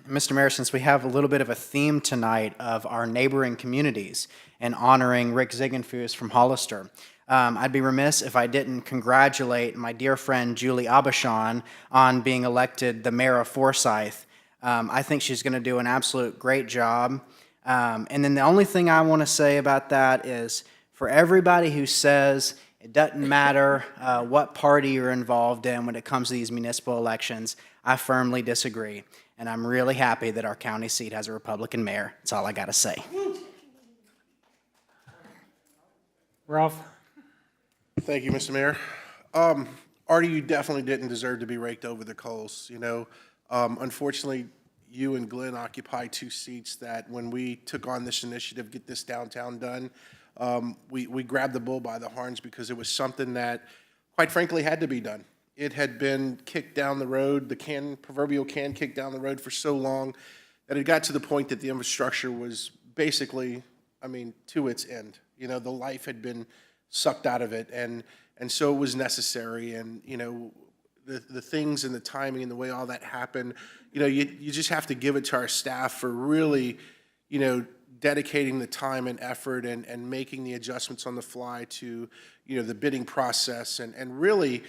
Mr. Mayor, since we have a little bit of a theme tonight of our neighboring communities and honoring Rick Ziggfus from Hollister, I'd be remiss if I didn't congratulate my dear friend Julie Abashan on being elected the mayor of Forsyth. I think she's going to do an absolute great job. And then the only thing I want to say about that is for everybody who says it doesn't matter what party you're involved in when it comes to these municipal elections, I firmly disagree. And I'm really happy that our county seat has a Republican mayor. That's all I got to say. Ralph? Thank you, Mr. Mayor. Artie, you definitely didn't deserve to be raked over the coals. You know, unfortunately, you and Glenn occupy two seats that when we took on this initiative, get this downtown done, we grabbed the bull by the horns because it was something that, quite frankly, had to be done. It had been kicked down the road, the proverbial can kicked down the road for so long that it got to the point that the infrastructure was basically, I mean, to its end. You know, the life had been sucked out of it, and so it was necessary. And, you know, the things and the timing and the way all that happened, you know, you just have to give it to our staff for really, you know, dedicating the time and effort and making the adjustments on the fly to, you know, the bidding process and really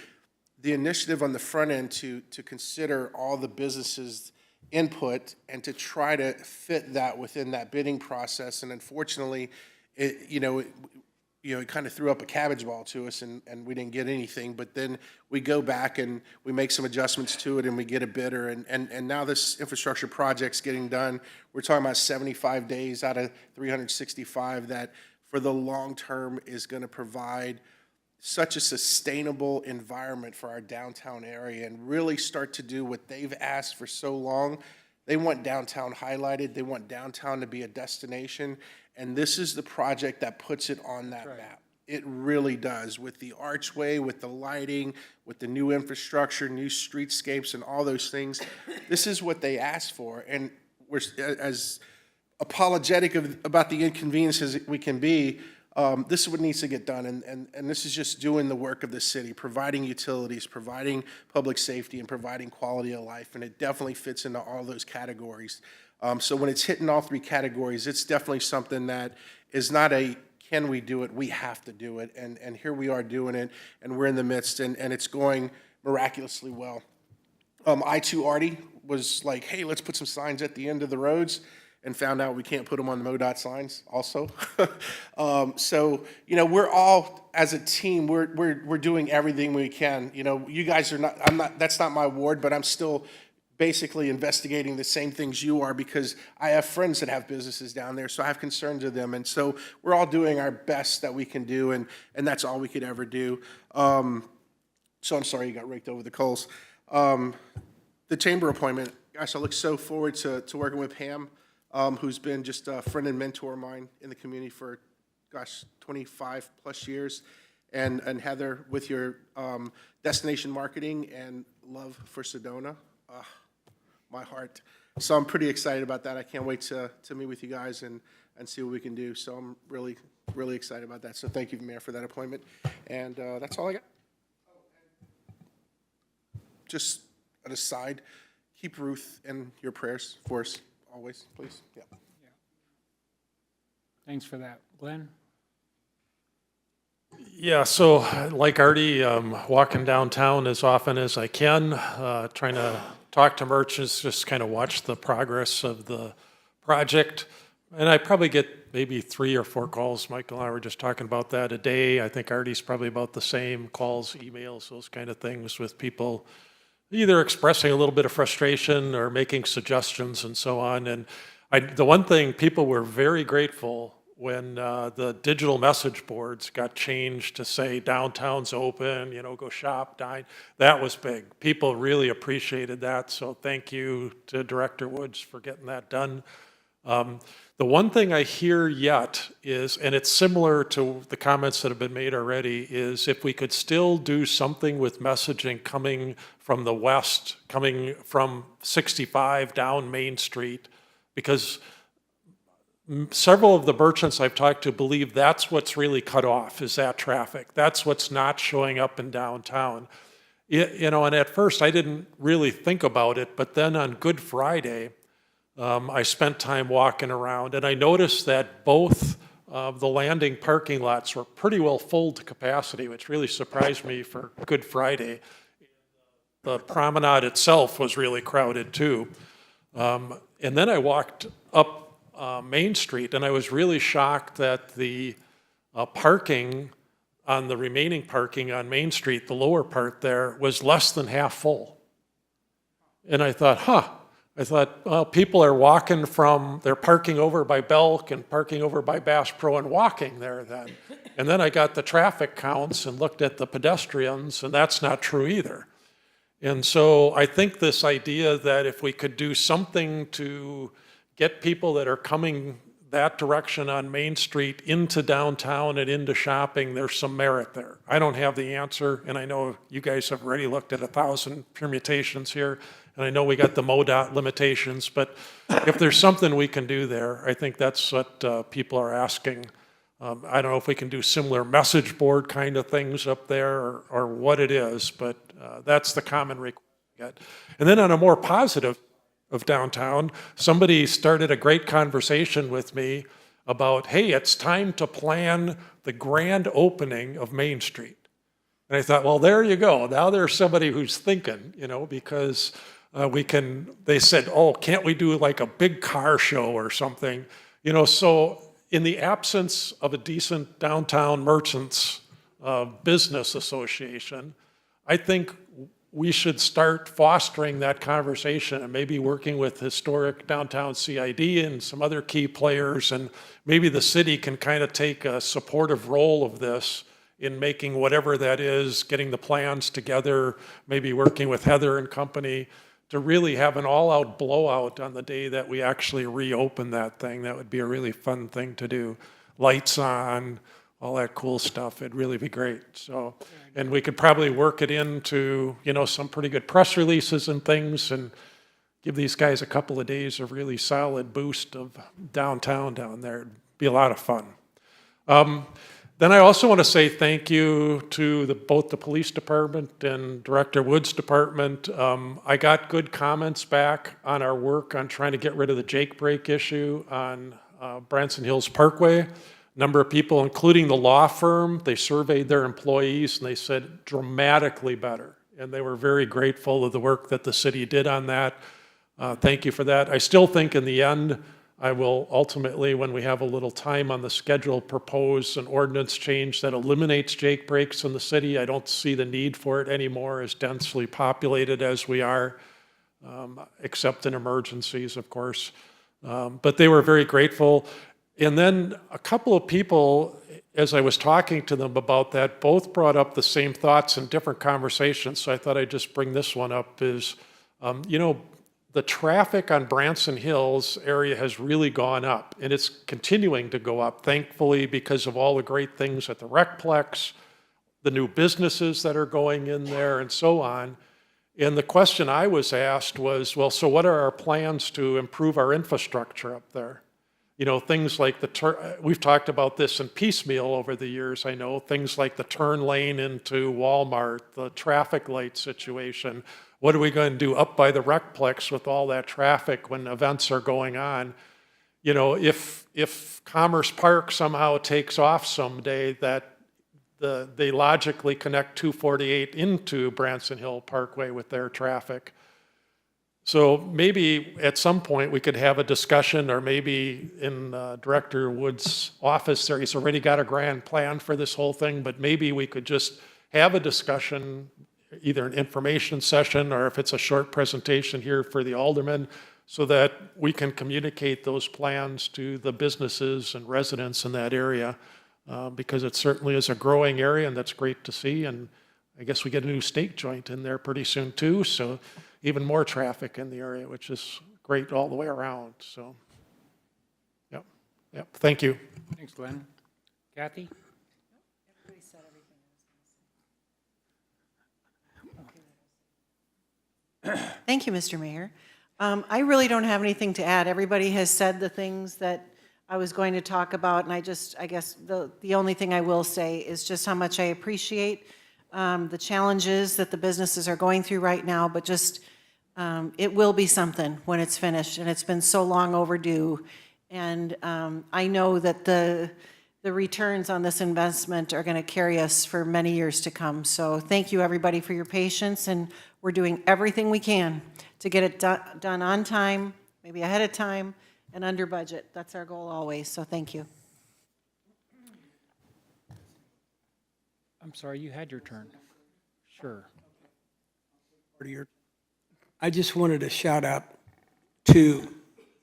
the initiative on the front end to consider all the businesses' input and to try to fit that within that bidding process. And unfortunately, it kind of threw up a cabbage ball to us and we didn't get anything. But then we go back and we make some adjustments to it and we get a bidder. And now this infrastructure project's getting done. We're talking about 75 days out of 365 that for the long term is going to provide such a sustainable environment for our downtown area and really start to do what they've asked for so long. They want downtown highlighted. They want downtown to be a destination. And this is the project that puts it on that map. It really does, with the archway, with the lighting, with the new infrastructure, new streetscapes, and all those things. This is what they asked for. And we're as apologetic about the inconveniences we can be. This is what needs to get done, and this is just doing the work of the city, providing utilities, providing public safety, and providing quality of life, and it definitely fits into all those categories. So when it's hitting all three categories, it's definitely something that is not a can we do it, we have to do it, and here we are doing it, and we're in the midst, and it's going miraculously well. I too, Artie, was like, hey, let's put some signs at the end of the roads, and found out we can't put them on the MoDOT signs also. So, you know, we're all, as a team, we're doing everything we can. You know, you guys are not, that's not my ward, but I'm still basically investigating the same things you are because I have friends that have businesses down there, so I have concerns of them. And so we're all doing our best that we can do, and that's all we could ever do. So I'm sorry you got raked over the coals. The chamber appointment, gosh, I look so forward to working with Pam. Who's been just a friend and mentor of mine in the community for, 25 plus years. And Heather, with your destination marketing and love for Sedona, my heart. So I'm pretty excited about that. I can't wait to meet with you guys and see what we can do. So I'm really, really excited about that. So thank you, Mayor, for that appointment. And that's all I got. Just an aside, keep Ruth in your prayers for us. Always, please. Yeah. Thanks for that. Glenn? Yeah, so like Artie, walking downtown as often as I can, trying to talk to merchants, just kind of watch the progress of the project. And I probably get maybe 3 or 4 calls. Michael and I were just talking about that a day. I think Artie's probably about the same, calls, emails, those kind of things with people either expressing a little bit of frustration or making suggestions and so on. And the one thing, people were very grateful when the digital message boards got changed to say downtown's open, go shop, dine. That was big. People really appreciated that, so thank you to Director Woods for getting that done. The one thing I hear yet is, and it's similar to the comments that have been made already, is if we could still do something with messaging coming from the west, coming from 65 down Main Street, because several of the merchants I've talked to believe that's what's really cut off, is that traffic. That's what's not showing up in downtown. And at first I didn't really think about it, but then on Good Friday, I spent time walking around, and I noticed that both of the landing parking lots were pretty well full to capacity, which really surprised me for Good Friday. The promenade itself was really crowded too. And then I walked up Main Street, and I was really shocked that the parking on the remaining parking on Main Street, the lower part there, was less than half full. And I thought, well, people are walking they're parking over by Belk and parking over by Bass Pro and walking there then. And then I got the traffic counts and looked at the pedestrians, and that's not true either. And so I think this idea that if we could do something to get people that are coming that direction on Main Street into downtown and into shopping, there's some merit there. I don't have the answer, and I know you guys have already looked at 1,000 permutations here, and I know we got the MoDOT limitations, but if there's something we can do there, I think that's what people are asking. I don't know if we can do similar message board kind of things up there or what it is, but that's the common request we get. And then on a more positive of downtown, somebody started a great conversation with me about, hey, it's time to plan the grand opening of Main Street. And I thought, well, there you go. Now there's somebody who's thinking, because they said, oh, can't we do like a big car show or something? So in the absence of a decent downtown merchants business association, I think we should start fostering that conversation and maybe working with historic downtown CID and some other key players, and maybe the city can kind of take a supportive role of this in making whatever that is, getting the plans together, maybe working with Heather and company to really have an all-out blowout on the day that we actually reopen that thing. That would be a really fun thing to do. Lights on, all that cool stuff. It'd really be great. So, and we could probably work it into, some pretty good press releases and things, and give these guys a couple of days of really solid boost of downtown down there. It'd be a lot of fun. Then I also want to say thank you to both the police department and Director Woods' department. I got good comments back on our work on trying to get rid of the Jake brake issue on Branson Hills Parkway. Number of people, including the law firm, they surveyed their employees and they said dramatically better. And they were very grateful of the work that the city did on that. Thank you for that. I still think in the end, I will ultimately, when we have a little time on the schedule, propose an ordinance change that eliminates Jake brakes in the city. I don't see the need for it anymore, as densely populated as we are, except in emergencies, of course. But they were very grateful. And then a couple of people, as I was talking to them about that, both brought up the same thoughts in different conversations. So I thought I'd just bring this one up is, the traffic on Branson Hills area has really gone up, and it's continuing to go up, thankfully, because of all the great things at the Recplex, the new businesses that are going in there, and so on. And the question I was asked was, well, so what are our plans to improve our infrastructure up there? Things like we've talked about this in piecemeal over the years, I know, things like the turn lane into Walmart, the traffic light situation. What are we going to do up by the Recplex with all that traffic when events are going on? If Commerce Park somehow takes off someday, that they logically connect 248 into Branson Hill Parkway with their traffic. So maybe at some point we could have a discussion, or maybe in Director Wood's office there, he's already got a grand plan for this whole thing, but maybe we could just have a discussion, either an information session or if it's a short presentation here for the aldermen, so that we can communicate those plans to the businesses and residents in that area, because it certainly is a growing area, and that's great to see. And I guess we get a new steak joint in there pretty soon too, so even more traffic in the area, which is great all the way around. So, yep, thank you. Thanks, Glenn. Kathy? Thank you, Mr. Mayor. I really don't have anything to add. Everybody has said the things that I was going to talk about, and I guess the only thing I will say is just how much I appreciate the challenges that the businesses are going through right now, but just it will be something when it's finished, and it's been so long overdue. And I know that the returns on this investment are going to carry us for many years to come. So thank you, everybody, for your patience, and we're doing everything we can to get it done on time, maybe ahead of time, and under budget. That's our goal always, so thank you. I'm sorry, you had your turn. Sure. I just wanted to shout out to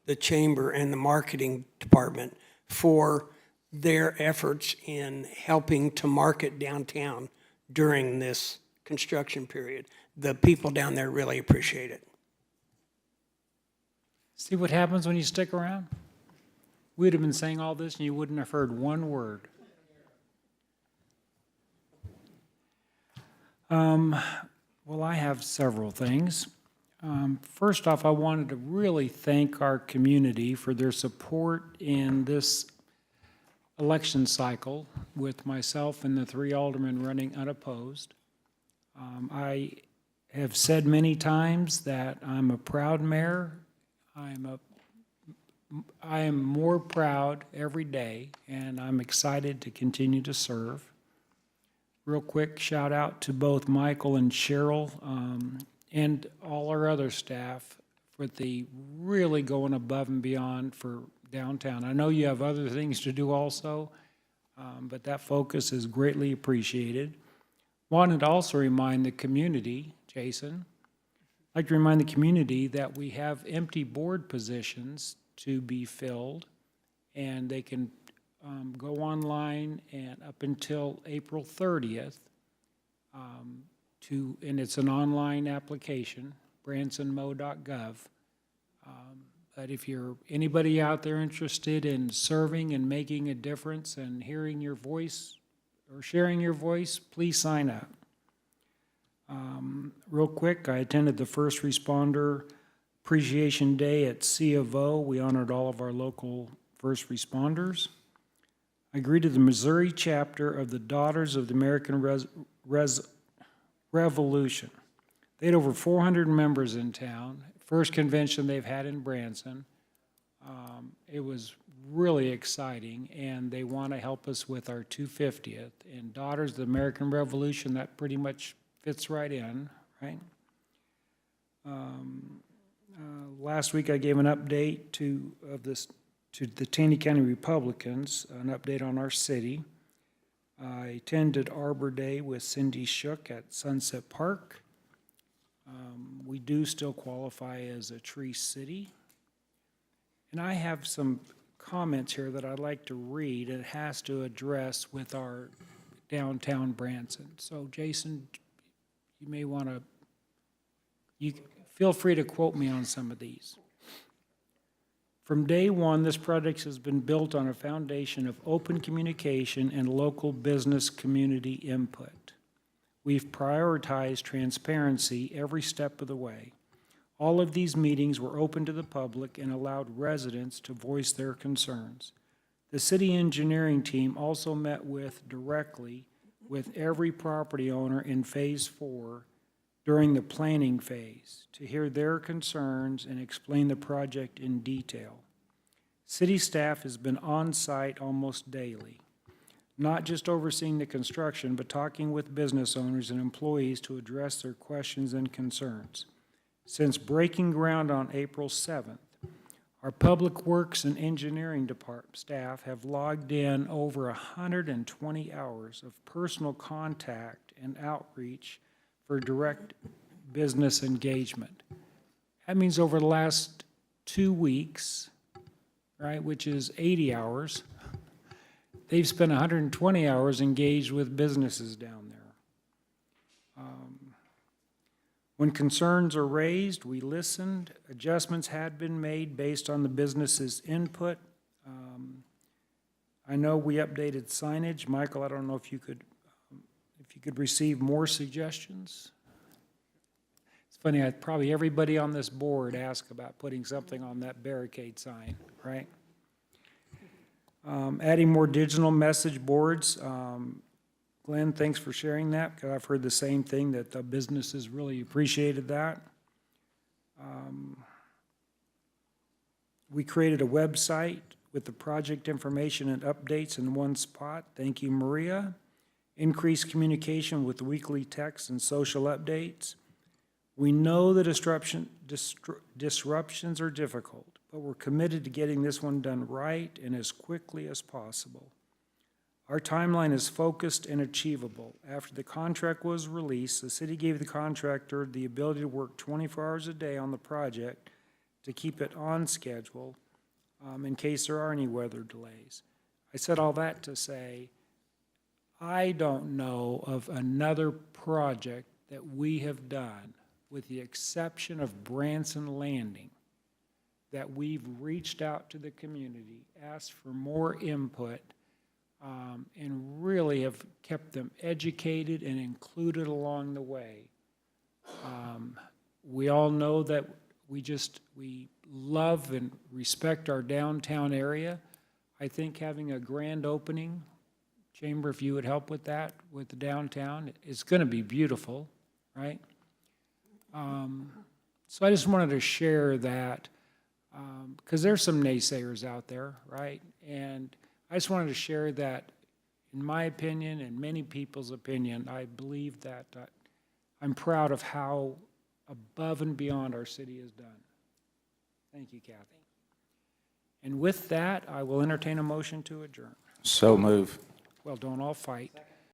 the chamber and the marketing department for their efforts in helping to market downtown during this construction period. The people down there really appreciate it. See what happens when you stick around? We'd have been saying all this and you wouldn't have heard one word. Well, I have several things. First off, I wanted to really thank our community for their support in this election cycle with myself and the 3 aldermen running unopposed. I have said many times that I'm a proud mayor. I am more proud every day, and I'm excited to continue to serve. Real quick shout out to both Michael and Cheryl and all our other staff for the really going above and beyond for downtown. I know you have other things to do also, but that focus is greatly appreciated. Wanted to also remind the community, Jason, I'd like to remind the community that we have empty board positions to be filled, and they can go online and up until April 30th, and it's an online application, bransonmo.gov. But if you're anybody out there interested in serving and making a difference and hearing your voice or sharing your voice, please sign up. Real quick, I attended the First Responder Appreciation Day at C of O. We honored all of our local first responders. I greeted the Missouri chapter of the Daughters of the American Revolution. They had over 400 members in town. First convention they've had in Branson. It was really exciting, and they want to help us with our 250th. And Daughters of the American Revolution, that pretty much fits right in, right? Last week I gave an update to the Taney County Republicans, an update on our city. I attended Arbor Day with Cindy Shook at Sunset Park. We do still qualify as a tree city. And I have some comments here that I'd like to read. It has to address with our downtown Branson. So Jason, you may want to, feel free to quote me on some of these. From day one, this project has been built on a foundation of open communication and local business community input. We've prioritized transparency every step of the way. All of these meetings were open to the public and allowed residents to voice their concerns. The city engineering team also met directly with every property owner in Phase 4 during the planning phase to hear their concerns and explain the project in detail. City staff has been on site almost daily, not just overseeing the construction, but talking with business owners and employees to address their questions and concerns. Since breaking ground on April 7th, our Public Works and Engineering Department staff have logged in over 120 hours of personal contact and outreach for direct business engagement. That means over the last 2 weeks, right, which is 80 hours. They've spent 120 hours engaged with businesses down there. When concerns are raised, we listened. Adjustments had been made based on the business's input. I know we updated signage. Michael, I don't know if you could receive more suggestions. It's funny, probably everybody on this board asked about putting something on that barricade sign, right? Adding more digital message boards. Glenn, thanks for sharing that, because I've heard the same thing, that the businesses really appreciated that. We created a website with the project information and updates in one spot. Thank you, Maria. Increased communication with weekly texts and social updates. We know that disruptions are difficult, but we're committed to getting this one done right and as quickly as possible. Our timeline is focused and achievable. After the contract was released, the city gave the contractor the ability to work 24 hours a day on the project to keep it on schedule in case there are any weather delays. I said all that to say, I don't know of another project that we have done, with the exception of Branson Landing, that we've reached out to the community, asked for more input, and really have kept them educated and included along the way. We all know that we love and respect our downtown area. I think having a grand opening, Chamber, if you would help with that, with the downtown, it's going to be beautiful, right? So I just wanted to share that, because there's some naysayers out there, right? And I just wanted to share that, in my opinion and many people's opinion, I believe that I'm proud of how above and beyond our city has done. Thank you, Kathy. And with that, I will entertain a motion to adjourn. So move. Well, don't all fight.